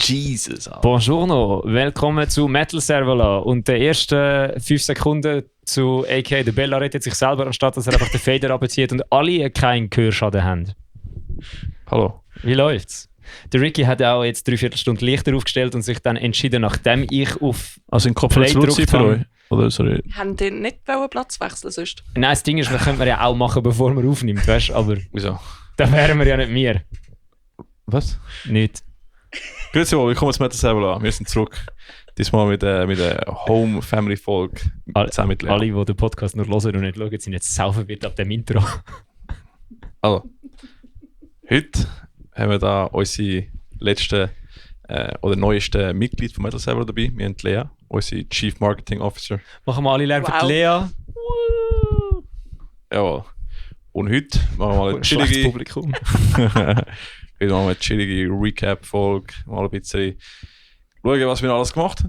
Jesus. Alter. Buongiorno, willkommen zu Metal Servola und der ersten 5 Sekunden zu a.k.a. der Bella rettet sich selber, anstatt dass er einfach den Fader abzieht und alle keinen Gehörschaden haben. Hallo. Wie läuft's? Der Ricky hat auch jetzt 3/4 Stunde Lichter aufgestellt und sich dann entschieden, nachdem ich auf Also in Kopf zu laut sein für euch? Oder sorry? Haben die nicht Platz wechseln sonst? Nein, das Ding ist, das könnte man ja auch machen, bevor man aufnimmt, weißt du? Aber Wieso? dann wären wir ja nicht wir. Was? Nicht. Grüezi wohl, willkommen zu Metal Servola. Wir sind zurück. Diesmal mit der Home-Family-Folge zusammen mit Lea. Alle, die den Podcast nur hören und nicht schauen, sind jetzt sau verwirrt ab dem Intro. Also, heute haben wir da unsere letzte oder neueste Mitglied von Metal Servola dabei. Wir haben Lea, unsere Chief Marketing Officer. Machen wir alle Lärm für die Lea. Jawohl. Und heute machen wir mal eine Schlechtes chillige... Publikum. Heute machen wir eine chillige Recap-Folge. Mal ein bisschen schauen, was wir alles gemacht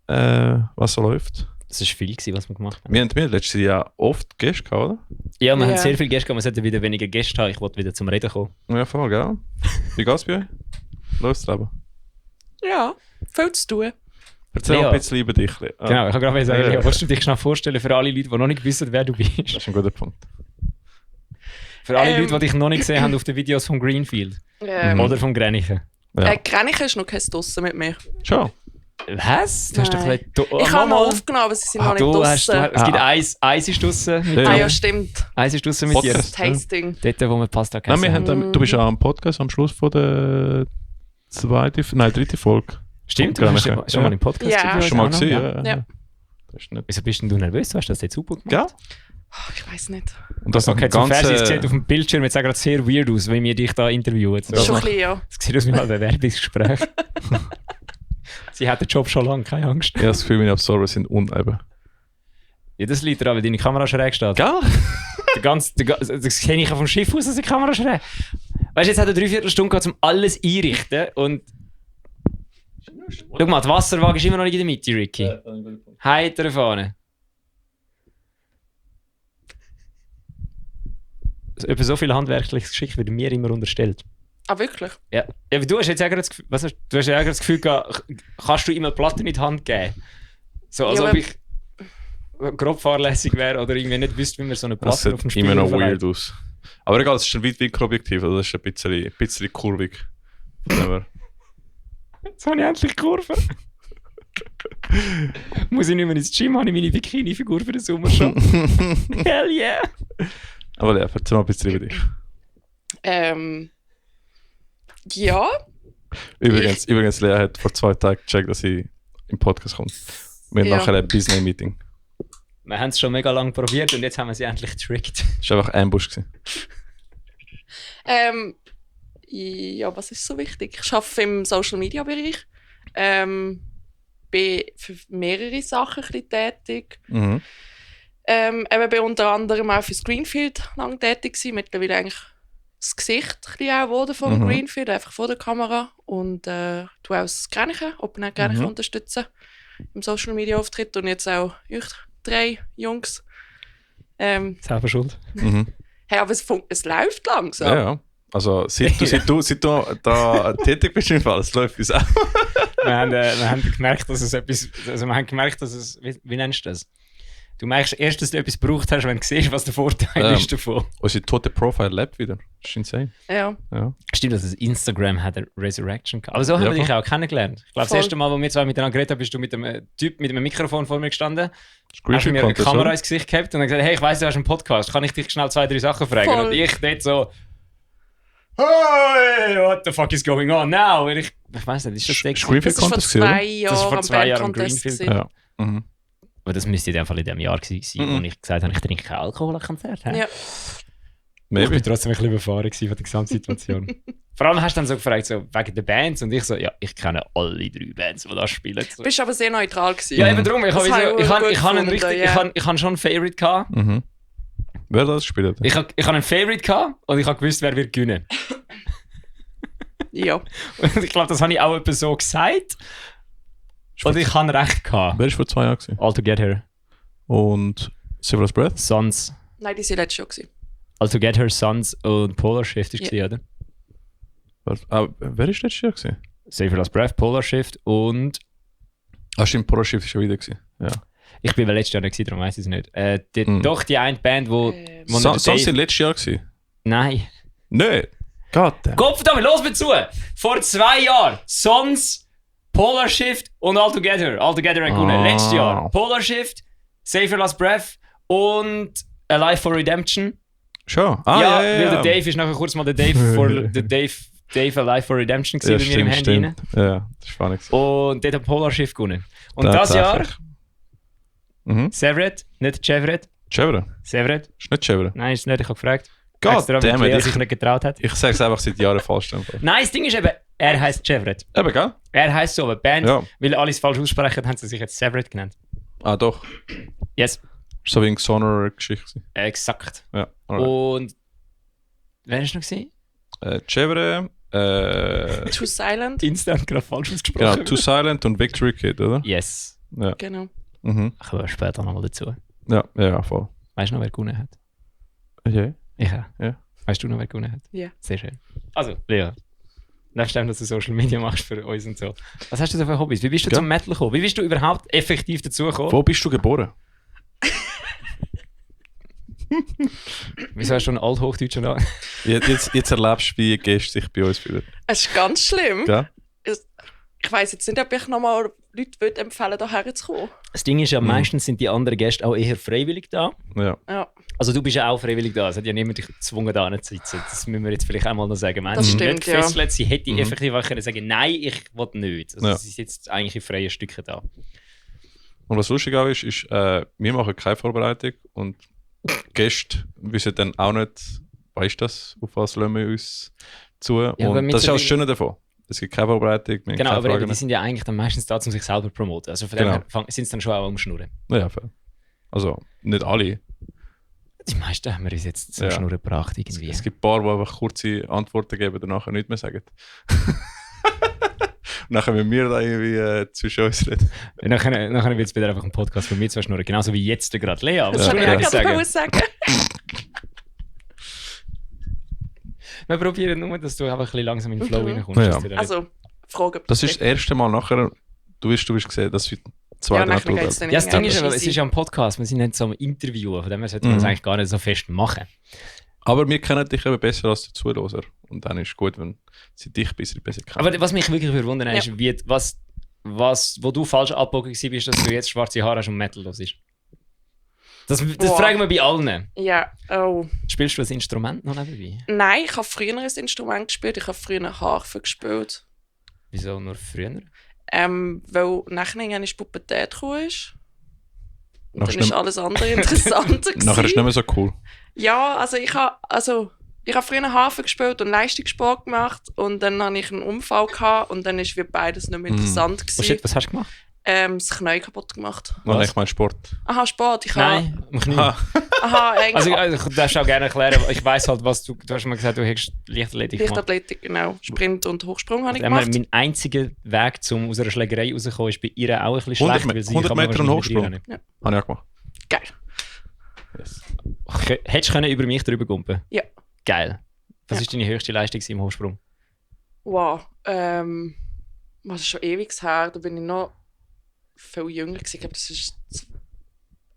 haben. Was so läuft. Das war viel, was wir gemacht haben. Wir haben letztes Jahr oft Gäste gehabt, oder? Ja, wir haben sehr viele Gäste gehabt. Wir sollten wieder weniger Gäste haben. Ich wollte wieder zum Reden kommen. Ja, voll, gell? Wie geht's bei euch? Läuft's Leben? Ja, viel zu tun. Erzähl Lea. ein bisschen über dich. Lea. Genau, ich habe gerade sagen, Ja. Lea, willst du dich schnell vorstellen für alle Leute, die noch nicht wissen, wer du Das bist? ist ein guter Punkt. Für alle Leute, die dich noch nicht gesehen haben auf den Videos vom Greenfield. Oder vom Grenichen. Ja. Grenichen ist noch kein draussen mit mir. Schon. Was? Du hast doch Nein. gesagt... Ich habe noch aufgenommen, aber sie sind noch nicht draussen. Es gibt eins ist draussen mit Ja. Ah dir. ja, stimmt. Eins ist draussen mit dir. Podcast. Tasting. Dort, wo wir Pasta Nein, gegessen wir haben. haben, du bist ja am Podcast am Schluss von der dritte Folge. Stimmt, du hast schon mal im Podcast Ja. bei uns Schon mal auch noch, gesehen, ja. ja. Ja. Das ist nicht. Wieso bist denn du nervös? Du hast das jetzt super gemacht. Ja? Oh, ich weiß nicht. Und das Okay, noch zum Fernsehen ganze... sieht auf dem Bildschirm jetzt auch gerade sehr weird aus, wenn wir dich da interviewen. So. Schon ein bisschen, ja. Das sieht aus wie ein Bewerbungsgespräch. Sie hat den Job schon lange, keine Angst. Ich habe das Gefühl, meine Absorber sind uneben. Ja, das liegt daran, weil deine Kamera schräg steht. Gell? Das kenne ich ja vom Schiff aus, dass die Kamera schräg. Weißt du, jetzt hat er 3/4 Stunde gehabt, um alles einrichten und... Schau mal, die Wasserwaage ist immer noch nicht in der Mitte, Ricky. Heiter vorne. Etwa so viel handwerkliches Geschick wird mir immer unterstellt. Ah, wirklich? Ja, aber du hast jetzt ja gerade das Gefühl, du hast ja gerade das Gefühl gehabt, kannst du ihm eine Platte in die Hand geben? So, als Ja, ob aber- ich grob fahrlässig wäre oder irgendwie nicht wüsste, wie man so eine Das Platte auf dem sieht Spiegel immer noch auflegt. weird aus. Aber egal, es ist ein Weitwinkelobjektiv, also das ist ein bisschen kurvig. Von dem her. Jetzt habe ich endlich Kurve. Muss ich nicht mehr ins Gym, habe ich meine Bikini-Figur für den Sommer schon. Hell yeah! Aber ja, erzähl mal ein bisschen über dich. Ja. Übrigens, Lea hat vor 2 Tagen gecheckt, dass sie im Podcast kommt. Wir haben Ja. nachher ein Business-Meeting. Wir haben es schon mega lange probiert und jetzt haben wir sie endlich getrickt. Das war einfach Ambush gewesen. Ja, was ist so wichtig? Ich arbeite im Social-Media-Bereich. Bin für mehrere Sachen ein bisschen tätig. Mhm. Eben bin unter anderem auch für das Greenfield lang tätig gewesen. Mittlerweile eigentlich das Gesicht ein bisschen auch wurde vom Greenfield, einfach vor der Kamera. Und tue auch das Grenichen, Open Air Grenichen unterstützen im Social Media Auftritt. Und jetzt auch euch 3 Jungs. Selber schuld. Mhm. Hey, aber es läuft langsam. Ja, ja. Also, seit du da tätig bist, im Fall, es läuft uns auch. wir haben gemerkt, dass es etwas. Also wir haben gemerkt, dass es. Wie nennst du das? Du merkst erst, dass du etwas gebraucht hast, wenn du siehst, was der Vorteil ist davon. Unsere tote Profile lebt wieder. Das ist insane. Ja. Ja. Stimmt, dass Instagram hat eine Resurrection gehabt. Aber so haben Ja, wir dich auch kennengelernt. Ich glaube, das Voll. erste Mal, wo wir zwei miteinander geredet haben, bist du mit einem Typ mit einem Mikrofon vor mir gestanden. Hast mir eine Screenshot-Contest, Kamera oder? ins Gesicht gehabt und dann gesagt, hey, ich weiss, du hast einen Podcast, kann ich dich schnell 2, 3 Sachen fragen? Voll. Und ich dort so, hey, what the fuck is going on now? Und ich weiss nicht, ist das der Greenfield Das war vor Contest gewesen, 2 oder? Jahren Das ist vor am 2 Jahren am Bandcontest Greenfield. gewesen. Ja. Mhm. Aber das müsste in dem Fall in dem Jahr gewesen sein, wo ich gesagt habe, ich trinke kein Alkohol am Konzert. hä? Ja. Ich Maybe. bin trotzdem ein bisschen überfahren gewesen von der Gesamtsituation. Vor allem hast du dann so gefragt, so, wegen der Bands, und ich so, ja, ich kenne alle 3 Bands, die das spielen. So. Bist aber sehr neutral gewesen. Ja, eben darum, ich Das habe habe ich ich auch habe gut ich habe einen gefunden, richtig, ja. ich habe schon einen Favorite gehabt. Mhm. Wer das spielt? Ich habe einen Favorite gehabt und ich habe gewusst, wer wird gewinnen. Ja. Und ich glaube, das habe ich auch etwa so gesagt. Und ich habe recht gehabt. Wer war vor 2 Jahren gewesen? All Together, Und Severus Breath? Sons. Nein, die sind letztes Jahr gewesen. All Together, Sons und Polar Shift ist Ja. oder? Wer war letztes Jahr gewesen? Safer Last Breath, Polar Shift und... Stimmt, Polar Shift war schon wieder. Ja. Ich bin letztes Jahr nicht gewesen, darum weiss ich es nicht. Doch, die eine Band, wo... Sonst sind letztes Jahr gewesen? Nein. Nein. Gott. Kopfdammt, los mir zu! Vor 2 Jahren Sons, Polar Shift und All Together. All Together haben gewonnen. Letztes Jahr Polar Shift, Safer Last Breath und Alive for Redemption. Schon? Weil der Dave ist nachher kurz mal der Dave Alive for Redemption gewesen bei mir im Handy rein. Ja, das war spannend. Und dort hat Polar Shift gewonnen. Und das Jahr... Severed, nicht Chevret. Chevre? Severed. Ist nicht Chevre? Nein, ist nicht, ich habe gefragt. Gott, der sich nicht getraut hat. Ich sage es einfach seit Jahren falsch. Nein, das Ding ist eben, er heisst Chevret. Eben, gell? Er heisst so, aber die Band, Ja. weil alle es falsch aussprechen, haben sie sich jetzt Severed genannt. Ah, doch. Yes. So wie eine Sonor-Geschichte. Exakt. Ja. Alright. Und... Wer ist noch gesehen? Chevre, Too Silent. Instant gerade falsch ausgesprochen. genau, Too Silent und Victory Kid, oder? Yes. Ja. Genau. Mhm. Kommen wir später nochmal dazu. Ja, voll. Weißt du noch, wer gewonnen hat? Okay. Ja. Ja. Weißt du noch, wer gewonnen hat? Ja. Sehr schön. Also, Lea, nebst dem, dass du Social Media machst für uns und so. Was hast du so für Hobbys? Wie bist du zum Metal gekommen? Wie bist du überhaupt effektiv dazu gekommen? Wo bist du geboren? Wieso hast du einen althochdeutschen Namen? Jetzt erlebst du, wie Gäste sich bei uns fühlen. Es ist ganz schlimm. Gell? Ich weiss jetzt nicht, ob ich nochmal Leute empfehlen würde, hierher zu kommen. Das Ding ist ja, meistens sind die anderen Gäste auch eher freiwillig da. Ja. Ja. Also du bist ja auch freiwillig da. Es hat ja niemand dich gezwungen, da zu sitzen. Das müssen wir jetzt vielleicht auch mal noch sagen. Man Das hat stimmt, nicht ja. festgelegt, sie hätte effektiv auch können sagen, nein, ich will nicht. Also Ja. sie sitzt eigentlich in freien Stücken da. Und was lustig auch ist, wir machen keine Vorbereitung und Gäste wissen dann auch nicht, weißt du das, auf was lassen wir uns zu. Ja, aber und das ist auch das mittlerweile- Schöne davon. Es gibt keine Vorbereitung, wir haben Genau, keine aber eben, Fragen. die sind ja eigentlich dann meistens da, um sich selber zu promoten. Also von Genau. dem her sind sie dann schon auch am Schnurren. Ja, fair. Also, nicht alle. Die meisten haben wir uns jetzt so Ja. Schnurren gebracht irgendwie. Es gibt ein paar, die einfach kurze Antworten geben und nachher nichts mehr sagen. Und nachher müssen wir da irgendwie zwischen uns reden. Nachher wird es wieder einfach ein Podcast von mir zwei Schnurren. Genauso wie jetzt gerade. Lea, was Das soll kann ich ich eigentlich auch gerade sagen? sagen. Wir probieren nur, dass du einfach ein bisschen langsam in den Flow reinkommst. Ja. dass du da nicht- Also, Frage. Das ist das erste Mal nachher, du wirst gesehen, dass wir zwei Ja, nachher Natur geht's dann Ja, das Ding ist, easy. aber es ist ja ein Podcast, wir sind nicht so am Interview, von dem her sollte man das eigentlich gar nicht so fest machen. Aber wir kennen dich eben besser als der Zuhörer. Und dann ist es gut, wenn sie dich ein bisschen besser kennen. Aber was mich wirklich verwundert ist, wie, wo du falsch abgebogen bist, dass du jetzt schwarze Haare hast und Metal los ist. Das Boah. fragen wir bei allen. Ja, oh. Spielst du ein Instrument noch nebenbei? Nein, ich habe früher ein Instrument gespielt. Ich habe früher Harfe gespielt. Wieso nur früher? Weil nachher irgendwann die Pubertät gekommen ist. Und Nachher dann ist ist alles andere interessanter Nachher ist es nicht mehr so cool. Ja, also ich habe früher Harfe gespielt und Leistungssport gemacht und dann hatte ich einen Unfall gehabt und dann ist wie beides nicht mehr interessant Oh gewesen. shit, was hast du gemacht? Das Knie kaputt gemacht. Nein, ich meine Sport. Aha, Sport. Ich habe, Nein, am Knie. aha, eigentlich Also, du darfst auch gerne erklären, ich weiss halt, was du hast mal gesagt, du hättest Leichtathletik gemacht. Leichtathletik, genau. Sprint und Hochsprung habe ich Von dem her, gemacht. mein einziger Weg, um aus einer Schlägerei rauszukommen, ist bei ihr auch ein bisschen 100 schlecht, weil sie 100 kann man Meter und wahrscheinlich Hochsprung. nicht rein. Habe ich auch gemacht. Geil. Yes. Hättest du können über mich drüber gumpen? Ja. Geil. Was Ja. ist deine höchste Leistung im Hochsprung? Wow. Was ist schon ewig her? Da bin ich noch viel jünger gewesen. Ich glaube, das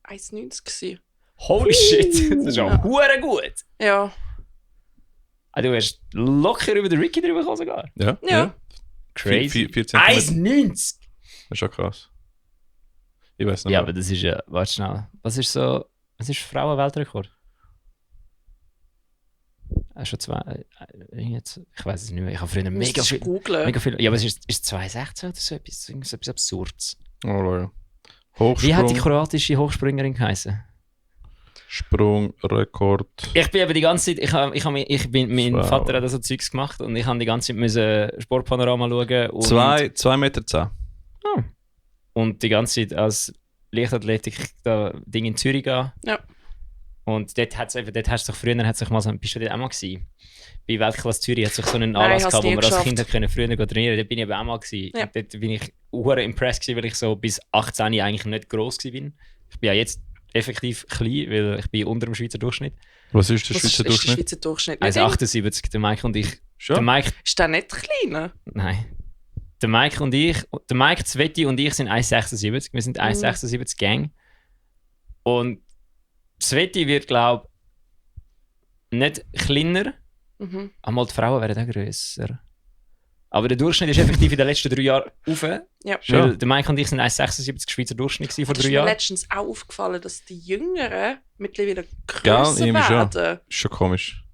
war 1,90 gewesen. Holy shit, das ist ja hure gut. Ja. Ah, du hast locker über den Ricky drüber gekommen sogar. Ja? Ja. Crazy. 4 Zentimeter. 1,90! Das ist schon krass. Ich weiß nicht Ja, mehr. aber das ist ja... Warte schnell. Was ist Frauen-Weltrekord? Schon zwei... Jetzt, ich weiß es nicht mehr. Ich habe früher mega Müsstest viel... du googlen. Mega viel. Ja, aber es ist 2,16 oder so etwas Absurdes. Oh, ja. Hochsprung, Wie hat die kroatische Hochspringerin geheißen? Sprung, Rekord. Ich bin eben die ganze Zeit, mein Wow. Vater hat so Zeugs gemacht und ich habe die ganze Zeit müssen Sportpanorama schauen. Und, 2,10 Meter. und die ganze Zeit als Leichtathletik da Ding in Zürich gehen. Ja. Und dort hast du früher mal so, bist du dort auch mal gewesen? Bei Weltklasse Zürich hat sich so einen Nein, Anlass ich gehabt, wo hab's nie wir als geschafft. Kinder können früher trainieren. Dort bin ich eben auch mal gewesen. Ja. Und dort bin ich hure impressed gewesen, weil ich so bis 18 eigentlich nicht gross bin. Ich bin ja jetzt effektiv klein, weil ich bin unter dem Schweizer Durchschnitt. Was ist der Was Schweizer ist der Durchschnitt? Schweizer Durchschnitt? 1,78, der Mike und ich. Der Schon? Mike, Ist der nicht kleiner? nein. der Mike Zwetti und ich sind 1,76. Wir sind 1,76 Gang. Und Svetti wird, glaube ich, nicht kleiner. Einmal die Frauen werden auch grösser. Aber der Durchschnitt ist effektiv in den letzten 3 Jahren rauf. Ja. Weil der Mike und ich sind 1,76 Schweizer Durchschnitt vor 3 Jahren. Mir ist letztens auch aufgefallen, dass die Jüngeren mittlerweile Gell, grösser irgendwie schon. werden. Ist schon komisch.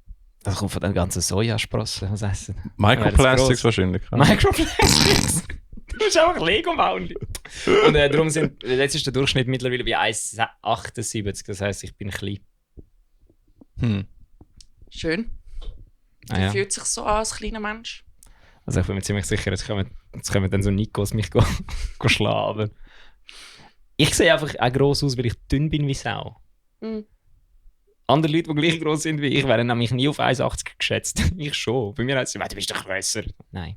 Das kommt von den ganzen Sojasprossen, was essen. Microplastics wahrscheinlich. Ja. Microplastics. Du bist einfach Lego-Mauli. Und darum jetzt ist der Durchschnitt mittlerweile bei 1,78. Das heisst, ich bin klein. Schön. Ah, ja. Fühlt sich so an als kleiner Mensch. Also ich bin mir ziemlich sicher, jetzt kommen dann so Nikos mich schlagen. Aber ich sehe einfach auch gross aus, weil ich dünn bin wie Sau. Andere Leute, die gleich gross sind wie ich, wären nämlich nie auf 1,80 geschätzt. Ich schon. Bei mir heißt es, du bist doch grösser. Nein.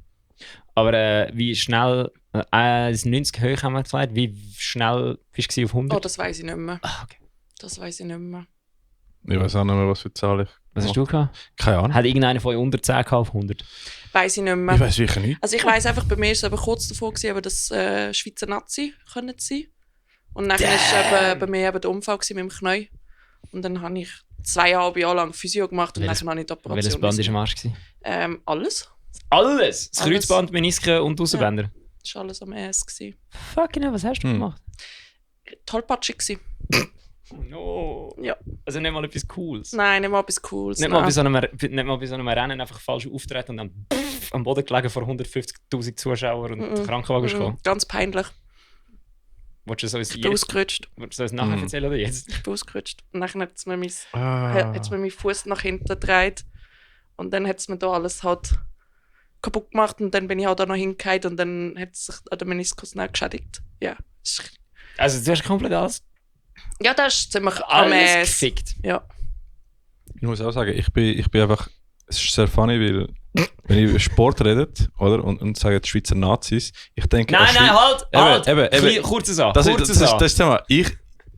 Aber wie schnell, 1,90 hoch haben wir gesagt, wie schnell bist du auf 100? Oh, das weiss ich nicht mehr. Ah, okay. Das weiss ich nicht mehr. Ich weiß auch nicht mehr, was für Zahl ich. Was hast du gehabt? Keine Ahnung. Hat irgendeiner von euch unter 10 gehabt auf 100? Weiss ich nicht mehr. Ich weiß wirklich nicht. Also ich weiss einfach, bei mir war es aber kurz davor, aber das Schweizer Nazi können sein. Und dann war bei mir eben der Unfall mit dem Knie. Und dann habe ich 2,5 Jahre lang Physio gemacht und dann habe ich die Operation. Welches Band war am Arsch? Alles. Alles? Das Alles. Kreuzband, Menisken und Außenbänder? Das war alles am ES. Fucking hell, was hast du gemacht? Tollpatschig gewesen. No. Ja. Also nicht mal etwas Cooles. Nein, nicht mal etwas Cooles. Nicht mal bei so einem Rennen einfach falsch auftreten und dann am Boden gelegen vor 150'000 Zuschauern und der Krankenwagen ist gekommen. Ganz peinlich. Wolltest du Ich bin ausgerutscht. nachher erzählen oder jetzt? Ich bin ausgerutscht. Und dann hat es mir meinen Fuß nach hinten gedreht. Und dann hat es mir da alles halt kaputt gemacht. Und dann bin ich halt auch noch hingefallen und dann hat sich der Meniskus noch geschädigt. Ja. Also du hast komplett alles Das ist ziemlich am ES. gefickt. Ja. Ich muss auch sagen, ich bin einfach. Es ist sehr funny, weil wenn ich über Sport redet, oder? Und sage die Schweizer Nazis, ich denke. Nein, halt! Eben. Kurzes an. Das ist das Thema.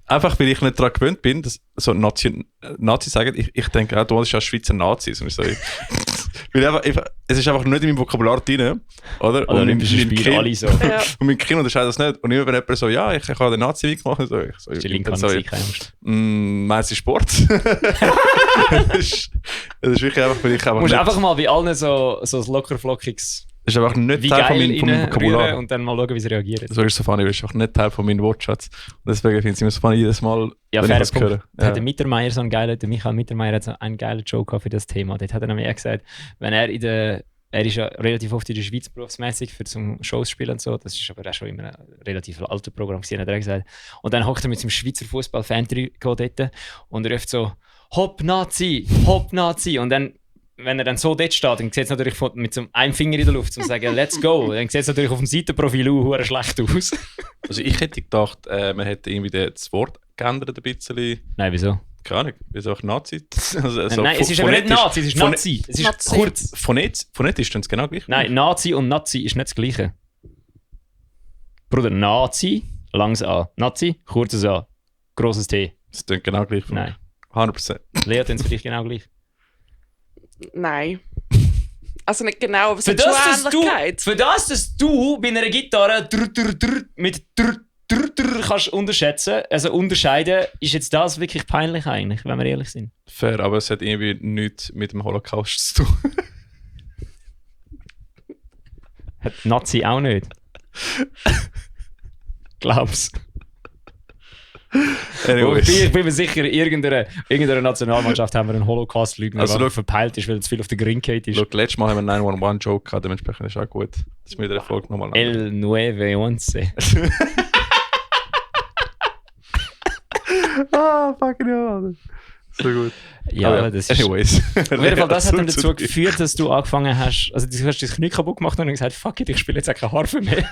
Einfach weil ich nicht daran gewöhnt bin, dass so Nazis sagen, ich denke, du bist ja Schweizer Nazis. Und ich sage, es ist einfach nicht in meinem Vokabular drin, oder? Und Olympische Spiele, alle so. Ja. Und mein Kind unterscheidet das nicht. Und immer wenn jemand so, ja, ich habe den Nazi-Weg gemacht, so, Chilling kann sich keine Angst. meinst du Sport? Es ist wirklich einfach, weil ich Du musst einfach mal bei allen so ein lockerflockiges das ist einfach nicht wie Teil von geil meinem Vokabular. rühren und dann mal schauen, wie sie reagieren. So ist es so funny, weil es ist einfach nicht Teil von meinem Wortschatz. Und deswegen finde ich es immer so funny, jedes Mal, Ja, wenn ich das Punkt. höre. Der Mittermeier der Michael Mittermeier hat so einen geilen Joke gehabt für das Thema. Dort hat er nämlich gesagt, wenn er ist ja relativ oft in der Schweiz berufsmäßig für zum Shows spielen und so. Das ist aber auch schon immer ein relativ altes Programm gewesen, hat er gesagt. Und dann hockt er mit seinem Schweizer Fußball-Fan-Trikot dort und ruft so Hopp Nazi, Hopp Nazi. Und dann, wenn er dann so dort steht, dann sieht es natürlich mit so einem Finger in der Luft und sagen Let's go. Dann sieht es natürlich auf dem Seitenprofil auch schlecht aus. Also ich hätte gedacht, man hätte irgendwie das Wort geändert ein bisschen. Nein, wieso? Keine Ahnung, wieso auch Nazi? Also, Nein, es ist aber nicht Nazi, es ist Nazi. Es ist Nazi. kurz. Phonetisch ist es genau gleich. Nein, Nazi und Nazi ist nicht das Gleiche. Bruder, Nazi, langes A. Nazi, kurzes A. Grosses T. Das klingt genau gleich. für mich. Nein. 100%. Lea tun es vielleicht genau gleich. Nein. Also nicht genau, aber es Für hat schon das, Ähnlichkeit. dass du bei einer Gitarre mit kannst unterscheiden, ist jetzt das wirklich peinlich eigentlich, wenn wir ehrlich sind. Fair, aber es hat irgendwie nichts mit dem Holocaust zu tun. Hat Nazi auch nicht. Glaub's. Anyways. Ich bin mir sicher, irgendeiner Nationalmannschaft haben wir einen Holocaust-Lügner, Also, der verpeilt ist, weil es viel auf der Green Gate ist. Schau, letztes Mal haben wir einen 911-Joke gehabt, dementsprechend ist auch gut, dass wir in der Folge nochmal El 911. fucking hell. So gut. Ja, Aber aber das ist... anyways. Auf jeden Fall, das hat dann dazu geführt, dass du angefangen hast, also du hast dein Knie kaputt gemacht und dann gesagt, fuck it, ich spiele jetzt auch keine Harfe mehr.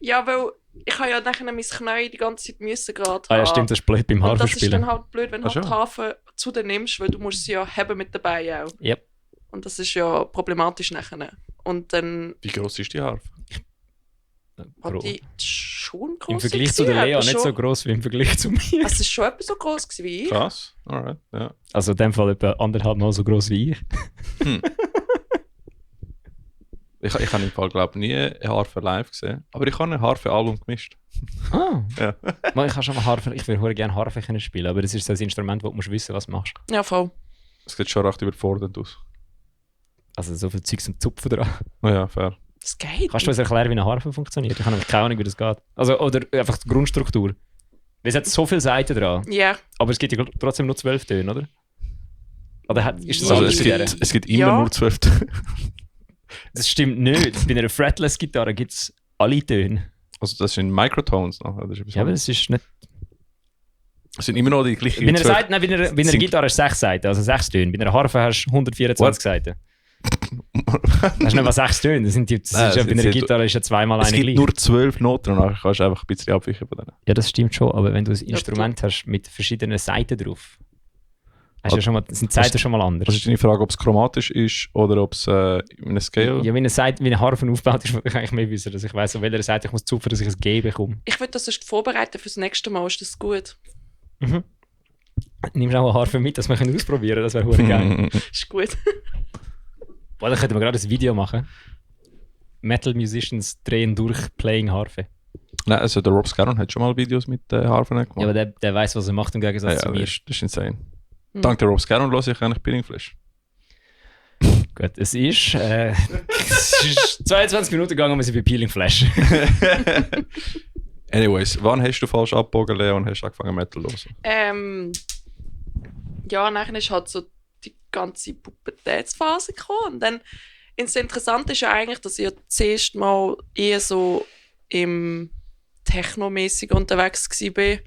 Ja, weil ich habe ja nachher mein Knie die ganze Zeit müssen gerade Ah ja, stimmt, das ist blöd beim Und Harfe das ist spielen. dann halt blöd, wenn du Ach halt die schon. Harfe zu dir nimmst, weil du musst sie ja haben mit dabei auch. Yep. Und das ist ja problematisch nachher. Und dann Wie groß ist die Harfe? hat die schon groß Im Vergleich zu der Lea nicht so groß wie im Vergleich zu mir. Es ist schon etwa so groß gewesen wie ich. Krass. Alright, ja. Also in dem Fall etwa 1,5 Mal so groß wie ich. Ich habe im Fall, glaube ich, nie eine Harfe live gesehen. Aber ich habe ein Harfe-Album gemischt. Ah. Ja. Mal, ich kann schon mal Harfe, ich würde gerne Harfe können spielen, aber das ist so ein Instrument, wo du musst wissen, was du machst. Ja, voll. Es sieht schon recht überfordernd aus. Also so viel Zeug zum Zupfen dran. Ja, fair. Das geht. Kannst du uns erklären, wie eine Harfe funktioniert? Ich habe nämlich keine Ahnung, wie das geht. Also, oder einfach die Grundstruktur. Es hat so viele Seiten dran, Ja. aber es gibt ja trotzdem nur 12 Töne, oder? Oder ist das Ja. Also anders es bei der? gibt immer Ja. nur 12. Das stimmt nicht. Bei einer Fretless-Gitarre gibt es alle Töne. Also das sind Microtones noch. Das ist Ja, aber das ist nicht... es sind immer noch die gleichen Bei einer, 12. Seite, nein, bei einer Singt- Gitarre hast du 6 Seiten, also 6 Töne. Bei einer Harfe hast du 124 Seiten. Das ist nicht mal 6 Töne. Das sind die, das Nein, ist ja, es bei einer sind- Gitarre ist ja zweimal Es eine gibt gleich. nur 12 Noten und nachher kannst du einfach ein bisschen abweichen von denen. Ja, das stimmt schon, aber wenn du ein Instrument hast mit verschiedenen Seiten drauf, hast du ja schon mal, sind die Seiten schon mal anders. Das ist deine Frage, ob es chromatisch ist oder ob es in einem Scale... Ja, wie eine Harfe aufgebaut ist, wollte ich eigentlich mehr wissen, dass ich weiss, auf welcher Seite ich muss zupfen, dass ich ein G bekomme. Ich würde das sonst vorbereiten fürs nächste Mal. Ist das gut? Mhm. Nimmst du auch eine Harfe mit, dass wir können ausprobieren können? Das wäre verdammt geil. Ist gut. Boah, dann könnten wir gerade ein Video machen. Metal Musicians drehen durch Playing Harfe. Nein, also der Rob Scaron hat schon mal Videos mit Harfen gemacht. Ja, aber der weiß, was er macht im Gegensatz ja, zu mir. das ist insane. Hm. Dank der Rob Scaron höre ich eigentlich Peeling Flash. Gut, es ist 22 Minuten gegangen und wir sind bei Peeling Flash. Anyways, wann hast du falsch abgebogen, Leo, und hast angefangen Metal zu hören? Ja, nachher ist halt so die ganze Pubertätsphase gekommen. Und dann, das Interessante ist ja eigentlich, dass ich ja zuerst mal eher so im Techno-mäßig unterwegs war.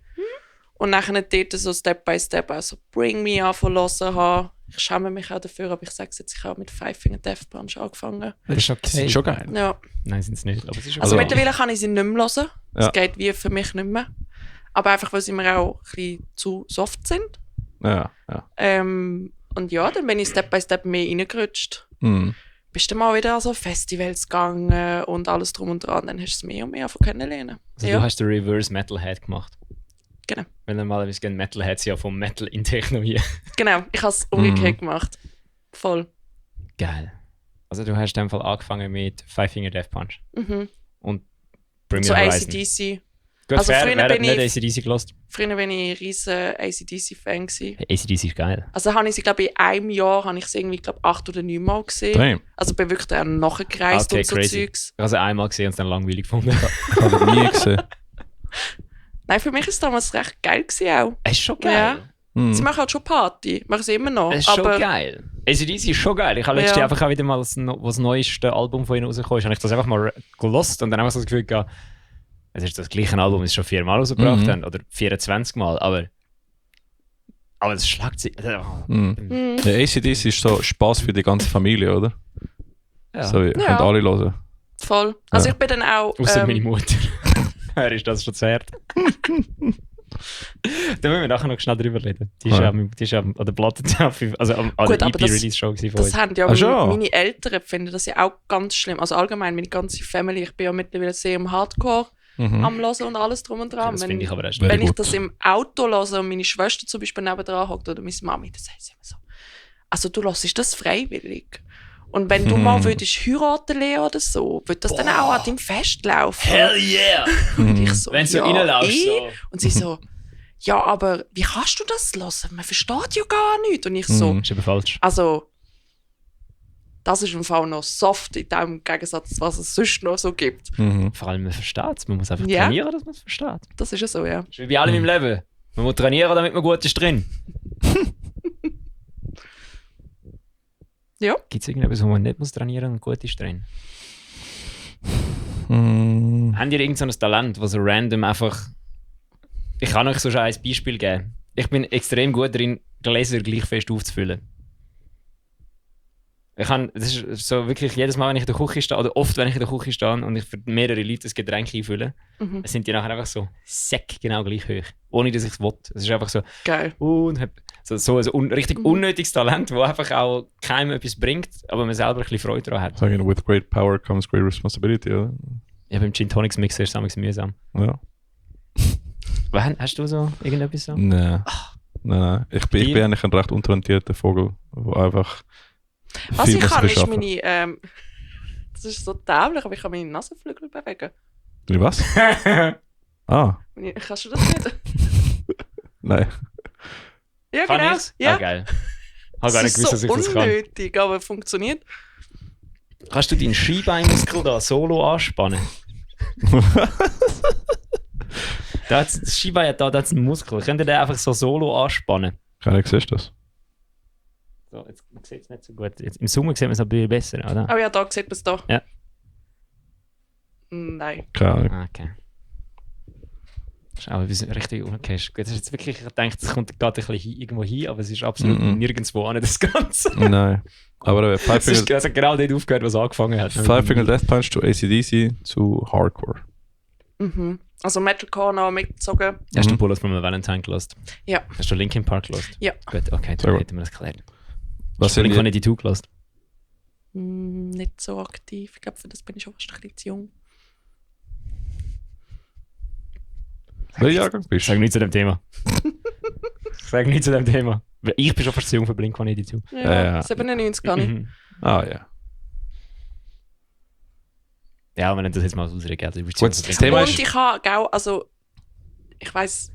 Und nachher dort so Step by Step also Bring Me angefangen habe. Ich schäme mich auch dafür, aber ich sage es jetzt, ich habe mit Five Finger Death Punch angefangen. Das ist Das ist schon geil. Ja. Nein, sind es nicht. Aber es ist Also Also- mittlerweile kann ich sie nicht mehr hören. Es Ja. geht wie für mich nicht mehr. Aber einfach, weil sie mir auch ein bisschen zu soft sind. Ja. Und ja, dann bin ich Step by Step mehr reingerutscht. Mhm. Bist du mal wieder an so Festivals gegangen und alles drum und dran, dann hast du es mehr und mehr kennenlernen. Also Ja. du hast den Reverse Metalhead gemacht. Genau. Weil normalerweise gehen Metalheads ja vom Metal in Techno hier. Genau, ich habe es umgekehrt gemacht. Voll. Geil. Also du hast in dem Fall angefangen mit Five Finger Death Punch Mhm. und Bring Me So Horizon. ACDC. Gut, Also fair, früher wer hat bin nicht ACDC gelost? Früher war ich ein riesen ACDC-Fan. ACDC ist geil. Also habe ich sie, glaube ich, in einem Jahr habe ich sie irgendwie, glaube 8 oder 9 Mal gesehen. Damn. Also bin wirklich auch nachgereist Okay, und so crazy. Zeugs. Ich habe sie einmal gesehen und es dann langweilig gefunden. Ich habe das nie gesehen. Nein, für mich war es damals recht geil gewesen auch. Es ist schon geil. Ja. Mhm. Sie machen halt schon Party, machen sie immer noch. Es ist aber schon geil. ACDC ist schon geil. Ich habe letztes Ja. Jahr einfach auch wieder mal, wo das neueste Album von ihnen rausgekommen ist, habe ich das einfach mal gelost und dann einfach so das Gefühl gehabt, es ist das gleiche Album, das sie schon 4 Mal rausgebracht haben, oder 24 Mal, aber das Schlagzeug... Mhm. Mhm. Ja, ACDC ist so Spaß für die ganze Familie, oder? Ja. So, ihr Ja. könnt alle hören. Voll. Also Ja. ich bin dann auch... Außer meine Mutter. Wer ist das schon zu hart? Da müssen wir nachher noch schnell drüber reden. Die ist Ja. an der Platte, also an Gut, der aber das- EP-Release-Show von Das uns. haben ja Ach schon. meine Eltern finden das ja auch ganz schlimm. Also allgemein, meine ganze Family, ich bin ja mittlerweile sehr im Hardcore Mhm. am Hören und alles drum und Ja, dran. das wenn finde ich aber erst Very wenn ich gut. das im Auto höre und meine Schwester zum Beispiel nebendran hockt oder meine Mami, dann sagt sie immer so, also du hörst das freiwillig. Und wenn du mal würdest heiraten Leo oder so, würde das dann auch an deinem Fest laufen? yeah! Und ich so, Wenn du so ja, reinlaufst. eh. So. Und sie so, ja, aber wie kannst du das hören? Man versteht ja gar nichts. Und ich so, Mhm. Ist aber falsch. also, das ist im Fall noch soft in dem Gegensatz, was es sonst noch so gibt. Mhm. Vor allem, man versteht es. Man muss einfach Ja. trainieren, dass man es versteht. Das ist ja so, ja. Das ist wie bei allem im Leben. Man muss trainieren, damit man gut ist drin. Ja. Gibt es irgendetwas, wo man nicht muss trainieren und gut ist drin? Mhm. Habt ihr irgend so ein Talent, das so random einfach... Ich kann euch so schon ein Beispiel geben. Ich bin extrem gut darin, Gläser gleich fest aufzufüllen. Das ist so wirklich jedes Mal, wenn ich in der Küche stehe, oder oft, wenn ich in der Küche stehe und ich für mehrere Leute ein Getränk einfülle, Mhm. sind die nachher einfach so Säck genau gleich hoch. Ohne dass ich es will. Es ist einfach so, Geil. und so ein richtig unnötiges Talent, das einfach auch keinem etwas bringt, aber man selber ein bisschen Freude daran hat. Sagen, with great power comes great responsibility, oder? Ja, beim Gin Tonics Mixer ist es manchmal mühsam. Ja. Hast du so irgendetwas so? Nein. Nein. Ich bin Dir? eigentlich ein recht untalentierter Vogel, der einfach Was viel ich muss kann, ist beschaffen. meine Das ist so dämlich, aber ich kann meine Nasenflügel bewegen. Wie was? Kannst du das nicht? Nein. Ja, Kann genau. ich's? Ja. Ah, geil. Ich habe Das gar nicht ist gewusst, dass so ich das kann. unnötig, aber funktioniert. Kannst du deinen Skibeinmuskel da solo anspannen? Das Skibein hat da hat's einen Muskel. Könnt ihr den einfach so solo anspannen? Keine Ahnung, siehst du das? So, jetzt sieht es nicht so gut. Jetzt, im Sommer sieht man es ein bisschen besser, oder? Aber ja, da sieht man es da. Ja. Nein. Keine Ahnung. Ah, okay. Das ist aber richtig okay. Das ist jetzt wirklich, ich denke, das kommt gerade ein bisschen irgendwo hin, aber es ist absolut nirgendwo an, das Ganze. Nein. Aber Five Es Finger hat genau dort aufgehört, was angefangen hat. Death Punch zu AC/DC zu Hardcore. Mhm. Also Metalcore noch mitgezogen. Hast du Bullet from a Valentine gelost? Ja. Hast du Linkin Park gelost? Ja. Gut, okay, Sehr dann gut. hätten wir das geklärt. Was Hast du sind die? Blink-182 gelost? Nicht so aktiv. Ich glaube, für das bin ich schon fast ein bisschen zu jung. Welcher Jahrgang bist Sag du? nichts zu dem Thema. Sag nichts zu dem Thema. Weil ich bin schon fast zu jung für Blink-182. Ja, 97 kann ich. Mhm. Ah ja. Ja, wenn das jetzt mal ausreden. Also, Gut, das Thema Und ist... ich habe auch, also ich weiß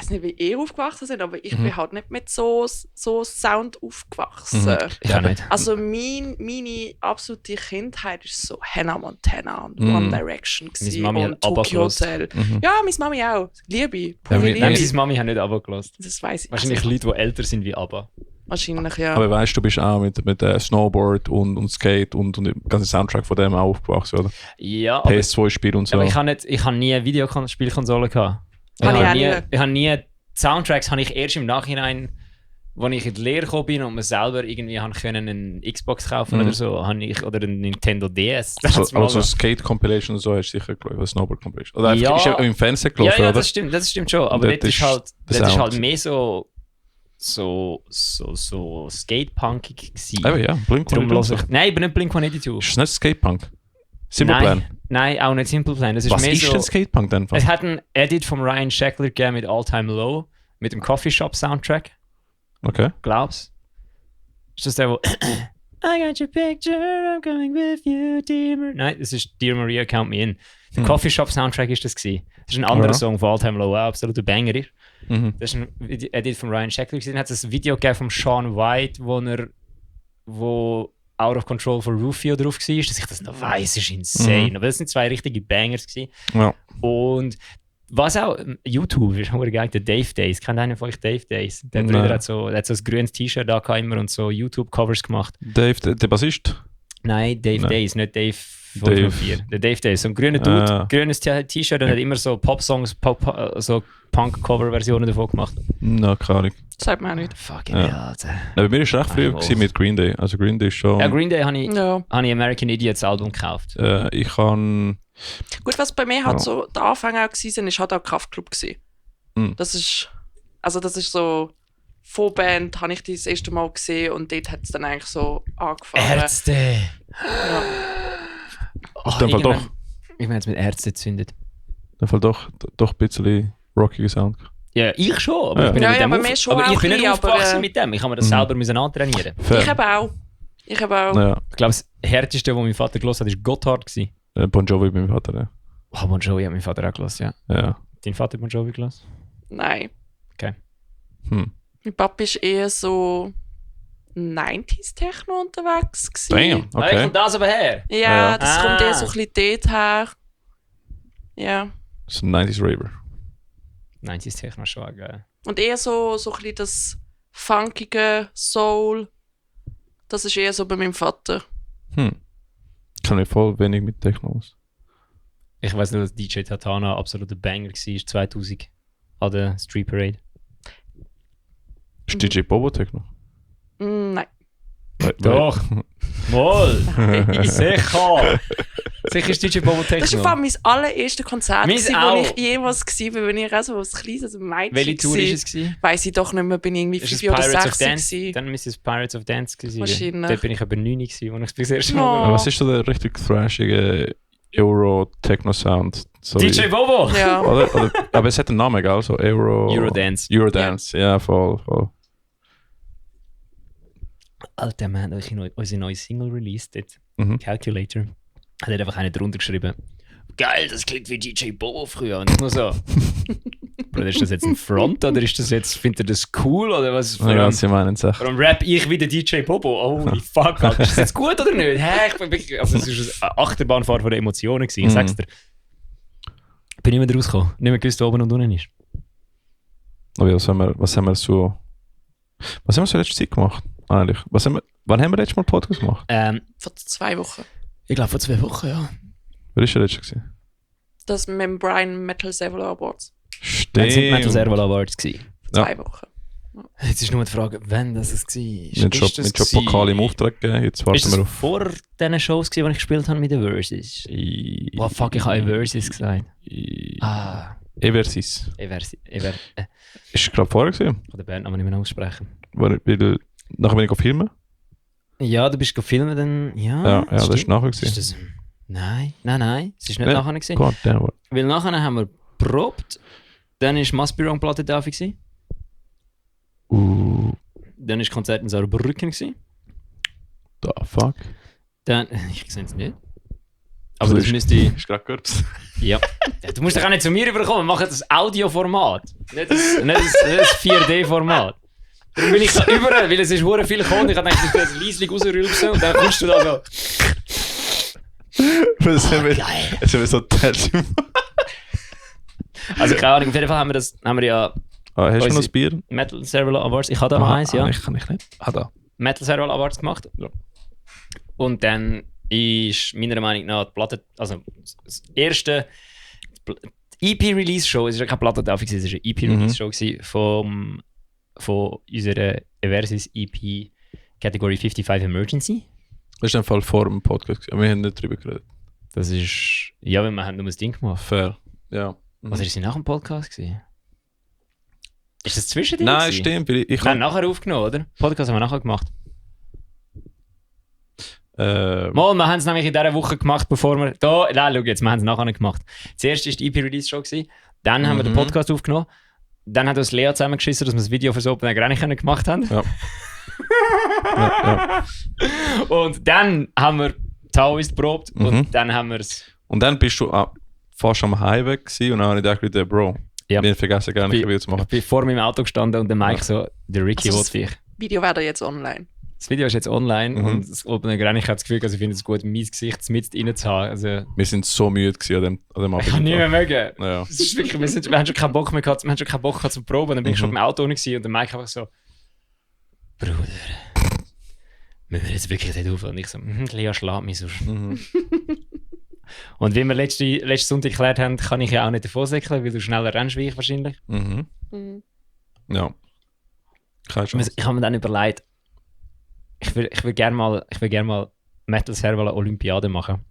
nicht, wie ihr aufgewachsen seid, aber ich bin halt nicht mit so Sound aufgewachsen. Ich auch nicht. Also meine absolute Kindheit ist so Hannah Montana und Mhm. One Direction gewesen Mami und hat ABBA Tokyo gehört. Hotel. Mhm. Ja, meine Mami auch. Liebe. Ja, Pure wir- Liebe. Nein, meine Mami hat nicht ABBA gelost. Das weiß ich. Wahrscheinlich Also, Leute, die älter sind wie ABBA. wahrscheinlich, ja. Aber weißt du, bist auch mit Snowboard und Skate und dem ganzen Soundtrack von dem auch aufgewachsen, oder? Ja, aber, PS2-Spiel und so. aber ich habe nie eine Videospielkonsole gehabt. Habe ich auch nie, nie. ich habe nie Soundtracks habe ich erst im Nachhinein, als ich in die Lehre gekommen bin und mir selber irgendwie haben können einen Xbox kaufen oder so, habe ich oder einen Nintendo DS. Also Skate-Compilation und so hast du sicher geschaut, oder Snowboard-Compilation. Oder einfach, Ja. ist ja im Fernsehen ja, gelaufen, ja, oder? das stimmt schon. Aber dort das ist ist halt, der das ist Sound. halt mehr so Skate-punkig gewesen. Eben, ja, Darum Blink-182. höre ich, nein, ich bin nicht Blink-182. Ist das nicht Skate-Punk? Simple Plan? Nein, auch nicht Simple Plan. Das ist Was mehr ist so, denn Skate-Punk denn? es hat einen Edit von Ryan Sheckler gegeben mit All Time Low, mit dem Coffee Shop Soundtrack, Okay. glaubst du? Ist das der, wo I got your picture, I'm coming with you, dear Maria. Nein, das ist Dear Maria, Count Me In. Der Coffee Shop Soundtrack ist das gewesen. Das ist ein anderer Ja. Song von All Time Low, auch absoluter Banger ist. Mhm. Das ist ein Edit von Ryan Sheckler gewesen. Dann hat es ein Video gegeben von Sean White, wo Out of Control von Rufio drauf war. Dass ich das noch weiss, ist insane. Aber das sind zwei richtige Bangers gewesen. Ja. Und was auch, YouTube ist auch geil, der Dave Days. Kennt einer von euch Dave Days? Der Nein. Bruder hat so ein grünes T-Shirt da gehabt immer und so YouTube-Covers gemacht. Dave, der Bassist? Nein, Dave Nein. Days, nicht Dave Dave. 4. Der Dave Days, so ein grüner Dude, Ah. grünes T-Shirt und hat immer so Pop-Songs, so Punk-Cover-Versionen davon gemacht. Na, keine Ahnung. Sagt man auch nicht. Fucking Ja. hell, Alter. Ja, bei mir war es recht früh Wow. gewesen mit Green Day. Also Green Day ist schon... Ja, Green Day habe ich Ja. American Idiots Album gekauft. ich kann... Gut, was bei mir halt Ja. so der Anfang auch gewesen ist, halt auch Kraftklub gewesen. Mhm. Das ist so, vor Band habe ich die das erste Mal gesehen und dort hat es dann eigentlich so angefangen. Ärzte! Ja. Oh, In dem Fall irgendwann- Ich bin jetzt mit Ärzte gezündet. In dem Fall doch ein bisschen rockiger Sound. Ja, ich schon, aber Ja. ich bin Ja, nicht ja, mit dem bei mir schon aber ich auch bin nicht ein bisschen, aufgewachsen aber, mit dem. Ich habe mir das selber müssen antrainieren. Fair. Ich habe auch. Ja, Ich glaube, das härteste, was mein Vater gehört hat, war Gotthard. Gewesen. Bon Jovi bei meinem Vater, ja. Oh, Bon Jovi hat mein Vater auch gehört, ja. Ja. Dein Vater hat Bon Jovi gehört? Nein. Hm. Mein Papa ist eher so 90s-Techno unterwegs gewesen. Damn, Wo okay. kommt das aber her? Ja, Ja. das Ah. kommt eher so ein bisschen dort her. Ja. Das ist ein 90s Raver. 90s Techno schon auch geil. Und eher so ein bisschen das funkige Soul. Das ist eher so bei meinem Vater. Kann ich voll wenig mit Techno aus. Ich weiß nur, dass DJ Tatana absoluter Banger war 2000 an der Street Parade. Ist DJ Bobo Techno? Nein. Doch. Moll! Sicher! Sicher ist DJ Bobo Techno. Das war mein allererstes Konzert, Meins gewesen, auch. wo ich jemals war, wenn ich auch so ein kleines Mädchen Welche Tour war es? Gewesen? Weiss ich doch nicht mehr, bin ich irgendwie Ist es 5 oder Pirates 6 of Dance? gewesen. Dann müsste es Pirates of Dance gewesen sein. Wahrscheinlich. Dort bin ich aber 9 gewesen, als ich das erste Oh. Mal Aber was ist so der richtig thrashige Euro-Techno-Sound? So DJ Bobo! Ja. oder, aber es hat einen Namen, gell? So Eurodance. Eurodance, ja, voll. Alter, wir haben unsere neue Single released, dort. Mhm. Calculator. hat er einfach einen drunter geschrieben. Geil, das klingt wie DJ Bobo früher. Und ich nur so. Bruder, ist das jetzt ein Front oder ist das jetzt, findet ihr das cool oder was? Vor allem rap ich wie der DJ Bobo. Holy fuck, Alter. Ist das jetzt gut oder nicht? Hä, ich bin wirklich, also es war eine Achterbahnfahrt von den Emotionen gewesen. Ich sag's dir. Bin nicht mehr rausgekommen. Nicht mehr gewusst, wo oben und unten ist. Aber was haben wir so letzte Zeit gemacht? Eigentlich. Wann haben wir letztes Mal Podcast gemacht? Vor 2 Wochen. Ich glaube vor 2 Wochen, ja. Wer war der letzte gewesen? Das Membrane Metal Serval Awards. Stimmt. Das sind Metal Serval Awards gewesen. Vor 2 Wochen. Jetzt ist nur die Frage, wann das war. Wir haben schon Pokal im Auftrag gegeben. Jetzt warten ist wir das auf. vor diesen Shows, die ich gespielt habe mit den Versus? Boah, fuck, ich habe Versus gesagt. Eversis. Ist gerade vorher gewesen? Ich kann den Bandnamen nicht mehr aussprechen. Nachher bin ich filmen? Ja, du bist gefilmt dann. Ja, das ist nachher gewesen. Ist das, nein. Es ist nicht nachher gewesen. Gott, Weil nachher haben wir probt. Dann war Must Be Wrong Platte da gewesen. Dann war Konzert in Saarbrücken gewesen. The fuck? Dann, ich sehe es nicht. Aber das müsste ich... Ist gerade kurz. Ja. Du musst doch auch nicht zu mir rüberkommen. Wir machen das Audioformat. Nicht das 4D-Format. Darum bin ich da überall, weil es ist verdammt viel gekommen. Ich habe gedacht, ich will das leislich rausrülpsen und dann kommst du da so... Jetzt haben wir so Touch. Also keine Ahnung, auf jeden Fall haben wir ja... Hast du noch ein Bier? Metal Serval Awards. Ich habe da noch eins, ja. Kann ich nicht. Da. Metal Serval Awards gemacht. Ja. Und dann ist meiner Meinung nach die Platte... Also das erste... EP-Release-Show, es war ja keine Plattentaufe, es war eine EP-Release-Show von unserer Eversis EP Category 55 Emergency. Das ist ein Fall vor dem Podcast, aber wir haben nicht drüber geredet. Das ist... Ja, weil wir haben nur das Ding gemacht. Fair, ja. Was war das nach dem Podcast gewesen? Ist das zwischen Nein, stimmt. Wir haben nachher aufgenommen, oder? Podcast haben wir nachher gemacht. Wir haben es nämlich in dieser Woche gemacht, bevor wir... Nein, schau jetzt, wir haben es nachher gemacht. Zuerst war die EP-Release-Show, dann haben wir den Podcast aufgenommen, dann hat uns Lea zusammengeschissen, dass wir das Video für das Open Air Grenchen gemacht haben. Ja. ja. Und dann haben wir Taoist geprobt und dann haben wir es... Und dann bist du fast am Highway gewesen und dann habe ich gedacht, der Bro, ja. wir vergessen gar nicht, wie zu machen. Ich bin vor meinem Auto gestanden und der Mike so, der Ricky also will dich. Das Video wäre jetzt online. Das Video ist jetzt online und das Open Air Grenchen hat das Gefühl, also ich finde es gut, mein Gesicht mit rein zu haben. Also, wir sind so müde gewesen an dem Abend. Ich kann nicht mehr mögen. Ja. Das ist wirklich, wir haben schon keinen Bock mehr gehabt, wir haben schon keinen Bock gehabt zum Proben. Dann bin ich schon im Auto und der Mike einfach so, Bruder, müssen wir jetzt wirklich nicht aufhören? Und ich so, Lea, schlag mich sonst. Und wie wir letzten Sonntag geklärt haben, kann ich ja auch nicht davon säckeln, weil du schneller rennst wie ich wahrscheinlich. Ja. Ich habe mir dann überlegt, ich will gerne mal Metal Serval Olympiade machen.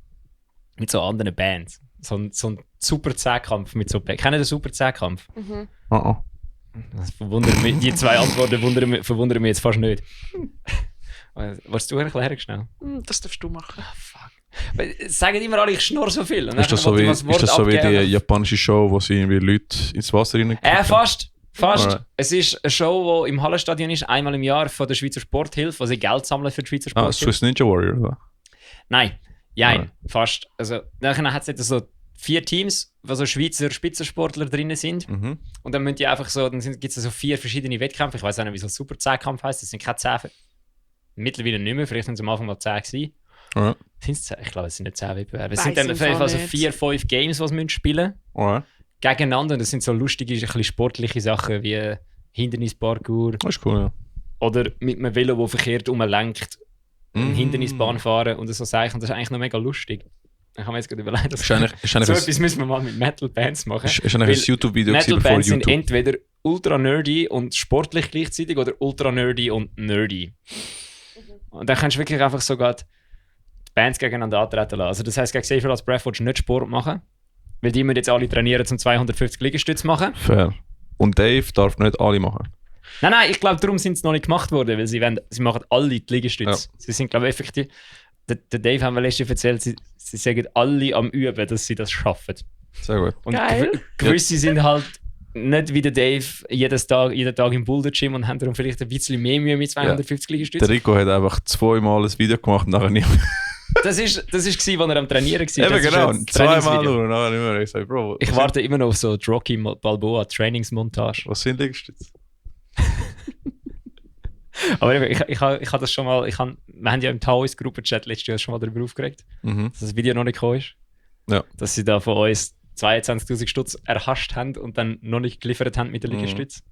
Mit so anderen Bands. So ein Super 10-Kampf mit so Bands. Kennen den Super 10-Kampf? Das verwundert mich, die 2 Antworten verwundern mich jetzt fast nicht. Willst du erklären schnell? Das darfst du machen. Fuck. Sagen immer alle, ich schnurre so viel. Ist das so wie die japanische Show, wo sie irgendwie Leute ins Wasser reinkippen? Fast. Alright. Es ist eine Show, die im Hallenstadion ist, einmal im Jahr von der Schweizer Sporthilfe, wo sie Geld sammeln für die Schweizer Sporthilfe. Swiss Ninja Warrior, oder? Nein, fast. Also, dann hat es jetzt so 4 Teams, wo so Schweizer Spitzensportler drin sind. Und dann müssen die einfach so, dann gibt es so 4 verschiedene Wettkämpfe. Ich weiß auch nicht, wie so ein Super 10-Kampf heisst. Das sind keine 10. Mittlerweile nicht mehr, vielleicht sind es am Anfang mal 10 gewesen. Alright. Sind's 10? Ich glaube, es sind nicht 10 Wettbewerbe. Es sind dann auf jeden Fall so 4-5 Games, die sie spielen müssen. Gegeneinander. Und das sind so lustige, ein bisschen sportliche Sachen wie Hindernisparkour. Das ist cool, ja. Oder mit einem Velo, das verkehrt umlenkt, eine Hindernisbahn fahren und so Sachen. Und das ist eigentlich noch mega lustig. Ich habe mir jetzt gerade überlegt, dass so etwas müssen wir mal mit Metal-Bands machen. Ist eigentlich ein YouTube-Video bevor Metal-Bands sind entweder ultra nerdy und sportlich gleichzeitig oder ultra nerdy und nerdy. Und dann kannst du wirklich einfach sogar die Bands gegeneinander antreten lassen. Also das heisst, gegen Xavier als Breath willst du nicht Sport machen, weil die müssen jetzt alle trainieren, um 250 Liegestütze zu machen. Fair. Und Dave darf nicht alle machen. Nein, ich glaube, darum sind sie noch nicht gemacht worden, weil sie machen alle die Liegestütze. Ja. Sie sind, glaube ich, effektiv... Der Dave haben wir letztens erzählt, sie sagen alle am Üben, dass sie das schaffen. Sehr gut. Und gewisse sind halt nicht wie der Dave jeden Tag im Boulder Gym und haben darum vielleicht ein bisschen mehr Mühe mit 250 Liegestützen. Der Rico hat einfach 2-mal ein Video gemacht und nachher nicht mehr. Das ist gewesen, als er am Trainieren war. Eben Das ist genau, jetzt das zweimal Trainingsvideo. nur. Dann nicht mehr gesagt, Bro, Ich warte immer noch auf so die Rocky Balboa Trainingsmontage. was sind Liegestütze? Aber ich habe das schon mal, wir haben ja im Taoist Gruppenchat letztes Jahr schon mal darüber aufgeregt, dass das Video noch nicht gekommen ist. Ja. Dass sie da von uns 22'000 Stutz erhascht haben und dann noch nicht geliefert haben mit der Liegestütze.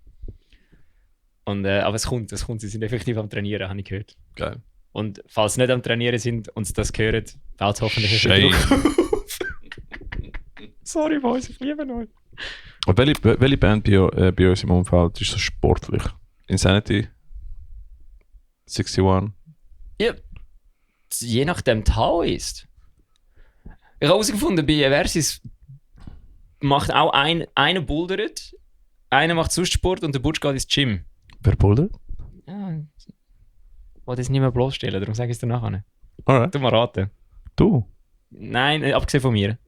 Und, aber es kommt, sie sind effektiv am Trainieren, habe ich gehört. Geil. Und falls sie nicht am Trainieren sind und sie das hören, fällt es hoffentlich Shame. Sorry, Boys, ich liebe euch. Und welche Band bei uns im Umfeld ist so sportlich? Insanity? 61? Ja, je nachdem Taoist. Ich habe herausgefunden, bei Versus macht auch einer bouldert, einer macht sonst Sport und der Butch geht ins Gym. Wer bouldert? Ja, ich wollte es nicht mehr bloßstellen, darum sage ich es dir nachher. Alright. Du mal raten. Du? Nein, abgesehen von mir.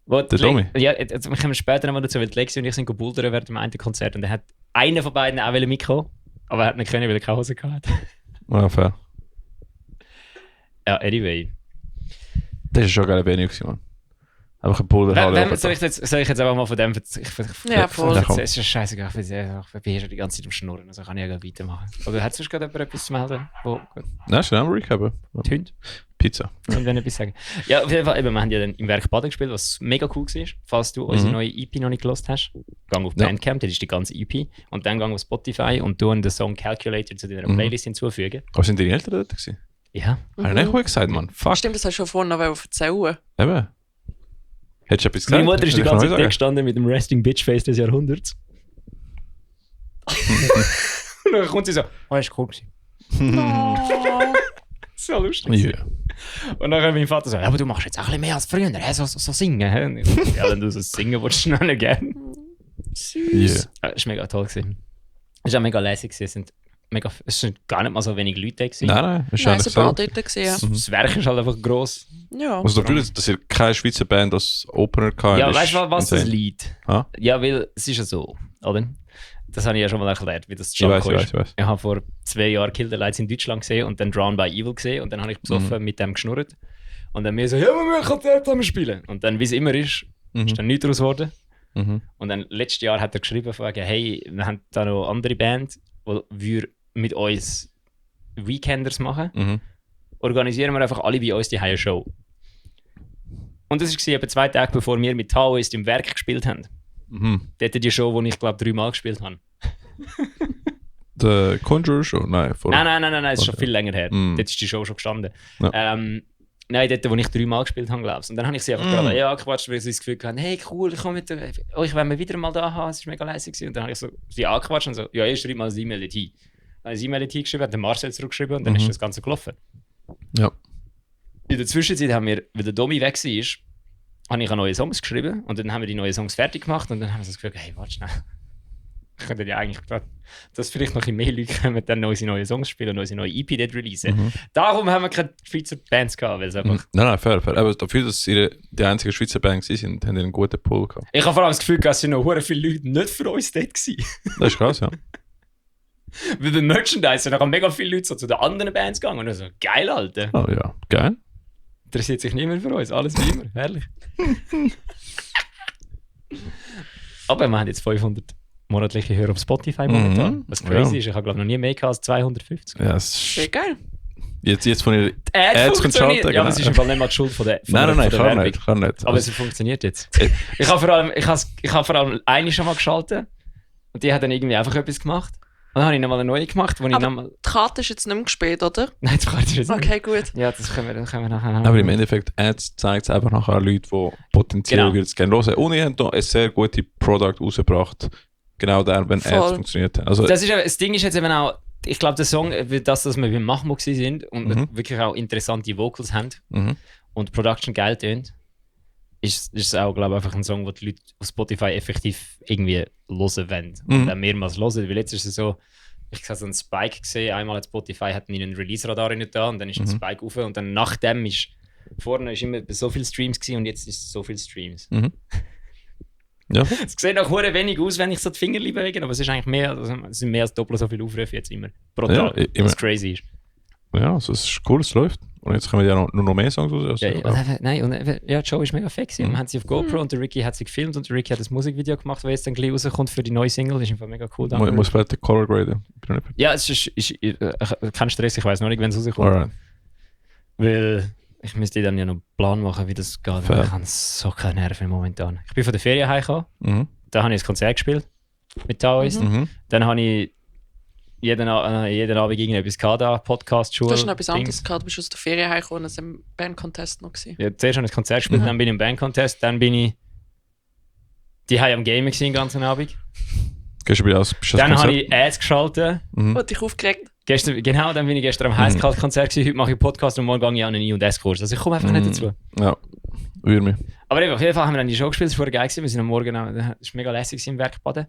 Der Domi? Ja, jetzt wir kommen später nochmal dazu, weil die Lexi und ich sind bouldern während dem einen Konzert und dann hat einer von beiden auch mitkommen, aber er hat nicht können, weil er keine Hose hatte. Ja, fair. Ja, anyway. Das ist schon geil Venue gewesen, Mann. Einfach ein Boulderhalle. Soll ich jetzt einfach mal von dem Ja, voll. Es ist scheißegal, ich bin hier die ganze Zeit am Schnurren, also kann ich ja weitermachen. Oder hat sonst gerade jemand etwas zu melden? Nein, schon einmal recappen. Die Hunde? Pizza. Und wenn etwas sagen. Ja, auf jeden Fall, eben, wir haben ja dann im Werk Baden gespielt, was mega cool war. Falls du unsere neue EP noch nicht gelost hast, gang auf Bandcamp, das ist die ganze EP. Und dann gang auf Spotify und du den Song Calculator zu deiner Playlist hinzufügen. Aber sind deine Eltern dort gewesen? Ja. Habe ich nicht gut gesagt, Mann. Fuck. Stimmt, das hast du schon vorhin noch erzählen. Eben. Hättest du etwas gesagt? Meine Mutter ist die Hätte ich ganze noch Zeit sagen. gestanden mit dem Resting Bitch Face des Jahrhunderts. Und dann kommt sie so, oh, ist cool gewesen. So lustig. Ja. Und dann mein Vater so, ja, aber du machst jetzt auch ein bisschen mehr als früher, so singen. Hä? Und ich so, ja, wenn du so singen willst, du noch gerne. Süß. Ja. Es war mega toll gewesen. Es war auch mega lässig gewesen. Es sind gar nicht mal so wenig Leute da gewesen. Nein, ist Nein, eigentlich so ein paar so. dort gesehen. Das Werk ist halt einfach gross. Ja. Also dafür, dass ihr keine Schweizer Band als Opener hatte. Ja, ist weißt du, was das insane. Lied? Ah? Ja, weil es ist ja so, oder? Das habe ich ja schon mal erklärt, wie das Ich weiß. Ich habe vor 2 Jahren Kill the Lights in Deutschland gesehen und dann Drown by Evil gesehen und dann habe ich besoffen mit dem geschnurrt. Und dann mir so, ja, wir müssen Konzert haben spielen. Und dann, wie es immer ist dann nichts daraus geworden. Und dann letztes Jahr hat er geschrieben, hey, wir haben da noch andere Band, die wir mit uns Weekenders machen. Organisieren wir einfach alle bei uns die Higher Show. Und das war etwa 2 Tage, bevor wir mit Taoist im Werk gespielt haben. Dort die Show, die ich glaube 3 Mal gespielt habe. The Conjurer Show? Nein, Nein, das ist schon viel länger her. Dort ist die Show schon gestanden. Ja. Nein, dort, wo ich 3 Mal gespielt habe, glaube ich. Und dann habe ich sie einfach gerade angequatscht, weil sie das Gefühl hatten, hey cool, ich komme mit euch, wenn wir wieder mal da haben, es ist mega lässig gewesen. Und dann habe ich so sie angequatscht und so, ja, ich schreibe mal ein E-Mail dorthin. Dann habe ich ein E-Mail dorthin geschrieben, hat der Marcel zurückgeschrieben und dann ist das Ganze gelaufen. Ja. In der Zwischenzeit haben wir, weil der Domi weg war, habe ich neue Songs geschrieben und dann haben wir die neuen Songs fertig gemacht und dann haben wir so das Gefühl, hey, warte schnell. Ich könnte ja eigentlich gerade, dass vielleicht noch ein mehr Leute kommen, dann unsere neuen Songs spielen und unsere neue EP dort releasen. Darum haben wir keine Schweizer Bands gehabt, weil es einfach... Nein, fair. Aber dafür, dass sie die einzige Schweizer Band sind, haben die einen guten Pull gehabt. Ich habe vor allem das Gefühl, dass noch sehr viele Leute nicht für uns dort waren. Das ist krass, ja. Weil beim Merchandise sind auch mega viele Leute so zu den anderen Bands gegangen und so, geil, Alter. Oh ja, geil. Interessiert sich niemand für uns, alles wie immer, herrlich. Aber wir haben jetzt 500 monatliche Hörer auf Spotify momentan, was crazy ist. Ich habe glaube noch nie mehr gehabt als 250. Ja, es Sehr ist... geil. Jetzt von ihr... Die Ads funktioniert. schalten, Ja, aber genau. es ist im Fall nicht mal die Schuld von der Nein, von der kann Werbung. nicht. Kann nicht. Aber es funktioniert jetzt. Ich habe vor allem eine schon mal geschaltet und die hat dann irgendwie einfach etwas gemacht. Und dann habe ich nochmal eine neue gemacht, wo ich Aber nochmal... die Karte ist jetzt nicht mehr gespielt, oder? Nein, das kann ich jetzt nicht. Okay, gut. Ja, das können wir nachher Aber im Endeffekt, Ads zeigt es einfach nachher an Leute, die potenziell Genau. es gerne hören. Und ihr habt da ein sehr gute Produkt rausgebracht. Genau dann, wenn Voll. Ads funktioniert haben. Also, Das Ding ist jetzt eben auch, ich glaube, der Song, dass wir beim Mahmoud sind und wirklich auch interessante Vocals haben und Production geil tönt, ist auch, glaube ich, einfach ein Song, den die Leute auf Spotify effektiv irgendwie hören wollen. Und auch mehrmals hören. Weil jetzt ist es so, ich habe so einen Spike gesehen, einmal hat Spotify hat einen Release-Radar rein da und dann ist ein Spike rauf und dann nach dem ist, vorne ist immer so viele Streams gewesen und jetzt ist es so viele Streams. ja. Es sieht auch hure wenig aus, wenn ich so die Finger bewege, aber es ist eigentlich mehr, also es sind mehr als doppelt so viele Aufrufe jetzt immer pro Tag, Ja, immer. was crazy ist. Ja, also es ist cool, es läuft. Und jetzt kommen ja nur noch mehr Songs raus. Ja, Joe ist mega fix. Wir haben sie auf GoPro und der Ricky hat sie gefilmt und der Ricky hat das Musikvideo gemacht, das jetzt dann gleich rauskommt für die neue Single. Das ist einfach mega cool. Ich muss vielleicht den Color graden. Ja, es ist kein Stress, ich weiß noch nicht, wenn es rauskommt. Alright. Weil ich müsste dann ja noch einen Plan machen, wie das geht. Fair. Ich habe so keine Nerven momentan. Ich bin von der Ferien heimgekommen, da habe ich ein Konzert gespielt mit Taoist. Dann habe ich jeden Abend irgendetwas gehabt, da, Podcast, Schule. Das ist noch etwas anderes Dings. gehabt. Du bist aus der Ferien heimgekommen und es war im Band-Contest noch. Ja, zuerst habe ich ein Konzert gespielt, dann bin ich im Bandcontest, dann bin ich die am Gaming den ganzen Abend. Gehst du wieder aus? Dann habe ich Ads geschaltet. Und dich aufgeregt. Dann bin ich gestern am Heißkalt-Konzert gewesen, heute mache ich einen Podcast und morgen gehe ich an einen I&S-Kurs. Also ich komme einfach nicht dazu. Ja, würde mich. Aber eben, auf jeden Fall haben wir dann die Show gespielt, das war geil gewesen. Wir sind am Morgen, das war mega lässig im Werkbaden.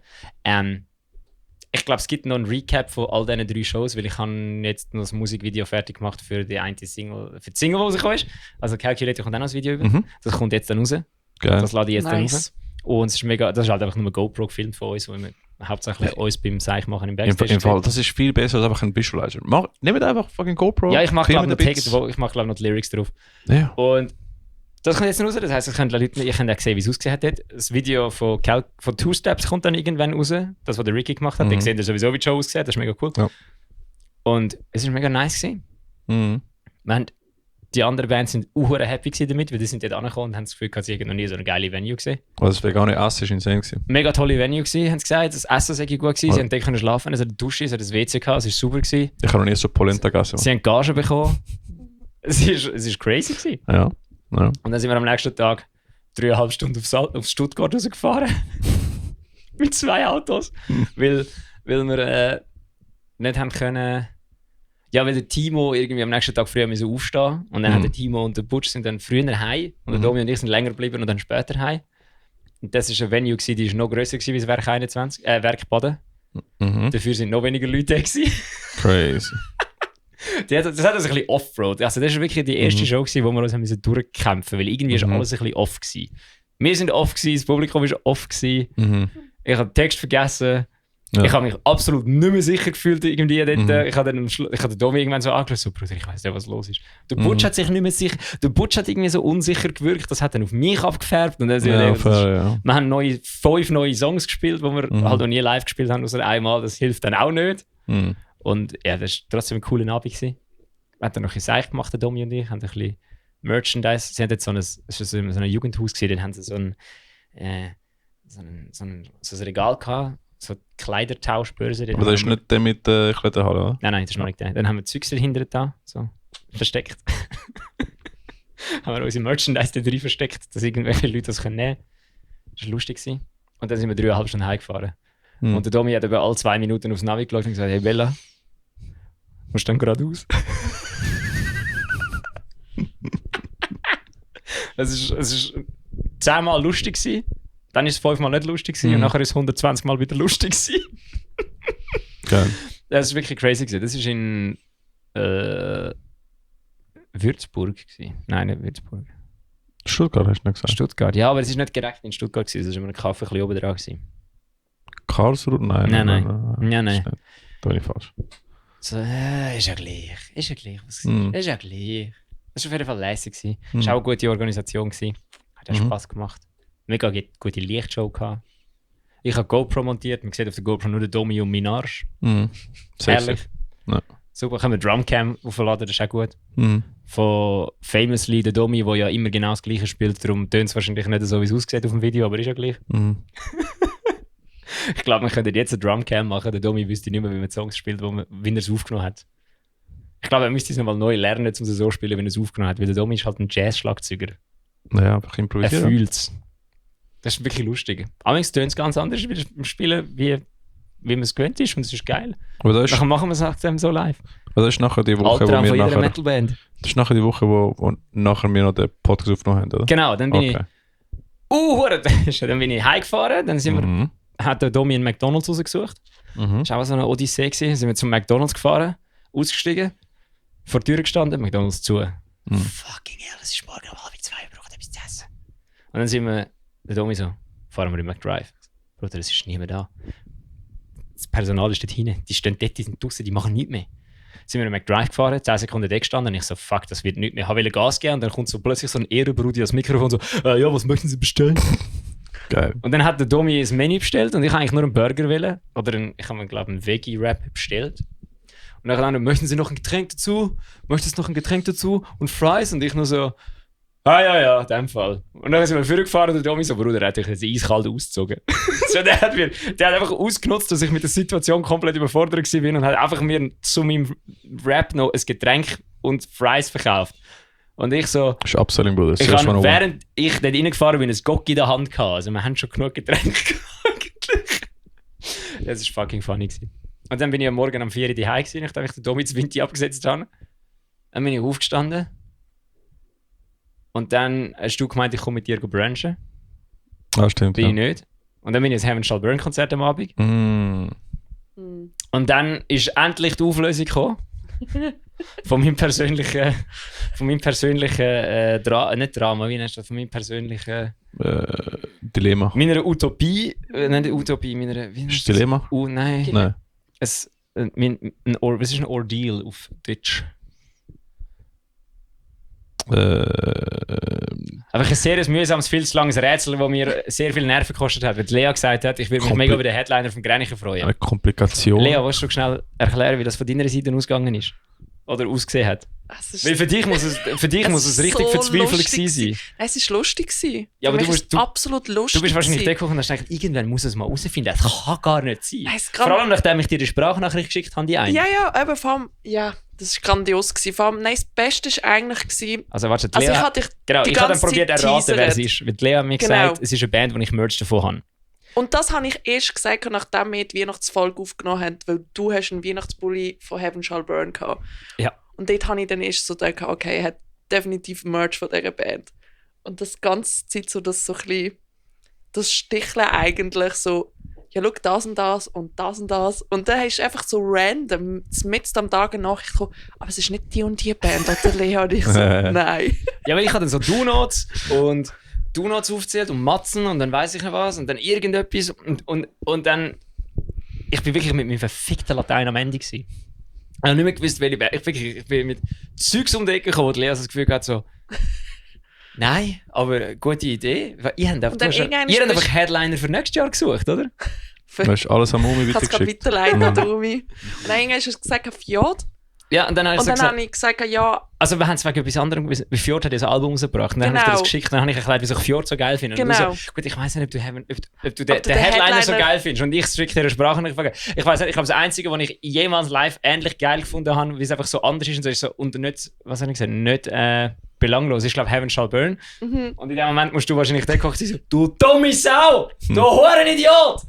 Ich glaube, es gibt noch ein Recap von all diesen 3 Shows, weil ich habe jetzt noch das Musikvideo fertig gemacht für die eine Single, für die Single, die rausgekommen ist. Also Calculator kommt auch noch das Video über. Das kommt jetzt dann raus. Geil. Das lade ich jetzt dann Nice. raus. Und es ist mega, das ist halt einfach nur ein GoPro gefilmt von uns, wo wir hauptsächlich uns beim Seich machen im Backstage. Im Fall, das ist viel besser als einfach ein Visualizer. Nehmt einfach fucking GoPro. Ja, ich mache glaube filmt ich noch die Lyrics drauf. Ja. Und das kommt jetzt raus, das heisst, ich könnte auch sehen, wie es ausgesehen hat dort. Das Video von Two Steps kommt dann irgendwann raus, das, was der Ricky gemacht hat. Ich sehe sowieso, wie die Show aussieht, das ist mega cool. Ja. Und es ist mega nice gewesen. Mhm. Die anderen Bands sind happy gewesen damit, weil die sind dort angekommen und haben das Gefühl, sie hätten noch nie so eine geile Venue gesehen. Also das vegane Essen ist insane gewesen. Mega tolle Venue gewesen, haben sie gesagt, das Essen sei gut gewesen, sie haben dort können schlafen, es hat eine Dusche, es hat ein WC gehabt, es war super gewesen. Ich habe noch nie so Polenta gegessen. Sie haben Gage bekommen. Es ist crazy gewesen. Ja. Und dann sind wir am nächsten Tag 3,5 Stunden auf Stuttgart rausgefahren. Mit 2 Autos. Weil wir nicht haben können. Ja, weil der Timo irgendwie am nächsten Tag früher aufstehen musste. Und dann haben der Timo und der Butch sind dann früher heim. Und der Domi und ich sind länger geblieben und dann später heim. Und das war eine Venue, die war noch grösser als das Werk 21, Werkbaden. Dafür sind noch weniger Leute da gewesen. Crazy. Das hat uns ein bisschen Offroad. Also das war wirklich die erste Show, wo wir uns haben durchkämpfen mussten, weil irgendwie war alles ein bisschen off gewesen. Wir sind off gewesen, das Publikum war off gewesen. Ich habe den Text vergessen. Ja. Ich habe mich absolut nicht mehr sicher gefühlt irgendwie dort. Ich habe den Domi irgendwann so angeschaut, so, Bruder, ich weiss nicht, was los ist. Der Butch hat sich nicht mehr sicher, der Butch hat irgendwie so unsicher gewirkt, das hat dann auf mich abgefärbt. Und dann wir haben 5 neue Songs gespielt, die wir halt noch nie live gespielt haben, außer einmal, das hilft dann auch nicht. Und ja, das war trotzdem ein cooler Abend gewesen. Wir haben dann noch ein bisschen Seich gemacht, der Domi und ich, haben ein bisschen Merchandise. Sie haben jetzt so ein Jugendhaus gesehen, dann haben sie so ein Regal gehabt, so Kleidertauschbörse. Aber das ist nicht der mit der Kleiderhalle, oder? Nein, das ist noch nicht der. Dann haben wir Zeugs dahinter da, so versteckt. Haben wir unsere Merchandise da drin versteckt, dass irgendwelche Leute das nehmen können. Das war lustig gewesen. Und dann sind wir 3,5 Stunden heimgefahren. Und der Domi hat eben alle 2 Minuten aufs Navi geschaut und gesagt, hey Bella, musst du dann geradeaus? Es ist 10 Mal lustig gewesen, dann ist es 5 Mal nicht lustig gewesen und nachher ist es 120 Mal wieder lustig gewesen. Geil. Das ist wirklich crazy gewesen. Das ist in Würzburg gewesen. Nein, nicht Würzburg. Stuttgart hast du nicht gesagt? Stuttgart, ja, aber es ist nicht direkt in Stuttgart gewesen, es war immer ein Kaffee ein bisschen oben dran gewesen. Karlsruhe? Nein. Nein. Da bin ich falsch. So, ist ja gleich. Ist ja gleich. Ist ja gleich. Das war auf jeden Fall lässig gewesen. Es war auch eine gute Organisation gewesen. Hat auch Spass gemacht. Mega gute Lichtshow gehabt. Ich habe GoPro montiert. Man sieht auf der GoPro nur den Domi und meinen Arsch. Herrlich. Ja. Super, können wir Drumcam aufladen, das ist auch gut. Von Famously, der Domi, der ja immer genau das Gleiche spielt. Darum tönt es wahrscheinlich nicht so, wie es aussieht auf dem Video, aber ist ja gleich. Ich glaube, wir könnten jetzt eine Drumcam machen. Der Domi wüsste nicht mehr, wie man Songs spielt, wie er es aufgenommen hat. Ich glaube, er müsste es nochmal neu lernen, um es so zu spielen, wie er es aufgenommen hat. Weil der Domi ist halt ein Jazz-Schlagzeuger. Ja, einfach improvisieren. Er fühlt es. Das ist wirklich lustig. Allerdings tönt es ganz anders beim Spielen, wie man es gewöhnt ist. Und es ist geil. Nachher machen wir es so live. Das ist nachher die Woche, Altraum wo wir von jeder nachher... Metalband. Das ist nachher die Woche, wo nachher wir noch den Podcast aufgenommen haben, oder? Genau, dann bin ich... dann bin ich heimgefahren. Dann sind wir... Hat der Domi einen McDonalds rausgesucht. Das war auch so eine Odyssee gewesen. Dann sind wir zum McDonalds gefahren, ausgestiegen, vor der Tür gestanden, McDonalds zu. Fucking hell, es ist morgen um 1:30, wir brauchen etwas zu essen. Und dann sind wir, der Domi so, fahren wir in McDrive. Bruder, es ist niemand da. Das Personal ist dort hinten, die stehen dort, die sind draussen, die machen nichts mehr. sind wir in McDrive gefahren, 10 Sekunden da gestanden und ich so, fuck, das wird nichts mehr. Ich wollte Gas geben und dann kommt so plötzlich so ein Ehrenbrudi ans Mikrofon so, ja, was möchten Sie bestellen? Geil. Und dann hat der Domi ein Menü bestellt und ich habe eigentlich nur einen Burger wollen. Oder ich habe mir, glaube ich, einen Veggie-Wrap bestellt. Und dann möchten Sie noch ein Getränk dazu? Möchtest du noch ein Getränk dazu? Und Fries? Und ich nur so, ja, in dem Fall. Und dann sind wir vorgefahren und der Domi so, Bruder, er hat euch jetzt eiskalt ausgezogen. So, der hat einfach ausgenutzt, dass ich mit der Situation komplett überfordert war und hat einfach mir zu meinem Wrap noch ein Getränk und Fries verkauft. Und ich so... Das ist Upselling, Bruder. Ich habe, während ich dort reingefahren bin, ein Gocki in der Hand gehabt. Also wir haben schon genug Getränke eigentlich. Das war fucking funny gewesen. Und dann bin ich am Morgen um 4 Uhr daheim gewesen, nachdem ich den Domi ins Winti abgesetzt habe. Dann bin ich aufgestanden. Und dann hast du gemeint, ich komme mit dir brunchen. Ah, stimmt. Bin ich nicht. Und dann bin ich ins Heaven Shall Burn Konzert am Abend. Und dann ist endlich die Auflösung gekommen. Von meinem persönlichen nicht Drama, wie nennst du das? Von meinem persönlichen Dilemma. Meiner Utopie, nicht Utopie, meiner... Wie nennst du das? Dilemma? Nein. Nein. Was ist ein Ordeal auf Deutsch? Einfach ein sehr mühsames, viel zu langes Rätsel, das mir sehr viel Nerven gekostet hat, weil Lea gesagt hat, ich würde mich mega über den Headliner vom Grenichen freuen. Eine Komplikation. Lea, willst du schnell erklären, wie das von deiner Seite ausgegangen ist? Oder ausgesehen hat? Weil für dich muss es richtig so verzweifelt gewesen sein. Es war lustig. Ja, aber du bist absolut lustig. Du bist wahrscheinlich gekommen und hast gedacht, irgendwann muss es mal herausfinden. Das kann gar nicht sein. Vor allem, nachdem ich dir die Sprachnachricht geschickt habe, die eine. Ja, eben vor allem, ja, das war grandios gewesen. Vor allem, nein, das Beste war eigentlich... Also warte, Lea, ich habe dann probiert erraten, wer es ist. Weil Lea hat mir gesagt, es ist eine Band, die ich Merch davon habe. Und das habe ich erst gesagt, nachdem wir die Weihnachtsfolge aufgenommen haben, weil du hast einen Weihnachtspulli von Heaven Shall Burn gehabt. Ja. Und dort habe ich dann erst so gedacht, okay, er hat definitiv Merch von dieser Band. Und das ganze Zeit so das das Sticheln eigentlich so, ja, schau, das und das und das und das. Und dann ist einfach so random, mitten am Tag Nachricht gekommen, aber es ist nicht die und die Band, oder Lea? Und ich so, nein. Ja, weil ich habe dann so Do-Notes und Do-Notes aufgezählt und Matzen und dann weiss ich noch was und dann irgendetwas und dann... Ich bin wirklich mit meinem verfickten Latein am Ende gewesen. Ich habe nicht mehr gewusst, welche Band. Ich bin mit Zeugs um die Ecke gekommen, wo Lea das Gefühl hat, so... Nein, aber gute Idee. Ihr habt einfach Headliner für nächstes Jahr gesucht, oder? Du hast alles am Umi weitergeschickt. Ich kann es weiterleiten, Umi. Und dann hast du gesagt, Fjord. Ja, und dann habe ich gesagt, ja... Also wir haben es wegen etwas anderem, wie Fjord hat das Album rausgebracht. Und dann habe ich dir das geschickt, dann habe ich erklärt, wieso ich Fjord so geil finde. Und genau. So, gut, ich weiss nicht, ob du den Headliner so geil findest. Und ich schicke dir eine Sprachnachricht. Ich weiss nicht, ich glaube, das Einzige, was ich jemals live ähnlich geil gefunden habe, wie es einfach so anders ist und so, ist so und nicht, was habe ich gesagt, nicht belanglos. Ich glaube, Heaven Shall Burn. Und in dem Moment musst du wahrscheinlich den kochen, so, du dumme Sau! Du Hurenidiot!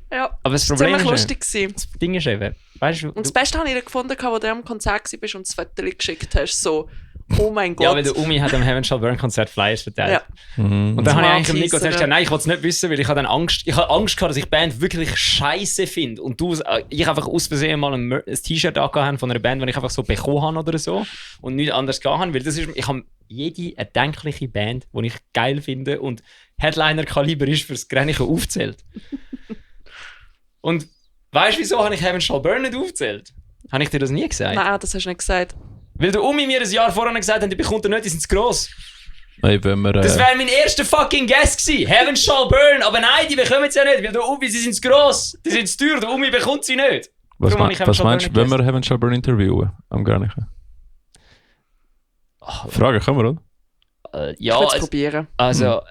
Ja, aber das Problem ziemlich ist lustig. Das Ding ist eben, weißt du... Und das Beste habe ich gefunden, als du am Konzert warst und das Foto geschickt hast, so, oh mein Gott. Ja, weil der Umi hat am Heaven Shall Burn Konzert Flyers verteilt. Ja. Und dann habe ich eigentlich dem Nico zuerst gesagt, nein, ich will es nicht wissen, weil ich habe dann Angst gehabt, dass ich die Band wirklich scheiße finde. Und ich einfach aus Versehen mal ein T-Shirt angehabt von einer Band, die ich einfach so bekommen habe oder so. Und nichts anderes gehabt habe, weil ich habe jede erdenkliche Band, die ich geil finde und Headliner-Kaliber ist fürs Grenichen aufgezählt. Und weißt du, wieso habe ich Heaven Shall Burn nicht aufgezählt? Habe ich dir das nie gesagt? Nein, das hast du nicht gesagt. Weil der Umi mir ein Jahr vorher gesagt hat, die bekommt er nicht, die sind zu gross. Hey, wenn wir, das wäre mein erster fucking Guest gewesen. Heaven Shall Burn. Aber nein, die bekommen sie ja nicht, weil der Umi, sie sind zu gross. Die sind zu teuer, der Umi bekommt sie nicht. Was meinst du, wenn wir Heaven Shall Burn interviewen? Am Grenichen? Fragen können wir, oder? Ja, ich würde es probieren. Also...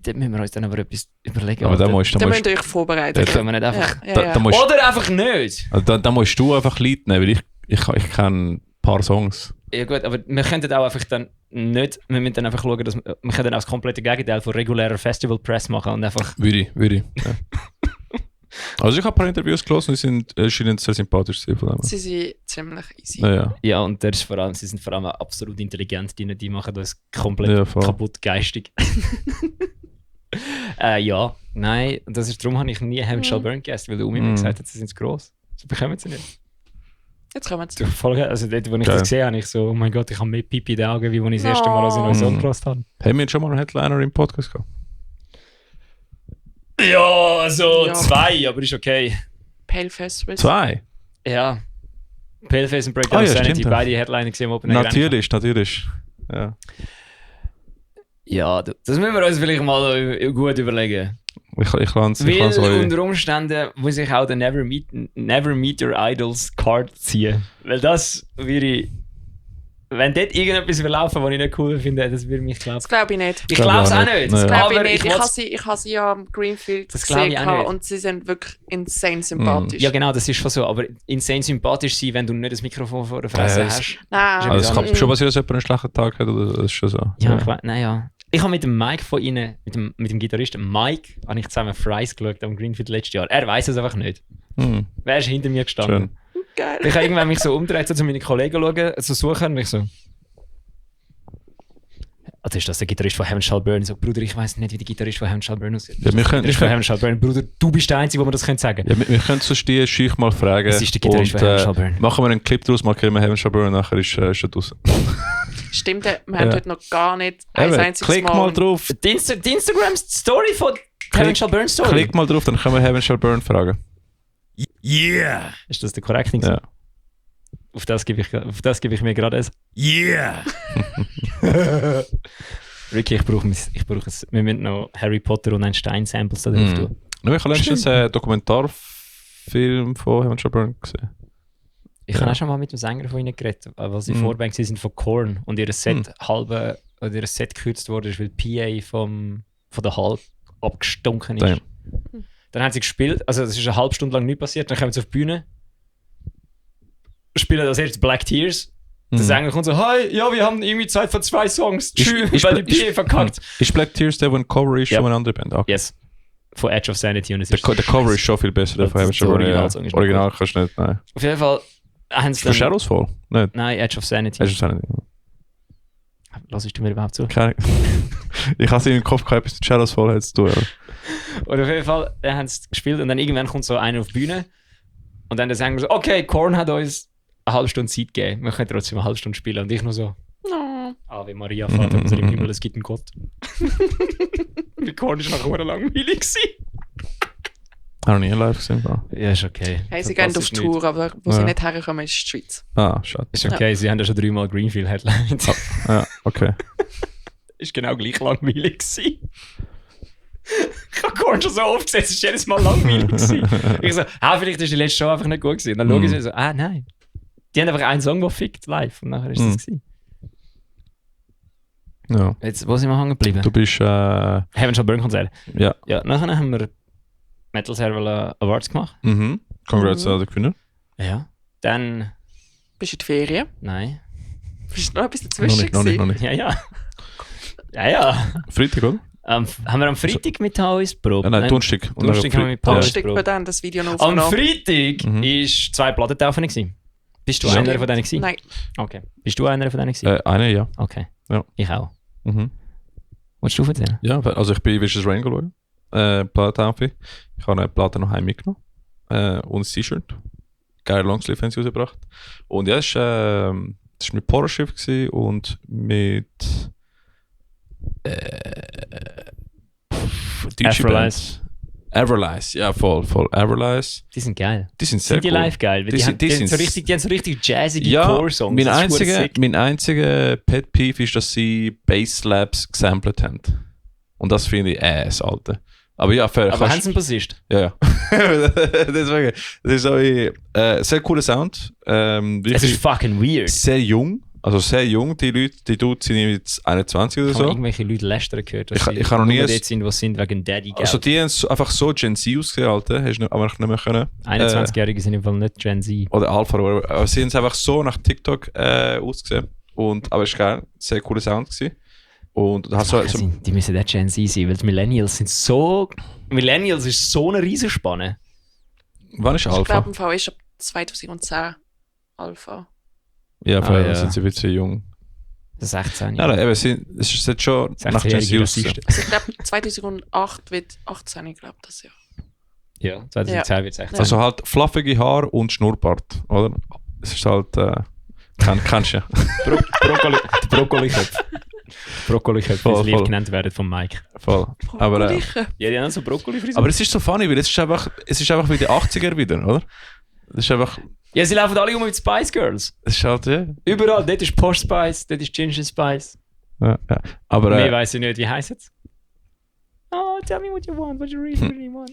da müssen wir uns dann aber etwas überlegen. Aber da müsst ihr euch vorbereiten. Da können wir nicht einfach... Oder einfach nicht. Also da musst du einfach Lied nehmen, weil ich kenne ein paar Songs. Ja gut, aber wir könnten auch einfach dann nicht... Wir müssen dann einfach schauen, dass wir können dann auch das komplette Gegenteil von regulärer Festival-Press machen und einfach... Würde ich. Ja. Also ich habe ein paar Interviews gelesen und die scheinen sehr sympathisch zu sein. Sie sind ziemlich easy. Ja, und das ist sie sind vor allem absolut intelligent, die machen das komplett kaputt geistig. Ja, nein, darum habe ich nie Heaven Shall Burn gegessen, weil der Umi mir gesagt hat, sie sind zu gross. Sie bekommen sie nicht. Jetzt kommen sie. Also dort, wo ich das gesehen habe, ich so, oh mein Gott, ich habe mehr Pipi in den Augen, wie als ich das erste Mal als ich noch so gehört habe. Haben wir schon mal einen Headliner im Podcast gehabt? Ja, also 2, aber ist okay. Pale Festival. 2? Ja. Paleface und Breakdown Sanity, stimmt, ja. beide Headliner gesehen im Open Air. Natürlich. Ja. Ja, das müssen wir uns vielleicht mal gut überlegen. Ich lasse Weil es euch. unter Umständen muss ich auch den Never Meet Your Idols Card ziehen. Weil das würde wenn dort irgendetwas verlaufen, was ich nicht cool finde, das würde mich glauben. Das glaube ich nicht. Ich glaube es auch nicht. Das glaube ich Aber nicht. will's- Ich habe sie ja am Greenfield Das glaube ich auch nicht. und sie sind wirklich insane sympathisch. Ja genau, das ist schon so. Aber insane sympathisch sein, wenn du nicht das Mikrofon vor der Fresse hast. Nein. Also es kann Mhm. schon passieren, dass jemand einen schlechten Tag hat, oder das ist schon so. Ja, ich weiß, naja. Ich habe mit dem Mike von ihnen, mit dem Gitarristen Mike, habe ich zusammen Fries geschaut am Greenfield letztes Jahr. Er weiß es einfach nicht. Hm, Wer ist hinter mir gestanden? schön. Geil. Ich habe irgendwann mich so umgedreht, so zu meinen Kollegen schauen, so suchen und ich so. Also ist das der Gitarrist von Heaven Shall Burn? So, Bruder, ich weiß nicht, wie der Gitarrist von Heaven Shall Burn aussieht. Ja, wir können- Gitarrist von Heaven Shall Burn. Bruder, du bist der Einzige, wo man das sagen können. Ja, wir können sonst die Schich mal fragen. Das ist der Gitarrist von Heaven Shall Burn. Machen wir einen Clip draus, markieren wir Heaven Shall Burn und nachher ist er draußen. Stimmt, wir haben Ja. heute noch gar nicht ein Eben, einziges klick Mal. mal drauf. Die Instagram-Story von Heaven Shall Burn Story. Klick mal drauf, dann können wir Heaven Shall Burn fragen. Yeah! Ist das der korrekte? Ja. Auf das gebe ich mir gerade ein. Yeah! Ricky, ich brauche es. Wir müssen noch Harry Potter und ein Stein-Samples da drauf tun. Nur ich habe letztens einen Dokumentarfilm von Heaven Shall Burn gesehen. Ich habe auch schon mal mit dem Sänger von ihnen geredet, weil sie Vorband sind von Korn und ihr Set ihr Set gekürzt wurde, weil die PA von der Hall abgestunken ist. Damn. Dann haben sie gespielt, also es ist eine halbe Stunde lang nichts passiert, dann kommen sie auf die Bühne, spielen als erstes Black Tears. Der Sänger kommt so, hi, ja, wir haben irgendwie Zeit für 2 Songs, tschüss, weil die PA verkackt. Ist Black Tears der, wo ein Cover ist Ja. von einer anderen Band? Okay. Yes. Von Edge of Sanity und es Der Cover ist schon viel besser, der Das von Heaven ist Shall der Burn. Ja. Originalsong, ist noch Original kannst du nicht, nein. Auf jeden Fall haben sie Für dann... Shadows Fall? Nicht. Nein, Edge of Sanity. Hast du es nicht? Lassest du mir überhaupt zu? Keine Ich habe es in den Kopf gehabt, bis Shadows Fall hat zu tun. Und auf jeden Fall haben sie gespielt und dann irgendwann kommt so einer auf die Bühne und dann der Sänger so, okay, Korn hat uns eine halbe Stunde Zeit gegeben, wir können trotzdem eine halbe Stunde spielen. Und ich nur so, No. Ave Maria, Vater unser im Himmel, es gibt einen Gott. Weil Korn ist nachher verdammt langweilig gewesen. Habe ich nie live gesehen. Bro. Ja, ist okay. Hey, sie gehen auf Tour, aber wo sie nicht herkommen, ist die Schweiz. Ah, schade. Ist okay, sie haben ja schon 3-mal Greenfield Headlines. Ja, okay. Ist genau gleich langweilig gewesen. Ich habe Korn schon so oft gesehen, es ist jedes Mal langweilig gewesen. Ich so, vielleicht ist die letzte Show einfach nicht gut gewesen. Dann schaue ich so, nein. Die haben einfach einen Song, der fickt live und nachher ist das gewesen. Ja. Jetzt, wo sind wir hängen geblieben? Du bist, Heaven Shall Burn Konzert. ja. Ja, nachher haben wir Metal Serval Awards gemacht. Congrats an den Gewinner. Ja. Dann, Bist du in die Ferien? nein. Bist du noch etwas Noch dazwischen nicht, noch nicht, noch gewesen? nicht. Ja. Ja. Freitag, oder? Haben wir am Freitag mit Taois probiert? Nein, Donnerstag. Und Donnerstag dann haben wir mit Fre- Paul- Donnerstag wir dann das Video noch Am aufgenommen. Freitag war 2 Plattentaufen gewesen. Bist du Ja. einer von denen gewesen? Nein, Okay. Bist du einer von denen gewesen? Eine, ja. Okay. Ja. Ich auch. Mhm. Wolltest du erzählen? Ja, also ich bin Vicious Rain schauen. Platte. Ich habe eine Platte noch heim mitgenommen. Und ein T-Shirt. Geil Longsleeve haben sie rausgebracht. Und ja, das war mit Poroschiff und mit deutsche Everlies. Band. Everlies, ja voll. Everlies. Die sind geil. Die sind sehr Sind die cool. live geil? Weil Die die, sind- haben so richtig jazzige Ja, Core-Songs. mein Das ist verdammt sick. einziger Pet Peeve ist, dass sie Basslabs gesampelt haben. Und das finde ich Alter. Aber ja, fair. Aber haben sie einen Bassist? Ja. Deswegen, das ist so wie, sehr cooler Sound. Es Wirklich ist fucking weird. sehr jung. Also sehr jung, die Leute, die Dudes sind jetzt 21 oder Ich habe so. irgendwelche Leute lästern gehört, dass Ich habe noch nie nur ein- dort sind, wo sie sind, wegen Daddy Geld. Also die haben einfach so Gen Z ausgesehen, Alter. Hast du aber nicht mehr können. 21-Jährige sind im Fall nicht Gen Z. Oder Alpha, aber sie haben es einfach so nach TikTok ausgesehen. Aber es war geil, sehr cooler Sound gewesen. Und du hast so, Die müssen nicht Gen Z sein, weil die Millennials sind so... Millennials ist so eine Riesenspanne. wann ist ich Alpha? glaube im Fall ist ab 2010 Alpha. Ja, fair, ja. sind sie wieder zu jung. Das ist 16. Ja, eben, es ist jetzt schon nach Gen Z 16-jährige ausgesehen. Rassisten. Also ich glaube 2008 wird 18, ich glaube das Jahr. Ja, 2010 wird es 16. Also halt fluffige Haare und Schnurrbart, oder? Es ist halt, kennst du ja. Brokkoli-Köpfe. Brokkoli-Köpfe, Voll, wie sie lieb voll. genannt werden von Mike. Voll. Aber, Brokkoli. Ja, die haben so Brokkoli-Frisur. aber es ist so funny, weil es ist einfach wie die 80er wieder, oder? Das ist einfach... Ja, sie laufen alle mit Spice Girls. Das ist halt, ja. Überall. Dort ist Posh Spice, dort ist Ginger Spice. Ja. Aber... Mehr weiss ich nicht, wie heisst es? Oh, tell me what you want, what you really want.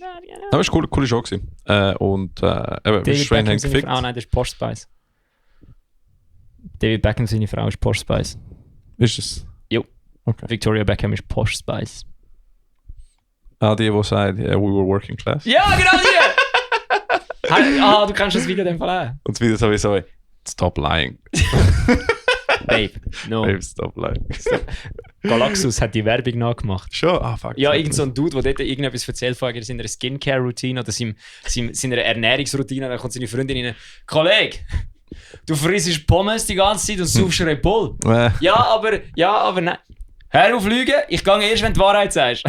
Aber es war coole Show gewesen. Und eben, David Schwein Beckham haben seine gefickt. Frau, nein, das ist Posh Spice. David Beckham seine Frau ist Posh Spice. Ist es? Jo. Okay. Victoria Beckham ist Posh Spice. Ah, die sagt, yeah, we were working class. Ja, genau die! Ah, du kennst das Video in dem Fall auch. Und wieder sowieso, stop lying. Babe, no. Babe, stop lying. Galaxus hat die Werbung nachgemacht. Schon? Ah, fuck. Ja, irgend so ein Dude, der dort irgendetwas erzählt von seiner Skincare-Routine oder seiner Ernährungsroutine. Dann kommt seine Freundin rein. Kollege, du frisst Pommes die ganze Zeit und suchst Red Bull. Ja, aber nein. Hör auf Lügen, ich gehe erst, wenn du die Wahrheit sagst.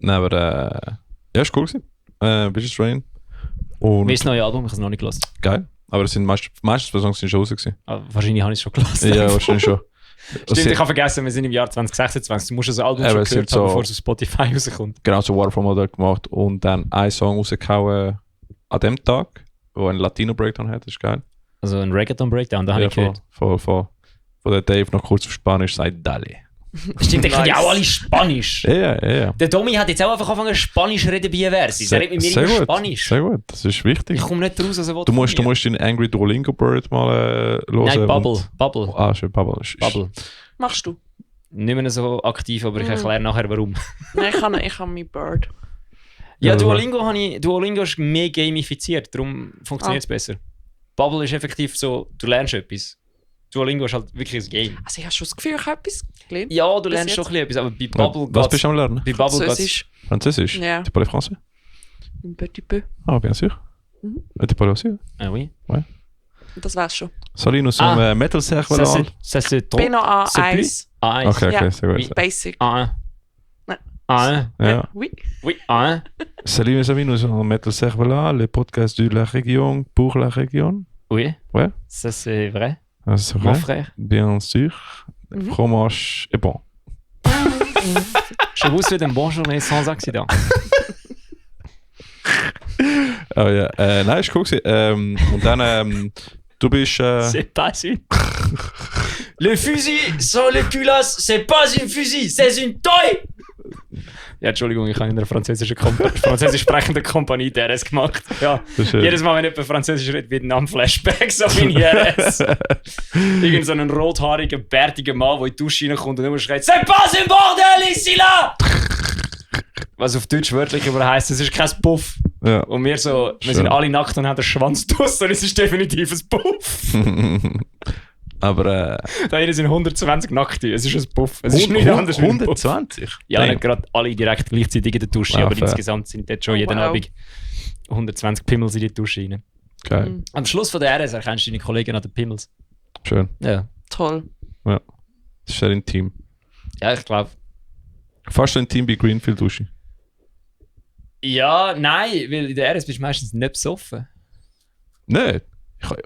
Nein, aber ja, ist cool gewesen. Bist du Rain. Und Wie ist das neue Album? Ich habe es noch nicht gelassen. geil. Aber es sind meistens die Songs sind schon raus gewesen. Ah, wahrscheinlich habe ich es schon gelassen. Ja, wahrscheinlich schon. Stimmt, ich habe vergessen, wir sind im Jahr 2026. Du musst das Album Aber schon es gehört sind haben, so- bevor es auf Spotify rauskommt. Genau so Waterfall Model gemacht und dann einen Song rausgehauen an dem Tag, wo ein Latino-Breakdown hat. Das ist geil. Also ein Reggaeton-Breakdown, da habe ich gehört. Voll. Wo der Dave noch kurz auf Spanisch sagt, Dale. Stimmt, der kann ja Nice. auch alle Spanisch. Ja. Der Domi hat jetzt auch einfach angefangen Spanisch reden bei Versi. Er redet mit mir Sehr immer gut, Spanisch. Sehr gut, das ist wichtig. Ich komme nicht raus, also was Du musst den Angry Duolingo Bird mal hören. Nein, Bubble. und- Bubble. Ah, schön, Bubble. Bubble. Machst du? Nicht mehr so aktiv, aber ich erkläre nachher warum. Nein, ich habe mein Bird. Ja, Ja, Duolingo ist mehr gamifiziert, darum funktioniert es besser. Bubble ist effektiv so, du lernst etwas. Duolingo ist halt wirklich ein Game. Also ich habe schon das Gefühl, ich habe etwas gelernt. Ja, du Bis lernst jetzt. schon ein bisschen etwas, aber bei Bubble Was bist du am Lernen? Bei Bubble geht's... Französisch. Französisch? Ja. Tu parles français? Un petit peu. Ah, bien sûr. Mhm. Tu parles aussi? Ah oui. Das wär's schon. Salut, nous sommes Metal Ça Cercle. c'est trop... Bin noch c'est A1. plus? A1. Okay, Ja. sehr Oui. gut. Basic. A1. Nein. A1. Ja. Oui. Oui, A1. Salut mes amis, nous sommes Metal Cercle, le podcast de la région pour la région. Oui. Ouais. Ça c'est vrai. Ah, c'est Mon vrai? frère. Bien sûr. Mhm. Fromage est bon. Je vous souhaite une bonne journée sans accident. Oh ja, nein, ist cool gewesen. Und dann, du bist... C'est pas une... Le fusil sans le culasse, c'est pas une fusil, c'est une toy! Ja, Entschuldigung, ich habe in einer französisch sprechenden Kompanie DRS gemacht. Ja. das ist, Jedes Mal, wenn jemand Französisch redet, Vietnam-Flashback, so wie in RS. Irgend so ein rothaariger, bärtiger Mann, der in die Dusche reinkommt und immer schreit: C'est pas un bordel ici là! Was auf Deutsch wörtlich aber heisst, es ist kein Puff. ja. Und wir so, wir Schön. sind alle nackt und haben den Schwanz draussen und es ist definitiv ein Puff. Aber Da hier sind 120 Nackte, es ist ein Puff. Es ist nicht anders wie ein Puff. 120? Ja, Damn. nicht gerade alle direkt gleichzeitig in der Dusche, Ja, aber fair. insgesamt sind dort schon jeden wow. Abend 120 Pimmels in die Dusche rein. Geil, Mhm. Am Schluss von der RS erkennst du deine Kollegen an den Pimmels. schön. Ja. Toll. Das ist sehr intim. Ja, ich glaube. Fast so intim wie Greenfield Dusche. Ja, nein, weil in der RS bist du meistens nicht besoffen. Nein.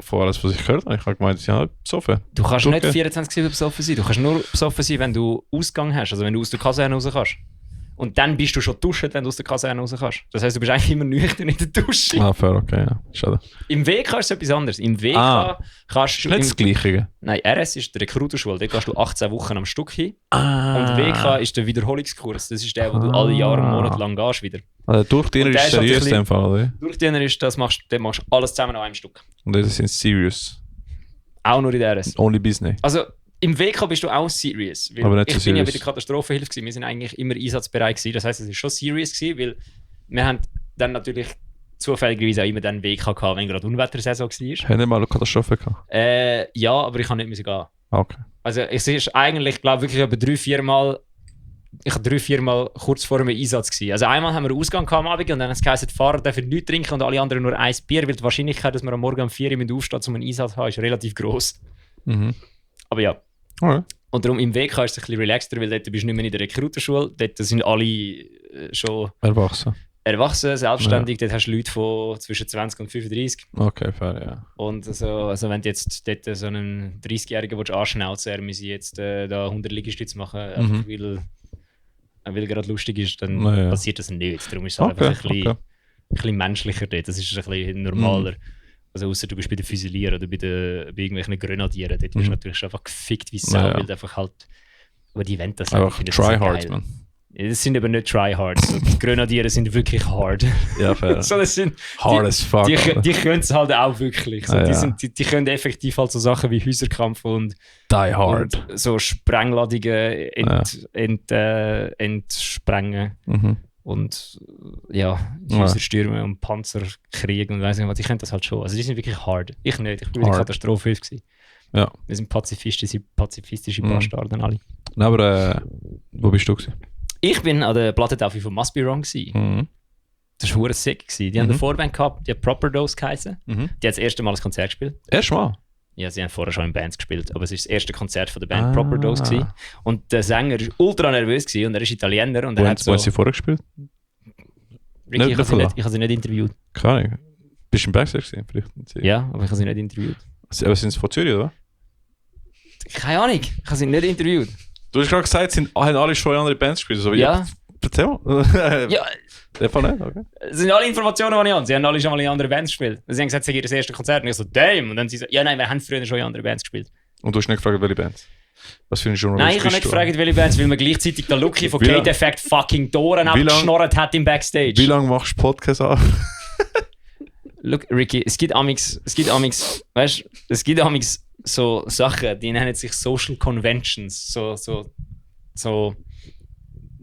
Von alles, was ich gehört habe, ich habe gemeint, sie haben besoffen. Du kannst Okay. nicht 24/7 besoffen sein. Du kannst nur besoffen sein, wenn du Ausgang hast, also wenn du aus der Kaserne raus kannst. Und dann bist du schon duschen, wenn du aus der Kaserne raus kannst. Das heisst, du bist eigentlich immer nüchtern in der Dusche. Ah, fair, okay, ja. Schade. Im WK ist es etwas anderes. Im WK Ah. kannst Ist du... nicht das Gleiche. Nein, RS ist die Rekrutenschule. Dort gehst du 18 Wochen am Stück hin. Ah. Und WK ist der Wiederholungskurs. Das ist der, wo du alle Jahre einen Monat lang gehst wieder. Also durch die Und der ist ist seriös natürlich- in dem Fall, oder? Durchdiener ist, dort machst du alles zusammen an einem Stück. Und das sind serious. Auch nur in der RS. Only business. Also im WK bist du auch serious. Weil Aber nicht so ich bin ja bei serious. der Katastrophenhilfe gewesen. Wir sind eigentlich immer einsatzbereit gewesen. Das heisst, es war schon serious gewesen, weil wir haben dann natürlich zufälligerweise auch immer dann WK gehabt, wenn gerade Unwettersaison war. Haben wir mal eine Katastrophe gehabt? Ja, aber ich kann nicht müssen gehen. Ah, okay. Also es ist eigentlich, glaube ich, wirklich etwa 3-4 Mal. Ich war 3-4 Mal kurz vor dem Einsatz gewesen. Also einmal haben wir einen Ausgang gehabt am Abend und dann hat es geheißen, die Fahrer dürfen nichts trinken und alle anderen nur ein Bier, weil die Wahrscheinlichkeit, dass wir am Morgen um 4 Uhr aufstehen, um einen Einsatz zu haben, ist relativ gross. Mhm. Aber ja. Alright. Und darum im WK ist es ein bisschen relaxter, weil dort bist du nicht mehr in der Rekrutenschule. Dort sind alle schon Erwachsen. erwachsen, selbstständig. Dort hast du Leute von zwischen 20 und 35. Okay, fair, ja. Und also wenn du jetzt dort so einen 30-Jährigen anschnauzen willst, er müsse jetzt da 100 Liegestütze machen, einfach weil gerade lustig ist, dann Ja. passiert das nicht. Darum ist es halt Okay, einfach ein bisschen okay. bisschen menschlicher dort. Das ist ein bisschen normaler. Also außer du bist bei den Füsilieren oder bei irgendwelchen Grenadieren. Dort wirst du natürlich schon einfach gefickt wie Sau, weil einfach halt... Aber die Events sind Einfach tryhard, man. Das sind aber nicht tryhards. So, die Grenadiere sind wirklich hard. Ja, fair. So, das sind, Hard as fuck. die können es halt auch wirklich. So, die können effektiv halt so Sachen wie Häuserkampf und Die hard. und so Sprengladungen entsprengen. Und Häuser stürmen und Panzer kriegen und weiss nicht was. Die können das halt schon. Also die sind wirklich hard. Ich nicht. Ich war in der Katastrophenhilfe gewesen. Ja. Wir sind pazifistische Bastarden alle. Nein, aber wo bist du gewesen? Ich bin an der Plattentaufe von Must Be Wrong gewesen. Das war verdammt sick gewesen. Die haben eine Vorband gehabt, die hat Proper Dose geheißen. Die hat das erste Mal ein Konzert gespielt. Erstmal? Ja, sie haben vorher schon in Bands gespielt, aber es war das erste Konzert von der Band Proper Dose gewesen. Und der Sänger war ultra nervös gewesen, und er ist Italiener und er hat so... Wo hast du vorher gespielt? Ricky, ich habe sie nicht interviewt. Keine Ahnung. Bist du im Backstage gewesen? Vielleicht? Ja, aber ich habe sie nicht interviewt. Aber sind sie von Zürich, oder? Keine Ahnung, ich habe sie nicht interviewt. Du hast gerade gesagt, haben alle schon in andere Bands gespielt. So, Ja. Erzähl mal. Ja, Der Fall nicht, okay. das sind alle Informationen, die ich habe. Sie haben alle schon mal in anderen Bands gespielt. Sie haben gesagt, es sei ihr erstes Konzert. Und ich so, damn. Und dann sie so, ja nein, wir haben früher schon in anderen Bands gespielt. Und du hast nicht gefragt, welche Bands? Was für ein Journalist Nein, ich habe nicht gefragt, welche Bands, weil man gleichzeitig den Lucky von Kate Effect fucking Doren abgeschnorrt hat im Backstage. Wie lange machst du Podcast an? Look, Ricky, es gibt amigs, weißt, es gibt amigs so Sachen, die nennen sich Social Conventions, so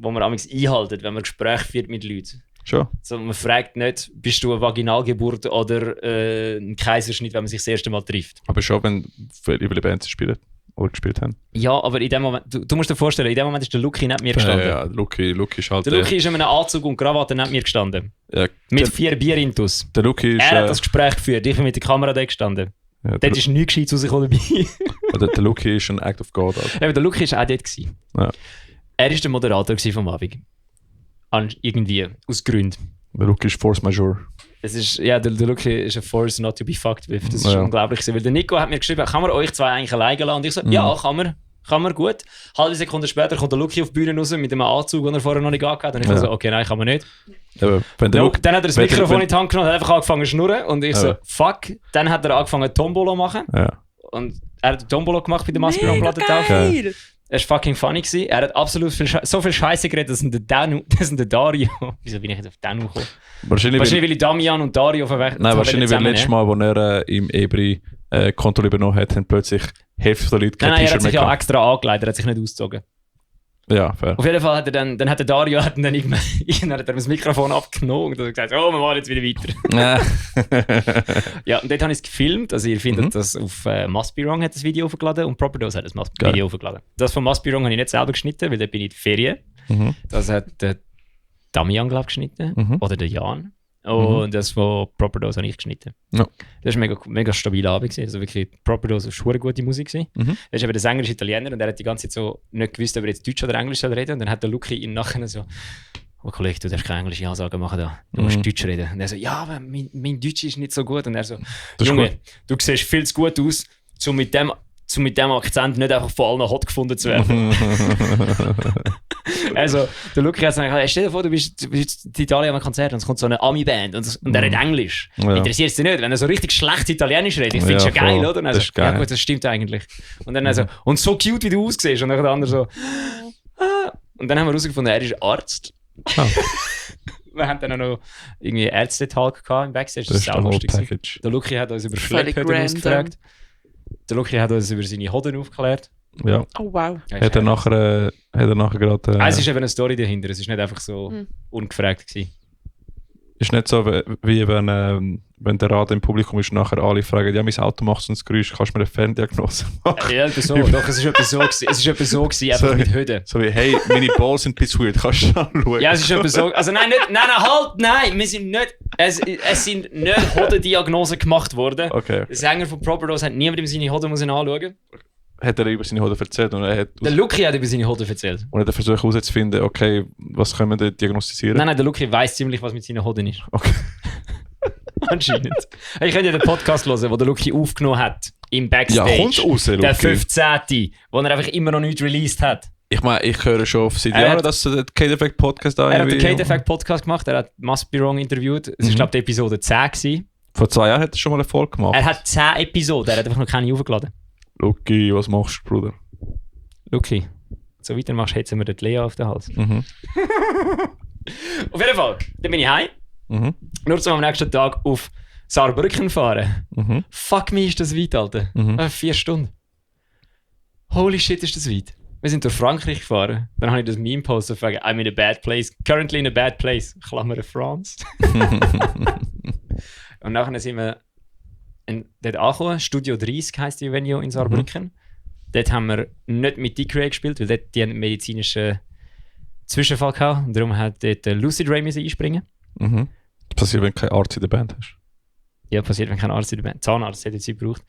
wo man amigs einhaltet, wenn man Gespräche führt mit Leuten. Schon. So, man fragt nicht, bist du eine Vaginalgeburt oder ein Kaiserschnitt, wenn man sich das erste Mal trifft. Aber schon, wenn welche Bands spielen oder gespielt haben. Ja, aber in dem Moment, du musst dir vorstellen, in dem Moment ist der Lucky neben mir gestanden. Ja, Lucky ist halt... Der Lucky ist in einem Anzug und Krawatte neben mir gestanden. Ja, Mit 4 Bierintus. der Lucky ist... Er hat das Gespräch geführt, ich bin mit der Kamera da gestanden. ja, Dort ist nichts Gescheites rausgekommen dabei. der Lucky ist ein Act of God. Also. Aber der Lucky war auch dort gewesen. Ja. Er war der Moderator vom Abend. Irgendwie, aus Gründen. Der Lucky ist Force Majeure. Es ist, ja, der Lucky ist a force not to be fucked with. Das ist unglaublich gewesen. Weil der Nico hat mir geschrieben, kann man euch zwei eigentlich alleine lassen? Und ich so, ja, kann man gut. Halbe Sekunde später kommt der Lucky auf die Bühne raus mit einem Anzug, den er vorher noch nicht angehört hat. Und ich so, okay, nein, kann man nicht. Aber wenn der Dann hat er das Mikrofon in die Hand genommen und hat einfach angefangen zu schnurren. Und ich so, fuck. Dann hat er angefangen Tombolo zu machen. Ja. Und er hat Tombolo gemacht bei der Must Be Wrong Plattentaufe. Geil! Er war fucking funny gewesen. Er hat absolut so viel Scheiße geredet, dass der Dario... Wieso bin ich jetzt auf Danu gekommen? Wahrscheinlich will ich Damian und Dario verwechseln. Nein, wahrscheinlich weil letztes Mal, als er im Ebri Konto übernommen hat, haben plötzlich Hälfte der Leute kein Nein, er T-Shirt hat sich mehr ja extra angelegt, er hat sich nicht ausgezogen. Ja, fair. Auf jeden Fall hat er dann hat der Dario dann irgendwann hat er das Mikrofon abgenommen und hat gesagt, oh, wir machen jetzt wieder weiter. Ja, und dort habe ich es gefilmt. Also ihr findet das auf Must Be Wrong hat das Video hochgeladen und Proper Dose hat das Video hochgeladen. Das von Must Be Wrong habe ich nicht selber geschnitten, weil dort bin ich in der Ferien. Das hat der Damian, glaube ich, geschnitten. Oder der Jan. Und das von Proper Dose habe ich geschnitten. Ja. Das war mega stabiler Abend. Also wirklich, Proper Dose war gute Musik. Das ist aber der Sänger ist Italiener und er hat die ganze Zeit so nicht gewusst, ob er jetzt Deutsch oder Englisch soll reden. Und dann hat der Lucky ihn nachher so, oh Kollege, du darfst keine englische Ansage machen da. Du musst Deutsch reden. Und er so, ja, aber mein Deutsch ist nicht so gut. Und er so, Junge, du siehst viel zu gut aus, um mit dem Akzent nicht einfach von allen hot gefunden zu werden. Also, der Lucky hat gesagt, stell dir vor, du bist in Italien an einem Konzert und es kommt so eine Ami-Band und er redet Englisch. Ja. Interessiert es dich nicht, wenn er so richtig schlecht Italienisch redet? Ich finde es ja geil, oder? Und er so, ja gut, das stimmt eigentlich. Und dann so, und so cute, wie du aussiehst. Und dann der andere so, Und dann haben wir herausgefunden, er ist Arzt. Oh. Wir haben dann auch noch irgendwie Ärzte-Talk im Backstage. Das ist auch lustig. Der Lucky hat uns über Schlepphöden ausgefragt. Der Lucky hat uns über seine Hoden aufgeklärt. Ja. Oh wow. Hat er nachher gerade... Es ist eben eine Story dahinter, es ist nicht einfach so ungefragt gewesen. Ist nicht so, wie wenn der Rat im Publikum ist, nachher alle fragen, ja, mein Auto macht so ein Geräusch, kannst du mir eine Ferndiagnose machen? Ja, so. Doch, es ist etwas so gewesen. Es ist etwas so gewesen, einfach mit Hüden. So wie, hey, meine Balls sind bis weird, kannst du anschauen? Ja, es ist etwas so... Also nein, wir sind nicht... Es sind nicht Hodendiagnosen gemacht worden. Okay. Der Sänger von Proper Dose hat niemandem seine Hoden anschauen. Hat er über seine Hoden erzählt? Und der Lucky hat über seine Hoden erzählt. Und er versucht herauszufinden, okay, was können wir denn diagnostizieren? Nein, der Lucky weiss ziemlich, was mit seinen Hoden ist. Okay. Anscheinend. Ich könnte ja den Podcast hören, den der Lucky aufgenommen hat. Im Backstage. Ja, kommt's raus, Lucky. Der 15. Wo er einfach immer noch nichts released hat. Ich meine, ich höre schon seit Er Jahren, hat- dass der Kate Effect Podcast da Er hat den irgendwie- Kate Effect Podcast gemacht, er hat Must Be Wrong interviewt. Es ist, glaube ich, die Episode 10 gewesen. Vor 2 Jahren hat er schon mal eine Folge gemacht. Er hat 10 Episoden, er hat einfach noch keine aufgeladen. Luki, was machst du, Bruder? Luki, so weiter machst, hetzen wir dort Lea auf den Hals. Mhm. Auf jeden Fall, dann bin ich heim. Mhm. Nur zum am nächsten Tag auf Saarbrücken fahren. Mhm. Fuck me, ist das weit, Alter. Mhm. 4 Stunden. Holy shit, ist das weit. Wir sind durch Frankreich gefahren. Dann habe ich das Meme postet von I'm in a bad place. Currently in a bad place. Klammer France. Und nachher sind wir dort angekommen. Studio 30 heisst die Venue in Saarbrücken. Dort haben wir nicht mit DK gespielt, weil dort die einen medizinischen Zwischenfall gehabt. Und darum hat dort Lucid Ray müssen einspringen. Mhm. Das passiert, wenn du keinen Arzt in der Band hast. Ja, passiert, wenn kein Arzt in der Band. Zahnarzt hätte Zeit gebraucht.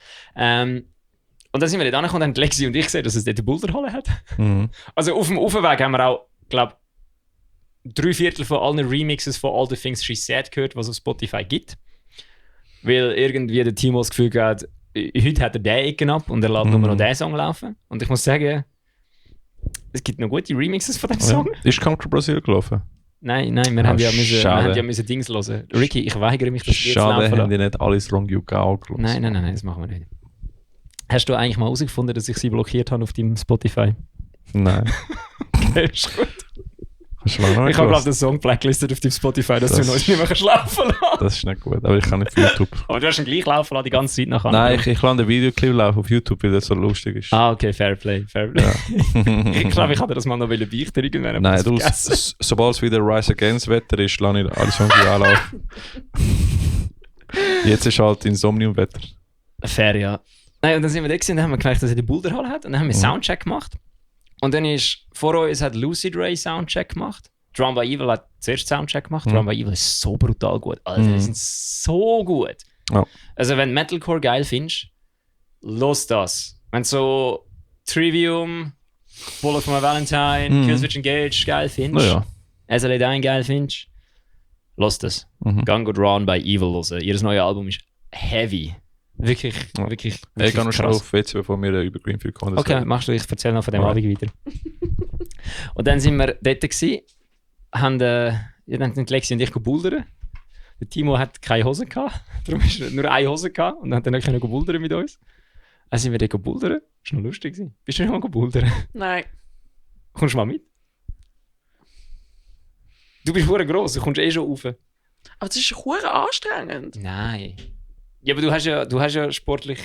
Und dann sind wir dort angekommen und haben Lexi und ich gesehen, dass es dort eine Boulderhalle hat. Mhm. Also auf dem Aufweg haben wir auch, glaube ich, 3/4 von allen Remixes von All the Things She Said gehört, was es auf Spotify gibt. Weil irgendwie der Timo das Gefühl hat, heute hat er den Ecken ab und er lässt nur noch diesen Song laufen. Und ich muss sagen, es gibt noch gute Remixes von dem Song. Ja. Ist Come to Brazil gelaufen? Nein, wir haben ja müssen, schade. Dings hören. Ricky, ich weigere mich, das jetzt Schade, laufen haben lassen. die nicht alles Wrong You Go gelassen. Nein, das machen wir nicht. Hast du eigentlich mal herausgefunden, dass ich sie blockiert habe auf deinem Spotify? Nein. Ist gut. Hast du lange noch Ich nicht habe, glaube gehört? den Song blacklisted auf deinem Spotify, dass Das- du uns nicht mehr laufen lassen. Das ist nicht gut, aber ich kann nicht auf YouTube. Aber du hast ihn gleich laufen lassen, die ganze Zeit nachher. Nein, ich lasse den Videoclip laufen auf YouTube, weil das so lustig ist. Ah, okay, fair play. Ich glaube, ich hatte das mal noch beichten irgendwann. aber Nein, das du, vergessen. sobald es wieder Rise Against Wetter ist, lasse ich alle Songs wieder anlaufen. Jetzt ist halt Insomnium-Wetter. Fair, ja. Nein, und dann sind wir da gewesen, und dann haben wir gemerkt, dass er die Boulderhalle hat. Und dann haben wir Soundcheck gemacht. Und dann ist vor uns hat Lucid Ray Soundcheck gemacht. Drum by Evil hat zuerst Soundcheck gemacht. Drum by Evil ist so brutal gut. Alter, die sind so gut. Ja. Also wenn du Metalcore geil findest, los das. Wenn du so Trivium, Bullet for my Valentine, Killswitch Engage geil findest, Naja. SLA Dying geil findest, los das. Gang Go Drawn by Evil hören. Ihr neues Album ist heavy. Wirklich, Ja. wirklich, Ich wirklich gehe noch schnell krass. auf WC, bevor wir über Greenfield kommen. Okay, machst du, ich erzähle noch von dem Alright. Abend weiter. Und dann sind wir dort gewesen, haben sind Lexi und ich bouldern. Der Timo hat keine Hose gehabt, darum ist er nur eine Hose gehabt und dann hat er nicht bouldern mit uns. Dann sind wir dort bouldern. Das war noch lustig gewesen. Bist du schon mal bouldern? Nein. Kommst du mal mit? Du bist verdammt gross, du kommst eh schon rauf. Aber das ist verdammt anstrengend. Nein. Ja, aber du hast ja sportlich...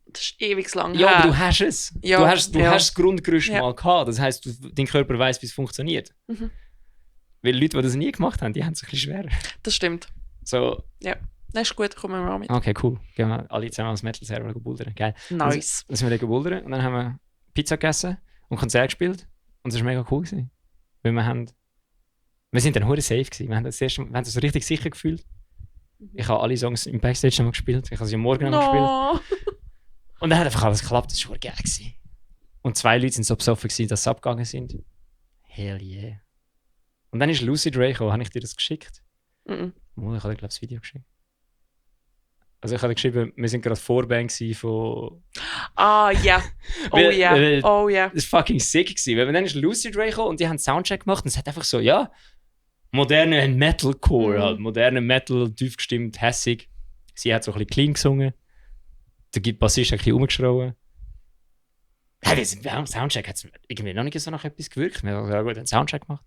Das ist ewig lang Ja, her. aber du hast es. Ja, du hast ja. das Grundgerüst Ja. mal gehabt. Das heisst, dein Körper weiss, wie es funktioniert. Mhm. Weil Leute, die das nie gemacht haben, die haben es ein bisschen schwerer. Das stimmt. So, Ja. Das ist gut, kommen wir mal mit. okay, cool. Gehen wir alle zusammen ans Metal-Server bouldern. Geil. Nice. Dann sind wir da bouldern und dann haben wir Pizza gegessen und Konzert gespielt. Und das war mega cool gewesen. Weil wir sind dann hure safe gewesen. Wir haben uns so richtig sicher gefühlt. Ich habe alle Songs im Backstage noch gespielt. Ich habe sie am Morgen noch gespielt. No. Und dann hat einfach alles geklappt, das war geil gewesen. Und 2 Leute sind so besoffen gewesen, dass sie abgegangen sind. Hell yeah. Und dann ist Lucid Ray gekommen, habe ich dir das geschickt? Mhm. Oh, ich habe dir, glaube ich, das Video geschickt. Also ich habe dir geschrieben, wir sind gerade Vorband gewesen von... Ah, ja. Oh Weil- ja. weil- Oh ja. Das war fucking sick gewesen, weil dann ist Lucid Ray gekommen und die haben Soundcheck gemacht und es hat einfach so, ja, moderne Metalcore, halt, moderne Metal, tief gestimmt, hässig. Sie hat so ein bisschen clean gesungen. Der Bassist hat ein bisschen rumgeschrien. Hey, wir haben Soundcheck, hat es irgendwie noch nicht so nach etwas gewirkt. Wir haben ja gut einen Soundcheck gemacht.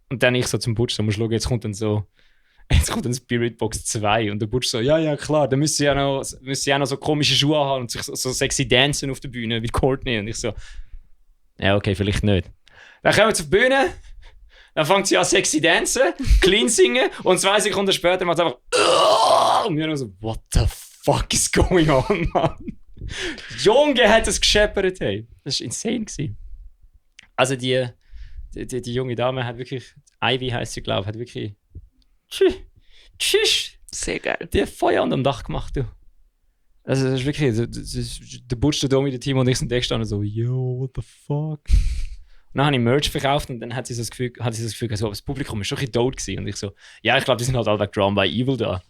Und dann ich so zum Butch, so muss schauen, jetzt kommt dann Spirit Box 2 und der Butch so, ja klar, dann müsste ja noch so komische Schuhe haben und sich so sexy dancen auf der Bühne wie Courtney. Und ich so, ja okay, vielleicht nicht. Dann kommen wir zur Bühne, dann fängt sie an sexy dancen, clean singen und 2 Sekunden später macht es einfach und wir nur so, what the fuck is going on, Mann? Junge, hat das gescheppert, hey. Das war insane gewesen. Also die junge Dame hat wirklich, Ivy heisst sie, glaube ich, hat wirklich tschüss, Sehr geil. die hat Feuer unterm Dach gemacht, du. Also das ist wirklich, der Butch, der Domi, der Team und ich sind da gestanden so, yo, what the fuck? Und dann habe ich Merch verkauft und dann hat sie so das Gefühl, so, das Publikum ist schon ein bisschen tot gewesen. Und ich so, ja, ich glaube, die sind halt alle Drawn by Evil da.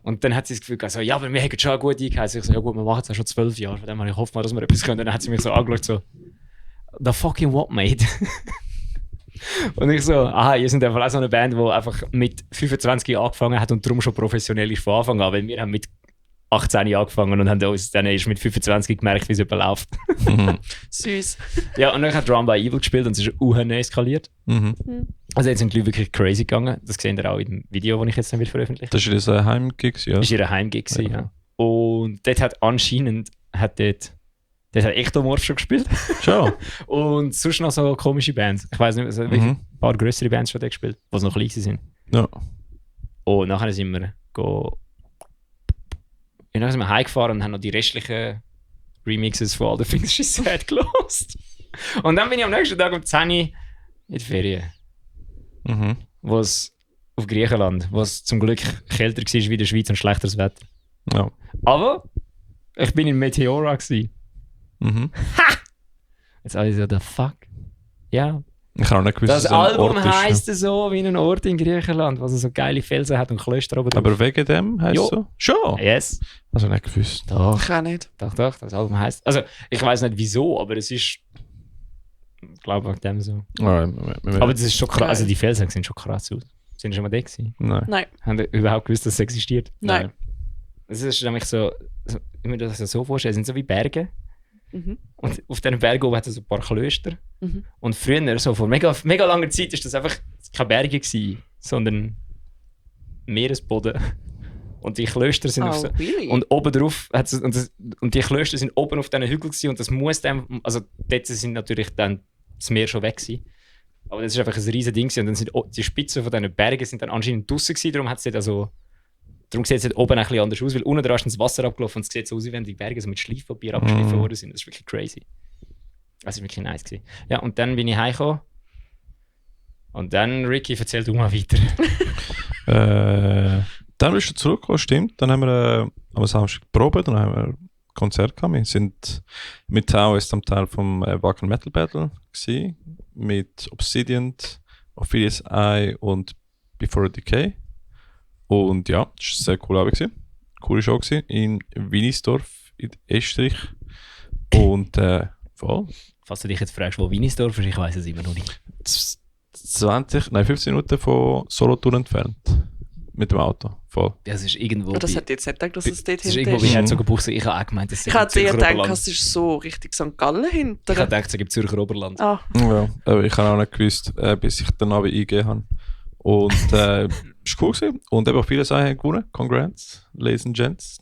Und dann hat sie das Gefühl gehabt, so, ja, aber wir haben schon gut eingeheizt. Ich so, ja gut, wir machen es ja schon 12 Jahre. Von dem her, ich hoffe mal, dass wir etwas können. Und dann hat sie mich so angeschaut, so, the fucking what, mate? Und ich so, aha, ihr seid einfach auch so eine Band, die einfach mit 25 angefangen hat und darum schon professionell ist von Anfang an. Weil wir haben mit 18 angefangen und haben uns dann erst mit 25 gemerkt, wie es überläuft. Süß. Ja, und dann hat Run by Evil gespielt und es ist eskaliert. Also jetzt sind die Leute wirklich crazy gegangen. Das seht ihr auch in dem Video, das ich jetzt dann veröffentlichen will. Das war ihr Heimgig, ja? Das war ihr Heimgig, ja. Und dort hat anscheinend dort hat Ectomorph schon gespielt. Schon. Und sonst noch so komische Bands. Ich weiss nicht, also wirklich ein paar grössere Bands schon dort gespielt, die noch klein sind. Ja. Und nachher sind wir heimgefahren und haben noch die restlichen Remixes von All the Things She Said gelost. Und dann bin ich am nächsten Tag um 10 Uhr in die Ferien. Wo's auf Griechenland, wo es zum Glück kälter war wie in der Schweiz und schlechteres Wetter. Ja. Aber ich bin in Meteora gsi. Ha! Jetzt alle so, the fuck? Ja. Ich habe auch nicht gewusst, Das dass es ein Album Ort ist. heisst so wie ein Ort in Griechenland, was so geile Felsen hat und Klöster oben drauf. Aber wegen dem heisst es so? Schon? Yes. Also nicht gewusst. Doch. Ich auch nicht. Doch, das Album heisst. Also, ich weiß nicht wieso, aber es ist. Ich glaube wegen dem so. Aber das ist schon krass. Also, die Felsen sehen schon krass aus. Sind die schon mal da gewesen? Nein. Nein. Haben die überhaupt gewusst, dass es existiert? Nein. Es ist nämlich so. Ich mir das so vorstellen, es sind so wie Berge. Und auf diesen Bergen oben hat es so ein paar Klöster. Und früher, so vor mega, mega langer Zeit, war das einfach keine Berge gewesen, sondern Meeresboden. Und die Klöster sind auf so, really? und oben drauf hat es, und die Klöster sind oben auf diesen Hügeln gewesen, und das muss dann, also dort sind natürlich dann das Meer schon weg gewesen. Aber das ist einfach ein riesen Ding gewesen. Und dann sind die Spitzen von diesen Bergen sind dann anscheinend draussen gewesen, darum sieht es dort oben ein bisschen anders aus, weil unten dran ist das Wasser abgelaufen und es sieht so aus, wie wenn die Berge so mit Schleifpapier abgeschliffen worden sind. Das ist wirklich crazy. Das war wirklich nice gewesen. Ja, und dann bin ich heimgekommen. Und dann, Ricky, erzähl du mal weiter. Dann bist du zurückgekommen, stimmt. Dann haben wir am Samstag geprobt, dann haben wir ein Konzert gehabt. Wir sind mit Tao am Teil vom Wacken Metal Battle gewesen, mit Obsidian, Ophelia's Eye und Before a Decay. Und ja, das war eine sehr coole Abend. Coole Show gewesen, in Wienisdorf in Österreich. Und voll. Falls du dich jetzt fragst, wo Wienisdorf ist, ich weiss es immer noch nicht. 15 Minuten von Solothurn entfernt. Mit dem Auto. Voll. Das ist irgendwo. Aber das hätte ich jetzt nicht gedacht, dass es dort das ist hinten irgendwo bei ist. Herzogenbuchsee. Ich habe auch gemeint, das Ich hätte eher gedacht, es ist so richtig St. Gallen Ich hinter. habe gedacht, es gibt Zürcher Oberland. Ah, Ja, aber ich habe auch nicht gewusst, bis ich den Navi eingegeben habe. Und es war cool gewesen. Und eben viele Sachen haben gewonnen. Congrats, Ladies and Gents.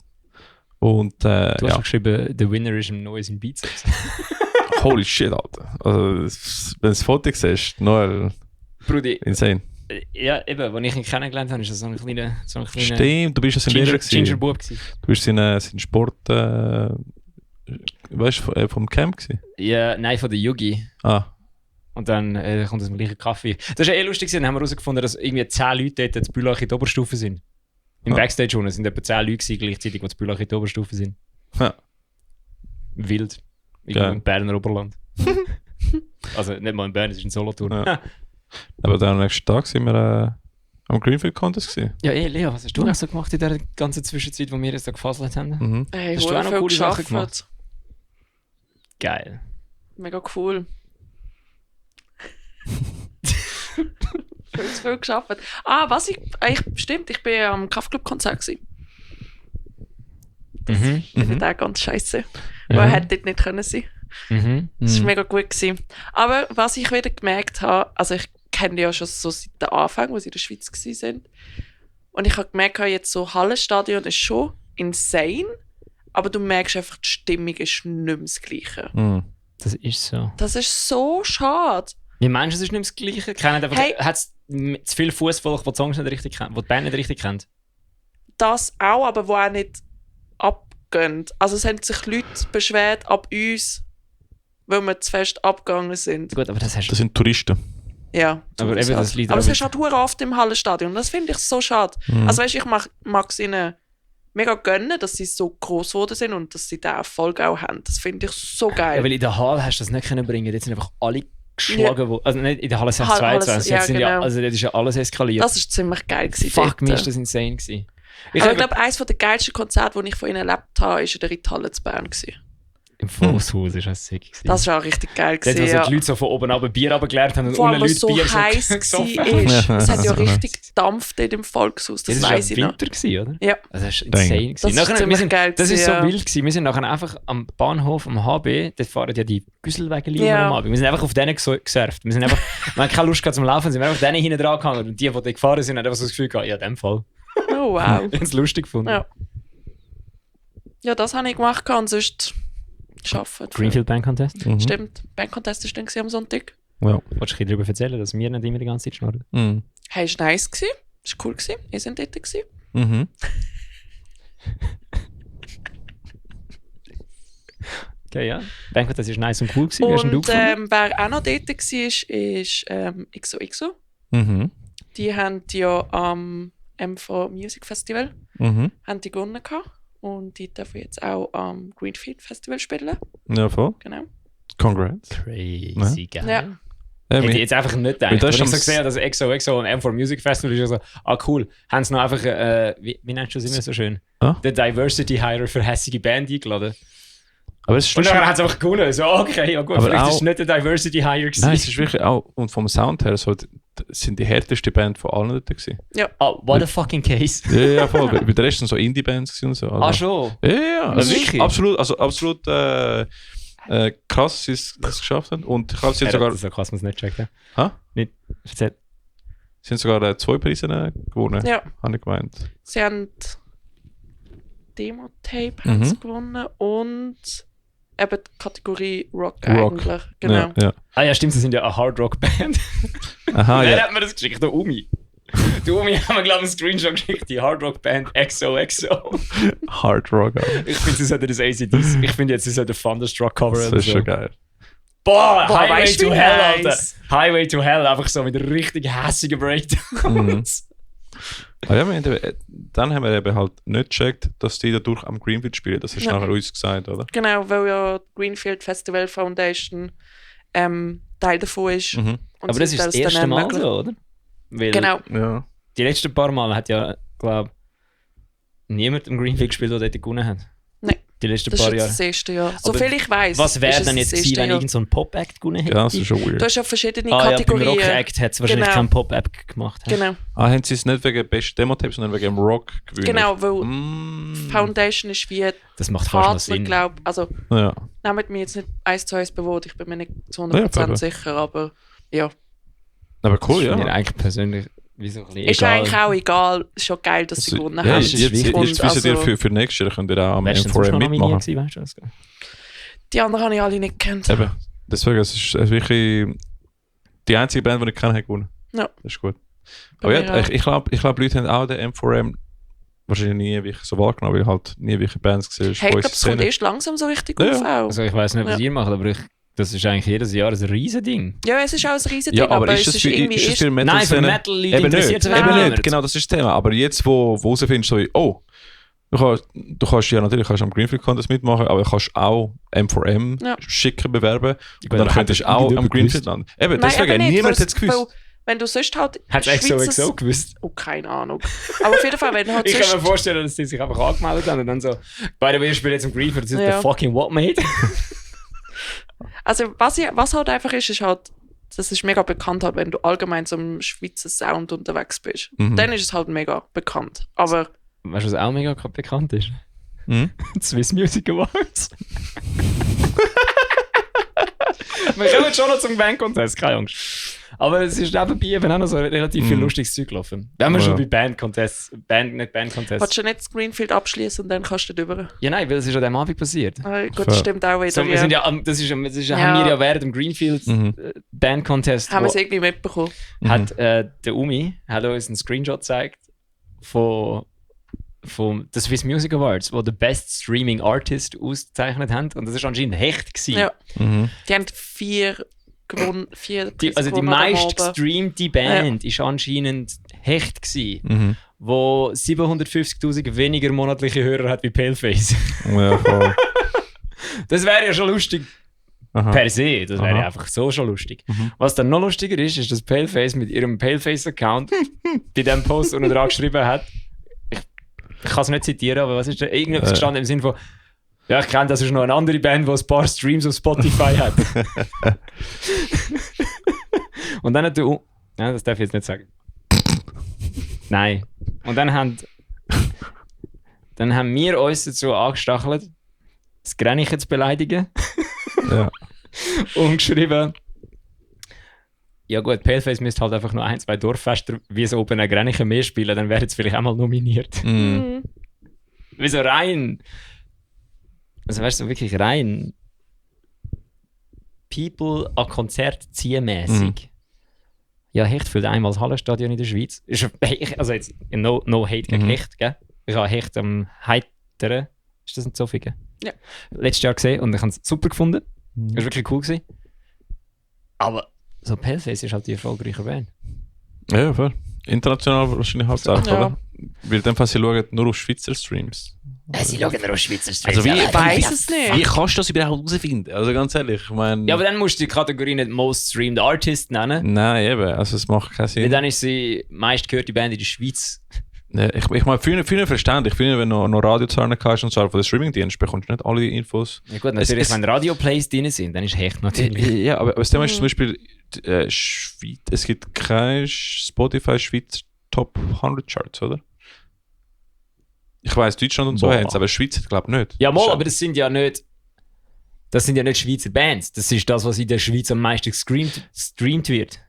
Und Du hast ja. geschrieben, the winner is im Neues in Bizeps. Holy shit, Alter. Also, wenn du das Foto siehst, Noel, Brudi, insane. ja eben, als ich ihn kennengelernt habe, ist er so ein kleiner Stimmt, du bist ja sein Lehrer gewesen. Gingerbub gewesen. Du bist sein Sport, weißt du, vom Camp gewesen? Ja, nein, von der Yugi. Ah, Und dann kommt aus dem gleichen Kaffee. Das war lustig, dann haben wir herausgefunden, dass irgendwie 10 Leute dort in Bülach in der Oberstufe sind. Im Backstage unten sind etwa 10 Leute gewesen, gleichzeitig, die in Bülach in der Oberstufe sind. ja. Wild. Irgendwo Geil. im Berner Oberland. Also nicht mal in Bern, es ist in Solothurn. Ja. Aber dann am nächsten Tag sind wir am Greenfield Contest gewesen. Ja, Leo, was hast du noch so gemacht in der ganzen Zwischenzeit, wo wir jetzt da gefasselt haben? Mhm. hey, Hast du auch noch viel coole Sachen geschafft. gemacht? Geil. Mega cool. Viel zu viel geschafft. Stimmt, ich bin am Kraftclub-Konzert gewesen. Das ist auch ganz scheiße. Weil er hätte dort nicht können sein. Das war mega gut gewesen. Aber was ich wieder gemerkt habe, also ich kenne die ja schon so seit dem Anfang, wo sie in der Schweiz waren. Und ich habe gemerkt, jetzt so Hallenstadion ist schon insane, aber du merkst einfach, die Stimmung ist nicht mehr das Gleiche. Mhm. Das ist so. Das ist so schade. Wie meinst du, es ist nicht mehr das Gleiche? Hat es zu viel Fußvolk, die die Songs nicht richtig kennt, die Band nicht richtig kennt? Das auch, aber wo auch nicht abgehen. Also es haben sich Leute beschwert ab uns, weil wir zu fest abgegangen sind. Gut, aber das hast Das sind Touristen. Ja. Aber eben, das liegt aber es auch ist halt verdammt oft im Hallenstadion. Das finde ich so schade. Also weißt, ich mag es ihnen mega gönnen, dass sie so gross geworden sind und dass sie diesen Erfolg auch haben. Das finde ich so geil. Ja, weil in der Halle hast du das nicht können bringen. Jetzt sind einfach alle geschlagen. Also nicht in der Halle 622. Ja, Jetzt sind genau. also dort ist ja alles eskaliert. Das war ziemlich geil. Fuck, mir dort. ist das insane gewesen. Aber ich glaube, eines der geilsten Konzerte, die ich von ihnen erlebt habe, war in der Ritthalle zu Bern. Im Volkshaus ist das sick gewesen. Das war auch richtig geil. Dort, wo so die Leute so von oben ab Bier runtergeleert haben und vor unten allem, Leute so Bier heiß war. Es hat ja richtig gedampft dort im Volkshaus, das war weiss ja ich noch. Winter gewesen, oder? Ja. Also das war insane. Das ist ziemlich geil das ist so gewesen, ja. wild gewesen. Wir sind nachher einfach am Bahnhof, am HB, dort fahren ja die Güsselwagen Ja. am Abend. Wir sind einfach auf denen gesurft. Wir haben keine Lust gehabt zum Laufen, sind wir einfach denen hinten dran gehangen. Und die dort gefahren sind, haben einfach so das Gefühl gehabt, ja, in dem Fall. Oh wow. Ich habe es lustig gefunden. Ja. Ja, das habe ich gemacht und sonst arbeiten. Greenfield Band Contest. Mhm. Stimmt, Bandcontest war dann am Sonntag. Ja. Wolltest du ein bisschen darüber erzählen, dass wir nicht immer die ganze Zeit schnurren? Mhm. Hey, es war nice, es war cool, ihr seid dort gewesen. Mhm. Okay, ja. Band Contest war nice und cool gewesen. Wie hast du Und gefunden? wer auch noch dort war, ist XOXO. Mhm. Die haben ja am MV Music Festival Mhm. haben die gewonnen gehabt. Und die dürfen jetzt auch am Greenfield Festival spielen. Ja, voll. Genau. Congrats. Crazy, geil. Ja. Hätte ich jetzt einfach nicht gedacht. Weil das Als ich so ist gesehen habe, dass XOXO und M4 Music Festival ist, ich so, cool. Haben sie noch einfach, wie nennst du das immer so schön? Ah? Den Diversity Hire für hässige Band eingeladen. Aber es ist Und dann hat es einfach gewonnen. So, okay, ja gut, Aber vielleicht auch- ist es nicht der Diversity Hire gewesen. Nein, es ist wirklich auch, und vom Sound her, so, sind die härteste Band von allen dort gewesen. What a fucking case. Ja, ja, voll. Bei der Rest sind so Indie-Bands gewesen und so. Also, Schon? ja, ja. Ah, Es ist wirklich? absolut krass, dass sie es geschafft haben. Und ich glaube, sie haben sogar, So krass, muss nicht checken. Ha? Nicht, erzähl. sie haben sogar 2 Preise gewonnen, Ja. habe ich gemeint. Sie haben Demo-Tape Mhm. haben sie gewonnen und eben die Kategorie Rock, Rock. eigentlich. Genau. Ja, ja. Ah ja, stimmt, sie sind ja eine Hard Rock Band. Aha, Wer ja. hat mir das geschickt? Der Umi. Der Umi hat mir, glaube ich, einen Screenshot geschickt. Die Hard Rock Band XOXO. Hard Rock. Alter. Ich finde, sie sollten das ACDs. Ich finde jetzt, sie sollten Thunderstruck Cover Das oder ist so. schon geil. Boah, Boah, Highway weißt du, to wie Hell, nice? Alter. Highway to Hell, einfach so mit richtig hässigen Breakdowns. Ah, ja, dann haben wir eben halt nicht gecheckt, dass die dadurch am Greenfield spielen. Das hast du Ja. nachher uns gesagt, oder? Genau, weil ja die Greenfield Festival Foundation Teil davon ist. Mhm. Und Aber das sie ist das dann erste Mal ermöglichen. so, oder? Weil Genau. Ja. die letzten paar Mal hat ja, glaube niemand im Greenfield gespielt, der dort gewonnen hat. Nein, Die letzten das ist paar jetzt Jahre. das erste Jahr. So Aber viel ich weiß. Was wäre denn jetzt gewesen, wenn irgend so ein Pop-Act gewonnen hätte? Ja, das ist schon Du weird. hast ja verschiedene Ja, beim Kategorien. Rock-Act hat es wahrscheinlich Genau. keinen Pop-Act gemacht. Genau, Haben sie es nicht wegen Best Demo-Tape, sondern wegen dem Rock gewonnen? genau, weil Mm. Foundation ist wie Das macht fast noch Partner, Sinn. glaube ich. Also, Ja. nehmt mir jetzt nicht 1:1 bewusst, ich bin mir nicht zu Ja, 100% voll. sicher, aber ja. Aber cool, Ist mir ja. eigentlich persönlich wie so ein bisschen Ist egal. eigentlich auch egal, ist schon geil, dass sie Also, gewonnen ja, haben. jetzt ist wichtig. wisst ihr, Also- für nächstes Jahr könnt ihr auch am Wer ist denn sonst M4M noch nominiert mitmachen. gewesen, weißt du das? Die anderen habe ich alle nicht gekannt. Eben. Deswegen, es ist wirklich die einzige Band, die ich kenne, hat gewonnen. Ja. Das ist gut. Bei Aber mir ja, auch. ich glaube, Leute haben auch den M4M wahrscheinlich nie wirklich so wahrgenommen, weil halt nie wirklich Bands gesehen Hey, ich glaube, es kommt erst langsam so richtig Ja, auf. Auch. Also ich weiß nicht, was Ja. ihr macht, aber das ist eigentlich jedes Jahr ein Riesending. Ja, es ist auch ein riesen Ja, Ding, aber ist es das ist für, irgendwie ist das erst... für Metal Nein, für Metal-Leute Eben interessiert nicht, sich eben niemand. nicht. Genau, das ist das Thema. Aber jetzt, wo rausfindest, so, oh, du kannst ja natürlich am Greenfield Contest mitmachen, aber du kannst auch M4M Ja. schicken, bewerben. Und dann aber könntest du hat das auch am niemand Greenfield landen. Eben, Nein, deswegen, eben nicht, niemand weil- hat es gewusst. weil Wenn du sonst halt... Hat es XOXO gewusst? Oh, keine Ahnung. Aber auf jeden Fall, wenn du halt Ich kann mir sonst... vorstellen, dass die sich einfach angemeldet haben und dann so, by the way, ich spiele jetzt im Greenfield, das ist Ja. der fucking what, mate? Also was halt einfach ist halt... Das ist mega bekannt, halt, wenn du allgemein so im Schweizer Sound unterwegs bist. Mhm. Dann ist es halt mega bekannt. Aber Weißt du, was auch mega bekannt ist? Mhm. Die Swiss Music Awards. Wir kommen schon noch zum Band-Contest, keine Angst. Aber es ist nebenbei eben auch noch so relativ viel lustiges Zeug gelaufen. Wenn wir Ja. schon bei Band-Contests, nicht Band-Contests. willst du nicht das Greenfield abschließen und dann kannst du drüber. Ja, nein, weil es ist an dem Abend passiert. Gut, Fair. das stimmt auch wieder. So, wir ja. sind ja, haben wir ja während dem Greenfield Mhm. Band-Contest, Haben wir es irgendwie mitbekommen. hat der Umi hat uns einen Screenshot gezeigt von den Swiss Music Awards, wo der Best Streaming Artist ausgezeichnet haben. Und das war anscheinend Hecht gewesen. Ja. Mhm. Die haben 4 gewonnen. 4 Preise Also die gewonnen am meist Abend. gestreamte Band ist anscheinend Hecht gewesen, Mhm. wo 750'000 weniger monatliche Hörer hat wie Paleface. Ja, voll. Das wäre ja schon lustig Aha. per se. Das wäre Aha. ja einfach so schon lustig. Mhm. Was dann noch lustiger ist, ist, dass Paleface mit ihrem Paleface-Account bei dem Post unten dran geschrieben hat, kann es nicht zitieren, aber was ist da? Irgendetwas gestanden im Sinne von, ja, ich kenne, das ist noch eine andere Band, die ein paar Streams auf Spotify hat. Und dann hat der ja, das darf ich jetzt nicht sagen. Nein. Und dann haben wir uns dazu angestachelt, das Gränichen zu beleidigen. Ja. Und geschrieben, ja gut, Paleface müsste halt einfach nur 1-2 Dorffester wie so oben ein Gränichen mehr spielen, dann wäre jetzt vielleicht auch mal nominiert. Mhm. Wie so rein. Also weißt du, so wirklich rein People an Konzert ziehen mäßig. Ja, Hecht füllt einmal das Hallenstadion in der Schweiz. Also jetzt, no hate gegen Hecht, gell? Ich habe Hecht am Heiteren, ist das in Zofingen? Ja. Letztes Jahr gesehen und ich habe es super gefunden. Das war wirklich cool gewesen. Aber so Paleface ist halt die erfolgreiche Band. Ja, voll. International wahrscheinlich hauptsächlich, Ja. oder? Weil in dem Fall, sie schauen nur auf Schweizer Streams. Sie schauen nur auf Schweizer Streams. Also wie, Ich weiss es nicht. wie kannst du das überhaupt herausfinden? Also ganz ehrlich, ich meine... Ja, aber dann musst du die Kategorie nicht Most Streamed Artist nennen. Nein, eben, also es macht keinen Weil Sinn. dann ist sie meistgehörte Band in der Schweiz. Ja, ich meine, für ihn verständlich. Für ihn, wenn du noch Radiozahlen hast und so von den Streamingdienst bekommst du nicht alle die Infos. Ja gut, natürlich, wenn Radio-Plays drin sind, dann ist Hecht natürlich. Ja, aber das Thema ist zum Beispiel, Schweiz, es gibt keine Spotify Schweiz Top 100 Charts, oder? Ich weiss, Deutschland und so Boah. haben es, aber Schweiz glaube ich nicht. Ja, mal, aber das sind ja nicht Schweizer Bands. Das ist das, was in der Schweiz am meisten gestreamt wird.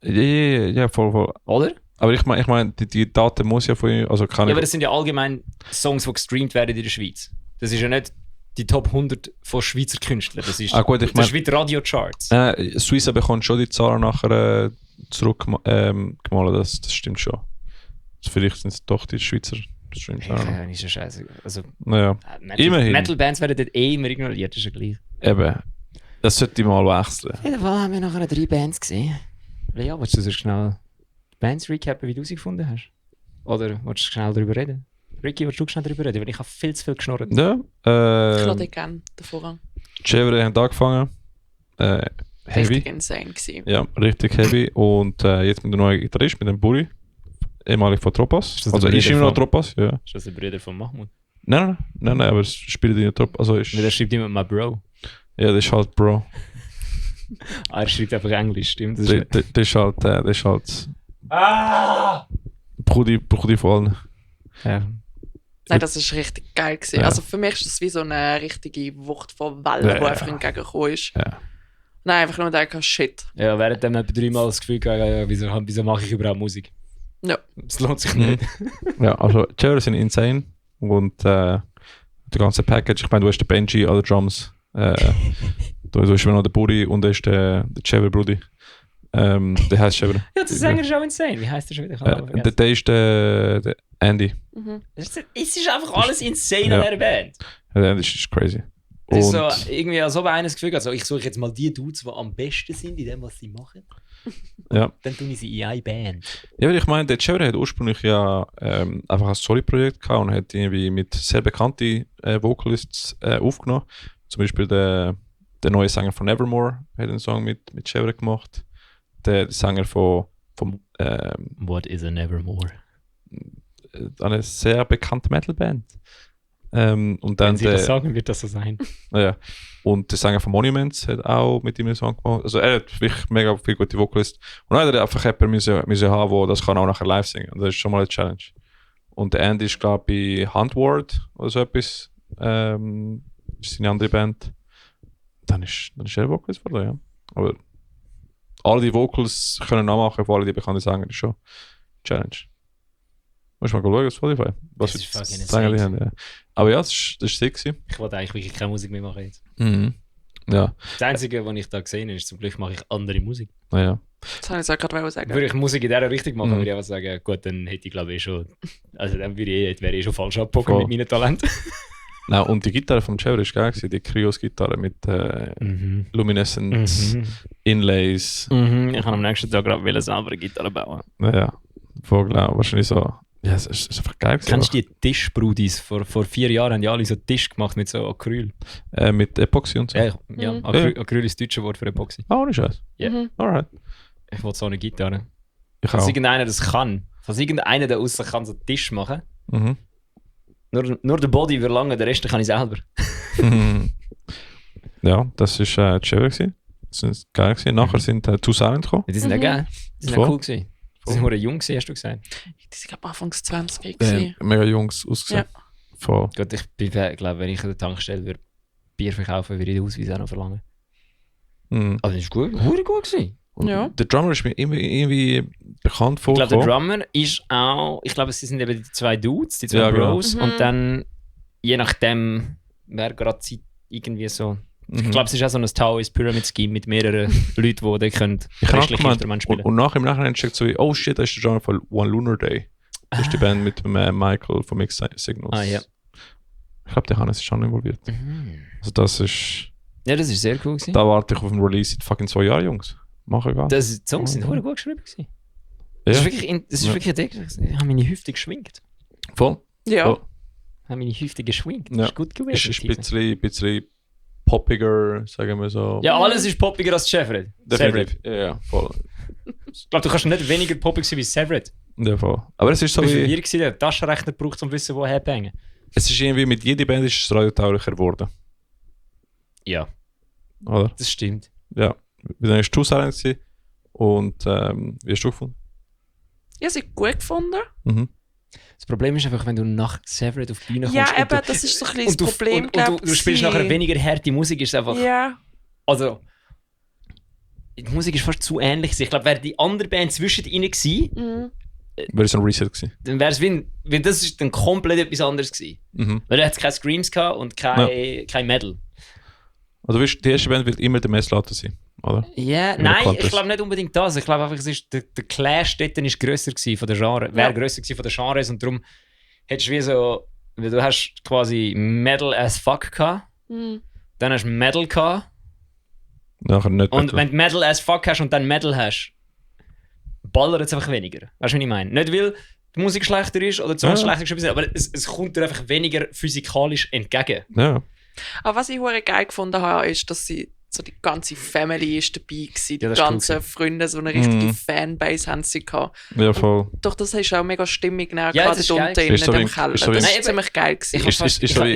Ja, voll. Oder? Aber ich meine, die Daten muss ja von ihm, also kann Ja, ich... aber das sind ja allgemein Songs, die gestreamt werden in der Schweiz. Das ist ja nicht die Top 100 von Schweizer Künstlern. Das ist, gut, ich das ist mein- wie die Radio-Charts. Suisse bekommt schon die Zahlen nachher zurückgemalt, das stimmt schon. Also vielleicht sind es doch die Schweizer Streams. Ja, ist ja scheiße. Also, Naja, Immerhin. Metal-Bands werden dort immer ignoriert, das ist ja gleich. eben. Das sollte ich mal wechseln. Auf jeden Fall haben wir nachher 3 Bands gesehen. Ja, willst du so schnell die Bands recappen, wie du sie gefunden hast? Oder willst du schnell darüber reden? Ricky, willst du schnell darüber reden? Weil ich habe viel zu viel geschnurrt. Ja, Ich lasse gerne den Vorrang. Chevrolet haben angefangen. Heavy. Richtig insane gewesen. Ja, richtig heavy. Und jetzt mit dem neuen Gitarrist, mit dem Buri. Ehemalig von Tropas. Ist das Also der ist Bruder immer noch von- Tropas, ja. Ist das der Bruder von Mahmoud? Nein, aber es spielt in Tropas. Also ist, Weil er schreibt immer my Bro. ja, das ist halt Bro. Er schreibt einfach Englisch, stimmt? Das Das ist halt Brudi von allen. ja. Nein, das war richtig geil gewesen. Ja. Also für mich ist das wie so eine richtige Wucht von Wellen, Ja. die einfach entgegengekommen ist. Ja. Nein, einfach nur denken, shit. Ja, währenddem etwa 3-mal das Gefühl gehabt, ja, wieso mache ich überhaupt Musik? Ja. Es lohnt sich Mhm. nicht. Ja, also Chevrolet sind insane. Und der ganze Package, ich meine, du hast den Benji an den Drums. Du hast immer noch den Buri und da ist der Chevrolet Brudi. Der heißt Chevrolet. Ja, der Sänger ist auch insane. Wie heißt der schon wieder? Ich habe vergessen. Der ist der Andy. Mhm. Es ist einfach alles insane Ja. an dieser Band. Ja, der Andy ist crazy. Es ist Und- so, irgendwie, als ob einer das Gefühl hat, so, ich suche jetzt mal die Dudes, die am besten sind in dem, was sie machen. Ja. Dann tue ich sie in eine Band. Ja, weil ich meine, der Chevrolet hat ursprünglich ja einfach ein Solo-Projekt gehabt und hat irgendwie mit sehr bekannten Vocalists aufgenommen. Zum Beispiel der neue Sänger von Nevermore hat einen Song mit Chevrolet gemacht. Der Sänger vom What is a Nevermore? eine sehr bekannte Metal-Band. Und dann Wenn sie das der, sagen, wird das so sein. ja. Und der Sänger von Monuments hat auch mit ihm einen Song gemacht. Also er hat wirklich mega viele gute Vocalists. Und dann hat er einfach jemanden müssen haben, der das kann auch nachher live singen. Und das ist schon mal eine Challenge. Und der Andy ist, glaube ich, bei Handward oder so etwas. Ist seine andere Band. Dann ist er Vocalist geworden, ja. Aber alle die Vocals können nachmachen, vor allem die bekannten Sänger, das ist schon eine Challenge. Musst mal schauen auf Spotify. Was Das ist für fucking Sänger die insane. haben, ja. Aber ja, das ist sexy. Ich wollte eigentlich wirklich keine Musik mehr machen jetzt. Mhm. Ja, Das Einzige, was ich da gesehen habe, ist, zum Glück mache ich andere Musik. naja. Das habe ich jetzt auch gerade sagen. Würde ich Musik in dieser Richtung machen, Mhm. würde ich einfach sagen, gut, dann hätte ich glaube ich schon, also dann wäre ich schon falsch abgebogen Voll. mit meinen Talenten. Nein, und die Gitarre vom Chevrolet ist geil gewesen, die Krios-Gitarre mit Luminescent Inlays. Ich kann am nächsten Tag gerade selber eine Gitarre bauen. Naja, Vogel auch, wahrscheinlich so. Ja, es ist einfach geil gewesen. Kennst du die Tischbrudis? Vor 4 Jahren haben die alle so Tisch gemacht mit so Acryl. Mit Epoxy und so. Ja, Mhm. Acryl ist das deutsche Wort für Epoxy. Ah, ohne Scheiß. Ja. Mhm. Alright. Ich wollte so eine Gitarre. Ich Falls auch. irgendeiner das kann, falls irgendeiner da außen kann so einen Tisch machen, Mhm. Nur der Body wird lange, der Rest kann ich selber. Ja, das war chill gewesen. Das war geil gewesen. Nachher sind Too Silent gekommen. Die sind auch geil. Die sind Voll. auch cool gewesen. Die sind nur jung gewesen, hast du gesagt. Die sind glaube Anfangs 20 Die haben gewesen. mega Jungs ausgesehen. Voll. Gut, ich glaube, wenn ich an der Tankstelle würde Bier verkaufen, würde ich den Ausweis auch noch verlangen. Mhm. Aber das ist gut. Hure gut gewesen. Und Ja. der Drummer ist mir irgendwie bekannt Ich glaube, der vorgekommen. Drummer ist auch... Ich glaube, sie sind eben die zwei Dudes, die zwei Ja, genau. Bros. Mhm. Und dann, je nachdem, wer gerade Zeit irgendwie so... Ich glaube, es ist auch so ein Taoist Pyramid Scheme mit mehreren Leuten, die können Ich habe restliche gemeint, Instrumente und, spielen. und nachher im Nachhinein checkt so wie, oh shit, das ist der Drummer von One Lunar Day. Das ist die Band mit dem Michael von Mixed Signals. Ah, ja. Ich glaube, der Hannes ist schon involviert. Also das ist... Ja, das ist sehr cool gewesen. Da warte ich auf den Release seit fucking 2 Jahren, Jungs. Mach egal. Die Songs sind hure gut geschrieben gewesen. Ja. Das ist wirklich, das ist Ja. wirklich ein Ding. Ich habe meine Hüfte geschwingt. Voll. Ja. Voll. Ich habe meine Hüfte geschwingt. Das Ja. ist gut Es gewesen. ist ein bisschen poppiger, sagen wir so. Ja, alles ist poppiger als Chevrolet. definitiv. Ja, voll. Ich glaube, du kannst nicht weniger poppig sein wie Chevrolet. Ja, voll. Aber es ist so Wie viel wie... wir gewesen, der Taschenrechner braucht, um zu wissen, wo herbängen. Es ist irgendwie mit jeder Band ist es radiotauglicher geworden. Ja, Oder? das stimmt. Ja. Wie lange hast du Silent gewesen? Und wie hast du gefunden? Ich habe sie gut gefunden. Mhm. Das Problem ist einfach, wenn du nach Chevrolet auf die Bühne kommst. Ja, und eben, du, das ist so ein bisschen und das Problem, und du glaub spielst ich. nachher weniger harte Musik, ist es einfach. Ja. Also. Die Musik ist fast zu ähnlich gewesen. Ich glaube, wäre die andere Band zwischen ihnen gewesen, Mhm. Wäre so ein Reset gewesen. dann wäre es wie das ist dann komplett etwas anderes gewesen. Mhm. Weil da hat es keine Screams gehabt und kein Metal. Also weißt, die erste Band wird immer der Messlatte sein, oder? Ja, Oder nein, Contest. ich glaube nicht unbedingt das. Ich glaube einfach, es ist, der Clash dort ist grösser gewesen von der Genre. Wäre grösser gewesen von der Genres und darum hättest du wie so, weil du hast quasi Metal as fuck gehabt, Mhm. dann hast du Metal gehabt Nachher nicht und Metal. wenn du Metal as fuck hast und dann Metal hast, ballert es einfach weniger. Weißt du, was ich meine? Nicht weil die Musik schlechter ist oder die Songs Ja. schlechter geschrieben sind, aber es kommt dir einfach weniger physikalisch entgegen. Ja. Aber was ich hure geil gefunden habe, ist, dass sie so die ganze Family ist dabei war, die Ja, das ist cool ganzen Freunde, so eine richtige Mhm. Fanbase haben sie gehabt. Ja, voll. Doch das ist auch mega stimmig, Ja, gerade das ist unten geil. in Ist so dem wie- Keller. ist so wie- Das Nein, ist ziemlich geil gewesen. Ich Ist- habe ist so wie-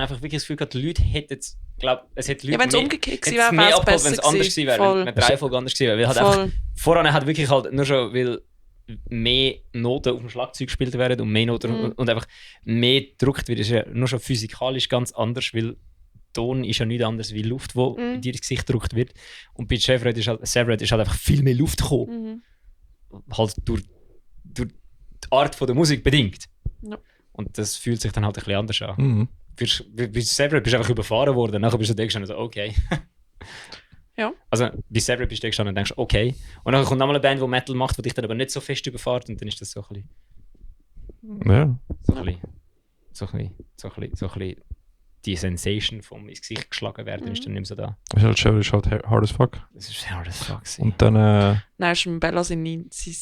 einfach wirklich das Gefühl gehabt, die Leute hätten es, glaube es hätte Leute Ja, wenn es mehr- umgekehrt hätte gewesen es wäre, mehr wäre es abgeholt, besser wenn es anders gewesen wäre, Voll. wenn die Reihenfolge anders gewesen wäre. Weil halt einfach, Voll. voran hat wirklich halt nur schon, weil mehr Noten auf dem Schlagzeug gespielt werden und mehr Noten Mhm. und einfach mehr gedruckt wird, ist ja nur schon physikalisch ganz anders, weil Ton ist ja nichts anderes wie Luft, die Mhm. in dir ins Gesicht gedruckt wird. Und bei Chevrolet ist halt einfach viel mehr Luft gekommen. Mhm. Halt durch die Art von der Musik bedingt. Ja. Und das fühlt sich dann halt ein bisschen anders an. Mhm. Bei Chevrolet bist du einfach überfahren worden, nachher bist du da gestanden und so, okay. Ja. Also bei Chevrolet bist du da gestanden und denkst, okay. Und dann kommt nochmal eine Band, die Metal macht, die dich dann aber nicht so fest überfährt und dann ist das so ein bisschen, Ja. so ein bisschen die Sensation vom ins Gesicht geschlagen werden, ist dann nicht mehr so da. Ist halt Chevrolet ist halt hard as fuck. Das ist hard as fuck. gewesen. Und dann, Dann ist Bella sein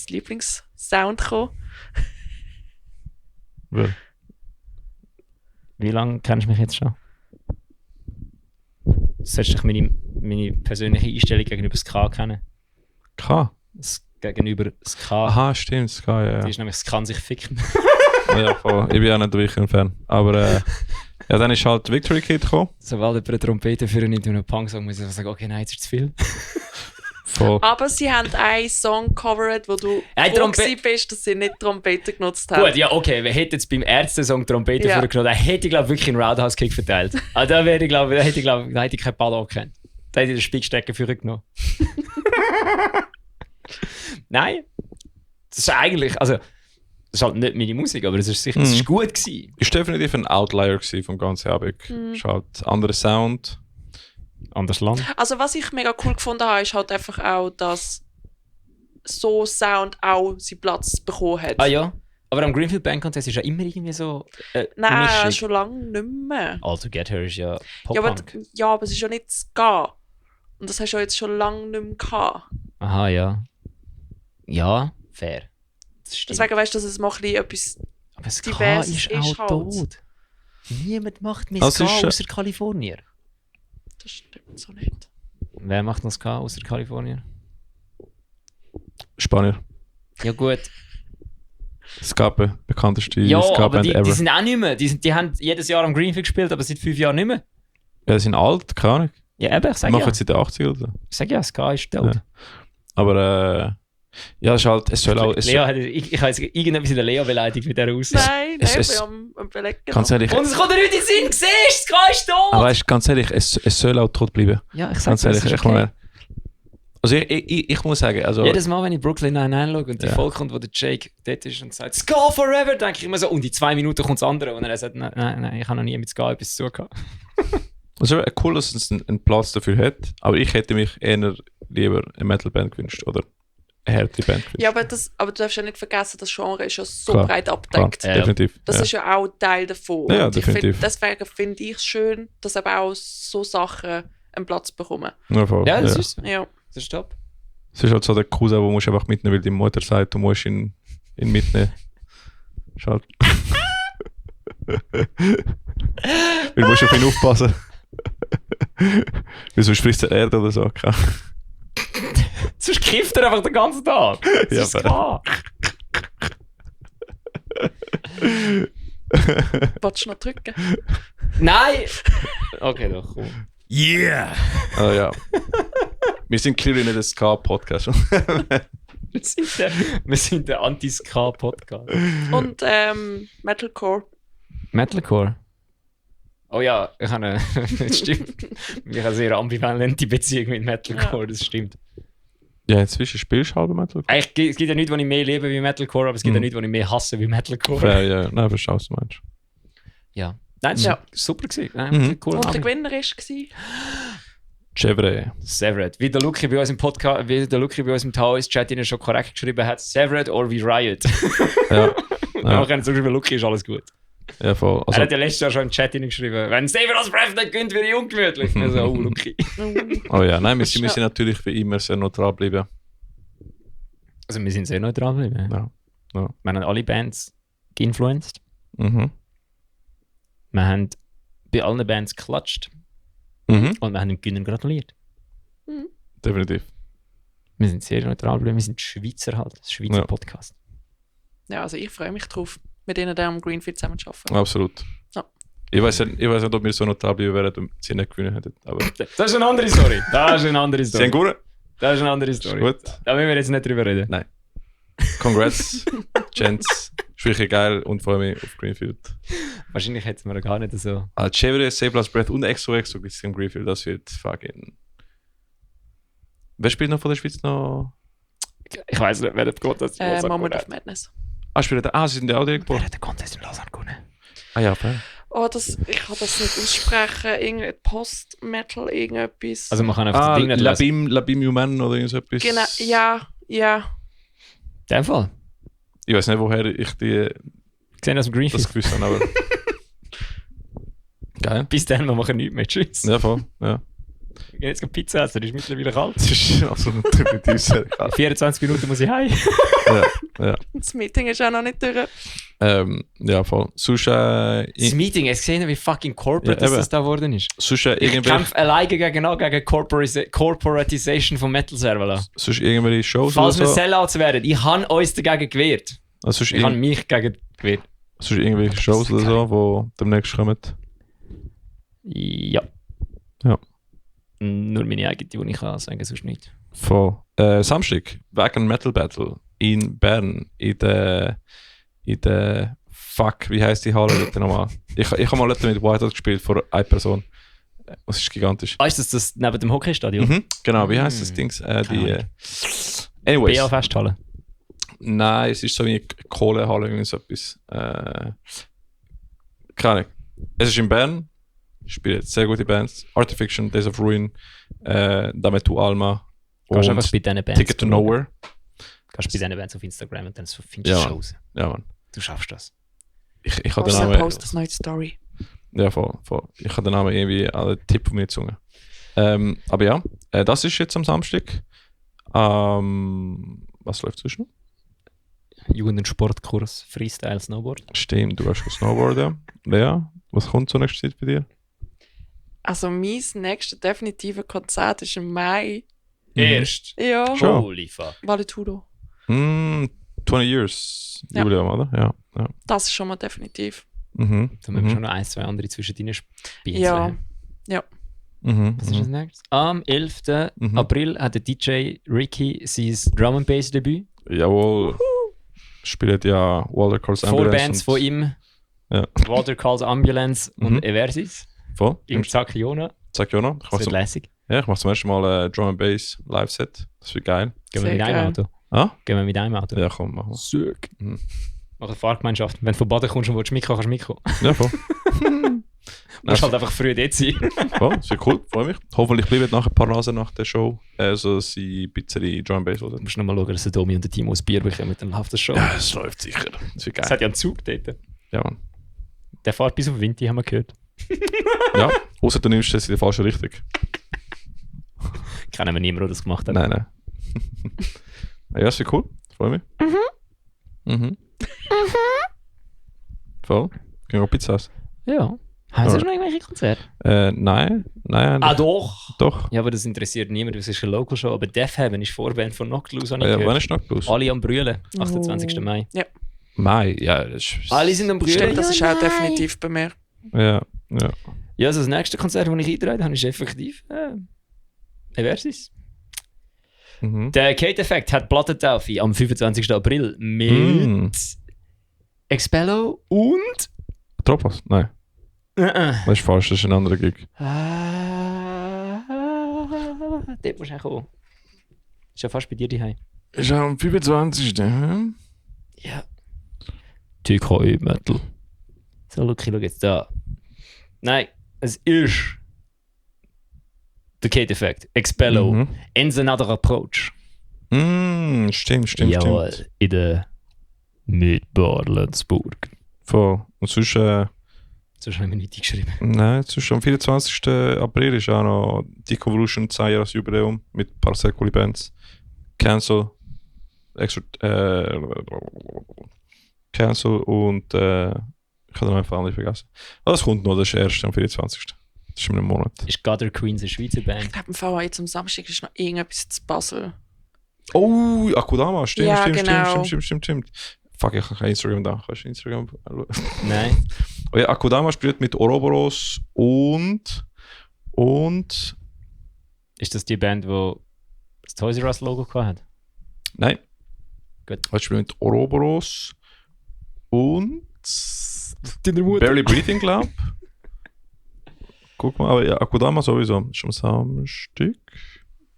Lieblingssound gekommen. wer? Wie lange kennst du mich jetzt schon? Du solltest dich meine persönliche Einstellung gegenüber Ska kennen. K. Gegenüber Ska. Aha, stimmt, Sky, ja. Die ist nämlich, es kann sich ficken. Ja, voll. Ich bin auch nicht wirklich ein Fan. Aber ja, dann ist halt Victory Kid gekommen. Sobald jemand eine Trompete für einen in einem Punk-Song muss ich einfach sagen, okay, nein, jetzt ist zu viel. Voll. Aber sie haben einen Song covered, wo du Ein froh Trompe- gewesen bist, dass sie nicht Trompete genutzt haben. Gut, ja, okay, wir hätten jetzt beim Ärzte-Song Trompete Ja. vorgenommen, dann hätte ich, glaube wirklich einen Roundhouse-Kick verteilt. Also da hätte ich keinen Ball angekannt. Da hätte ich den Spickstecker vorgenommen. Nein. Das ist eigentlich, also, das ist halt nicht meine Musik, aber es ist sicher, es ist gut gewesen. Ist definitiv ein Outlier gewesen vom ganzen Abend. Ist halt anderer Sound. Anderes Land. Also was ich mega cool gefunden habe, ist halt einfach auch, dass so Sound auch seinen Platz bekommen hat. Ah ja, aber am Greenfield Band Contest ist ja immer irgendwie so Nein, Mischung. schon lange nicht mehr. All to Get Her ist ja Ja aber, Pop-Punk. aber es ist ja nicht Ska. Und das hast du ja jetzt schon lange nicht mehr gehabt. Aha, ja. Ja, fair. Das stimmt. Deswegen weißt du, dass es mal ein bisschen etwas... Aber Ska divers ist ist auch halt. tot. Niemand macht mehr Also Ska ist, außer Kalifornier. Das stimmt so nicht. Wer macht noch Ska außer Kalifornier? Spanier. Ja gut. Ska, bekannteste Ja, aber Ska-Band die ever. sind auch nicht mehr. Die haben jedes Jahr am Greenfield gespielt, aber seit 5 Jahren nicht mehr. Ja, die sind alt, keine Ahnung. Ja, eben, ich Die sag machen ja. seit den 80ern oder so. Ich sag ja, Ska ist tot. Ja. Aber ja, es ist halt, es soll auch... Es Lea hat, ich habe jetzt irgendetwas in der Lea beleidigt mit dieser Aussage. Nein, Es- ich es- bin am Belegen. ganz ehrlich, Und es kommt dir nicht in den Sinn, siehst du, Ska ist tot! aber weißt, ganz ehrlich, es soll auch tot bleiben. Ja, ich sag Ganz das, ehrlich, ist ich okay. meine... Also ich muss sagen, also... Jedes Mal, wenn ich Brooklyn Nine-Nine schaue und die Ja. Folge kommt, wo der Jake dort ist und sagt «Ska forever», denke ich immer so, und in 2 Minuten kommt das andere. Und er sagt «Nein, ich habe noch nie mit Ska etwas zu tun gehabt.» Also cool, dass es einen Platz dafür hat, aber ich hätte mich eher lieber eine Metal-Band gewünscht oder eine harte Band gewünscht. Ja, aber du darfst ja nicht vergessen, das Genre ist ja so Klar, breit abgedeckt. Ja. Definitiv. Das ja. ist ja auch Teil davon. Ja, Und definitiv. Deswegen finde ich es schön, dass eben auch so Sachen einen Platz bekommen. Ja, voll, Ja, das ja. ist so. Ja. Das ist top. Es ist halt so der Cousin, den musst du einfach mitnehmen, weil die Mutter sagt, du musst ihn mitnehmen. Ist halt... weil du musst auf ihn aufpassen. Weil sonst frisst er Erde oder so. Keine Ahnung. Sonst kifft er einfach den ganzen Tag. Das Ja, ist aber- Ska. Wolltest du noch drücken? Nein! Okay, doch, komm. Yeah! Ah, ja. Wir sind clearly nicht ein Ska-Podcast. Wir sind der Anti-Ska-Podcast. Und Metalcore. Metalcore? Oh ja, ich habe eine... das stimmt. Ich habe eine sehr ambivalente Beziehung mit Metalcore, das stimmt. Ja, inzwischen spielst du halb Metal. Eigentlich, es gibt ja nichts, was ich mehr liebe wie Metalcore, aber es gibt ja nichts, was ich mehr hasse wie Metalcore. Ja, ja, nein, verstehe, was du meinst. Ja. Nein, das Ja. war super gewesen. Mhm. Cool. Und der Gewinner war? Chevre. Severed. Wie der Lucky bei uns im Podcast, wie der Lucky bei uns im Taoist-Chat schon korrekt geschrieben hat, Severed or we riot. Ja, Wir können so geschrieben, Lucky ist alles gut. ja, voll. Er Also, hat ja letztes Jahr schon im Chat geschrieben, wenn Severed als Breath nicht gönnt, wäre ich ungemütlich. Also, oh, Lucky. oh ja, nein, wir müssen natürlich wie immer sehr neutral bleiben. Also, wir sind sehr neutral geblieben. Ja. Ja. Wir haben alle Bands geinfluenced. Mhm. Wir haben bei allen Bands geklatscht Mhm. und wir haben den Gewinnern gratuliert. Definitiv. Wir sind sehr neutral geblieben. Wir sind Schweizer halt, das Schweizer Ja. Podcast. Ja, also ich freue mich drauf, mit ihnen dann am Greenfield zusammen zu arbeiten. Absolut. Ja. Ich weiß nicht, ob wir so neutral bleiben wären, wenn sie nicht gewinnen hätten. Aber Das ist eine andere Story. Das ist eine andere sie haben Story. gewonnen. Das ist eine andere Story. Gut. Da müssen wir jetzt nicht drüber reden. Nein. Congrats, Gents. Ist wirklich geil und freue mich auf Greenfield. Wahrscheinlich hätten wir gar nicht so. Chevre, C++ Breath und Exo gibt es im Greenfield. Das wird fucking... Wer spielt noch von der Schweiz noch? Ich weiß nicht, wer das geht, dass Moment of Madness. Spielt der... sie sind ja auch direkt Wer geboren. hat den Contest in Lausanne gewonnen? Ah ja, fair. Oh, ich kann das nicht aussprechen. Irgendein Post-Metal, irgendetwas. Also man kann einfach das Ding nicht lesen. Labim Human oder irgend so etwas. genau, ja. In dem Fall. Ich weiß nicht, woher ich Gesehen aus dem Greenfield. das gewusst habe, aber... Geil. Bis dann, wir machen nichts mehr. Tschüss. Ja, voll. Ja. Ich gehe jetzt Pizza essen, die ist mittlerweile kalt. Das ist absolut definitiv sehr geil. In 24 Minuten muss ich heim. Ja. Das Meeting ist auch noch nicht durch. Ja, voll. Sonst, Das Meeting, hast du gesehen, wie fucking corporate Ja, eben. das da geworden ist? sonst Ich irgendwelche, kämpfe alleine gegen Corporatization von Metal-Server. sonst irgendwelche Shows Falls wir oder so. Sellouts werden, ich habe uns dagegen gewehrt. Also sonst, Ich habe mich gegen gewehrt. sonst irgendwelche Shows oder so, die demnächst kommen. Ja. Ja. Nur meine eigene, die ich kann sagen, sonst nicht. Voll. Samstag, Wagon Metal Battle in Bern, in der fuck, wie heisst die Halle dort nochmal? Ich habe mal dort mit Whiteout gespielt, vor einer Person. Das ist gigantisch. Ah, ist das neben dem Hockeystadion? Mhm, genau, wie heisst das Ding? Anyways. BA-Festhalle. Nein, es ist so wie eine Kohlehalle, irgendwie so etwas. Keine Ahnung. Es ist in Bern. Ich spiele jetzt sehr gute Bands. Artifiction, Days of Ruin, Dame tu Alma Kannst du und einfach bei diesen Bands Ticket to Nowhere. Kannst du bei diesen Bands auf Instagram und dann findest Ja, du Mann. Shows. Ja, Mann. Du schaffst das. Ich habe den Post Namen... Post, das neue Story. Ja, voll. Ich habe den Namen irgendwie alle Tipp von mir gezwungen. Aber ja, das ist jetzt am Samstag. Was läuft zwischen? Jugend- und Sportkurs, Freestyle, Snowboard. Stimmt, du hast Snowboarden. Lea, was kommt zur nächsten Zeit bei dir? Also mein nächstes definitive Konzert ist im Mai. Erst. Ja, Schon. Holy fuck. Valetudo. Mm, 20 Years Ja. Jubiläum, oder? Ja. Das ist schon mal definitiv. Mhm. Da müssen wir schon noch 1, 2 andere zwischendrin spielen. Ja. Was ist das nächstes? Am 11. Mhm. April hat der DJ Ricky sein Drum and Bass Debüt. Jawohl. Spielt ja Walter Calls Ambulance. Vorbands von ihm. Ja. Water Calls Ambulance und Mhm. Eversis. Voll. Im Zakiona. Sag ich auch noch. Ich Das mach wird zum, lässig. ja, ich mach zum ersten Mal Drum and Bass Live-Set. Das wird geil. Gehen wir Sehr mit einem geil. Auto. Ah? Gehen wir mit einem Auto. Ja, komm, machen wir. Sick. Mhm. Mach eine Fahrgemeinschaft. Wenn du von Baden kommst und willst mitkommen, kannst du mitkommen. Ja, voll. Du musst halt einfach früh dort sein. Voll, das wird cool. Freue mich. Hoffentlich bleiben nachher ein paar Nasen nach der Show. Also sie ein bisschen Drum and Bass oder? Du musst noch mal schauen, dass der Domi und der Timo ein Bier bekommen, dann läuft das schon. Ja, es läuft sicher. Das wird Es geil. hat ja einen Zug dort. Ja, Mann. Der fährt bis auf Winter, haben wir gehört. Ja, außer du nimmst das in der falschen Richtung. Kennen wir niemanden, der das gemacht hat. Nein. Ja, das wird cool. Freue mich. Mhm. Voll. Gehen wir Pizza essen? Ja. Hast du noch irgendwelche Konzerte? Nein. Ah, doch. Doch. Ja, aber das interessiert niemand, das ist eine Local Show. Aber Death Heaven ist Vorband von Knocked Loose, habe ich Wann gehört. ist noch los? Alle am Brüllen, 28. Mai. Mai, ja. Das ist, Alle sind am Brüllen. Stimmt, das ist Ja, auch nein. definitiv bei mir. Ja. Ja, also das nächste Konzert, das ich eingetragen habe, ist effektiv Eversis. Mhm. Der Kate Effect hat Plattentaufe am 25. April mit Mm. Expello und... Tropas? Nein, das ist falsch. Das ist ein anderer Gig. Dort musst du auch kommen. Ist ja fast bei dir daheim. Ist am 25. Ja. TKE Metal. So, schau jetzt da. Nein, es ist der Kate Effect. Expello. Mhm. Ends Another Approach. Stimmt. Jawohl, in der Midbar Lenzburg. Voll. Und sonst, So habe ich mir nicht geschrieben. nein, sonst am 24. April ist auch noch Deconvolution 10 Jahres Jubiläum mit ein paar sehr coole Bands. Cancel, Cancel und ich habe den einfach alle vergessen. Aber das kommt noch, das ist erst am 24. Das ist in einem Monat. Ist Gutter Queens eine Schweizer Band? Ich glaube, im Fall jetzt am Samstag ist noch irgendetwas zu Basel. Oh, Akudama, stimmt. Ja, genau. Fuck, ich habe kein Instagram da. Kannst du Instagram schauen? Nein. Oh ja, Akudama spielt mit Ouroboros und Ist das die Band, die das Toys R Us Logo hat? nein. Gut. Ich spiele mit Ouroboros und Barely Breathing, glaube ich. Guck mal, aber ja, Akudama sowieso. Ist am Samstag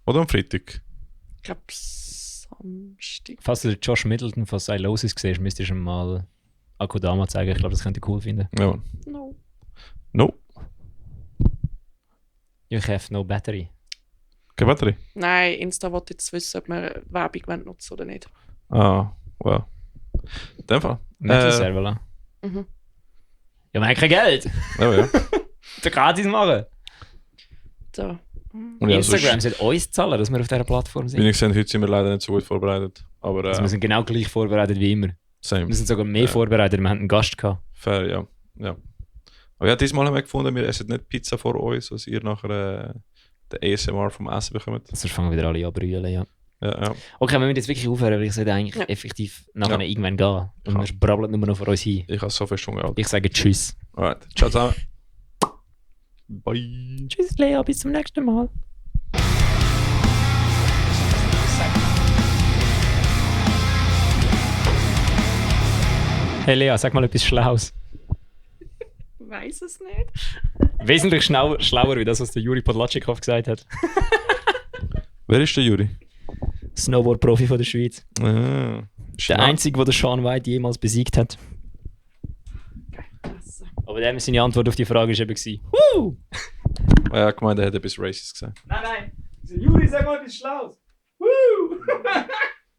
oder am Freitag? Ich glaube, Samstag. Falls du den Josh Middleton von Silosis siehst, müsstest du ihm mal Akudama zeigen. Ich glaube, das könnte ich cool finden. Ja, Mann. No. No, You have no battery. keine Batterie. Nein, Insta wollte jetzt wissen, ob wir Werbung nutzen oder nicht. Ah, well. In dem Fall. Metal Server. Mhm. Ja, wir haben kein Geld. Ja. Der gratis machen. So. Und ja, Instagram sonst, soll uns zahlen, dass wir auf dieser Plattform wie sind. ich gesehen habe, heute sind wir leider nicht so gut vorbereitet. Aber Also wir sind genau gleich vorbereitet wie immer. same. Wir sind sogar mehr vorbereitet, wir hatten einen Gast gehabt. Fair, ja. Aber ja, diesmal haben wir gefunden, wir essen nicht Pizza vor uns, dass ihr nachher den ASMR vom Essen bekommt. Sonst fangen wieder alle an zu brüllen, ja. Ja. Okay, wir müssen jetzt wirklich aufhören, weil ich sollte eigentlich effektiv nachher Ja. irgendwann gehen. Und Ja. wir brabbeln nur noch vor uns hin. Ich habe so viel Stunden gehalten. Ich sage Tschüss. Alright, ciao zusammen. Bye. Tschüss Lea, bis zum nächsten Mal. Hey Lea, sag mal etwas Schlaues. Ich weiß es nicht. Wesentlich schlauer wie das, was der Juri Podlatschikow gesagt hat. Wer ist der Juri? Snowboard-Profi von der Schweiz. Ah, Der einzige, der Sean White jemals besiegt hat. Aber dem seine Antwort auf die Frage war eben Woo! Ja, gemeint, er hat etwas Racist gesagt. Nein, nein. Juri, sag mal etwas Schlaues. Woo!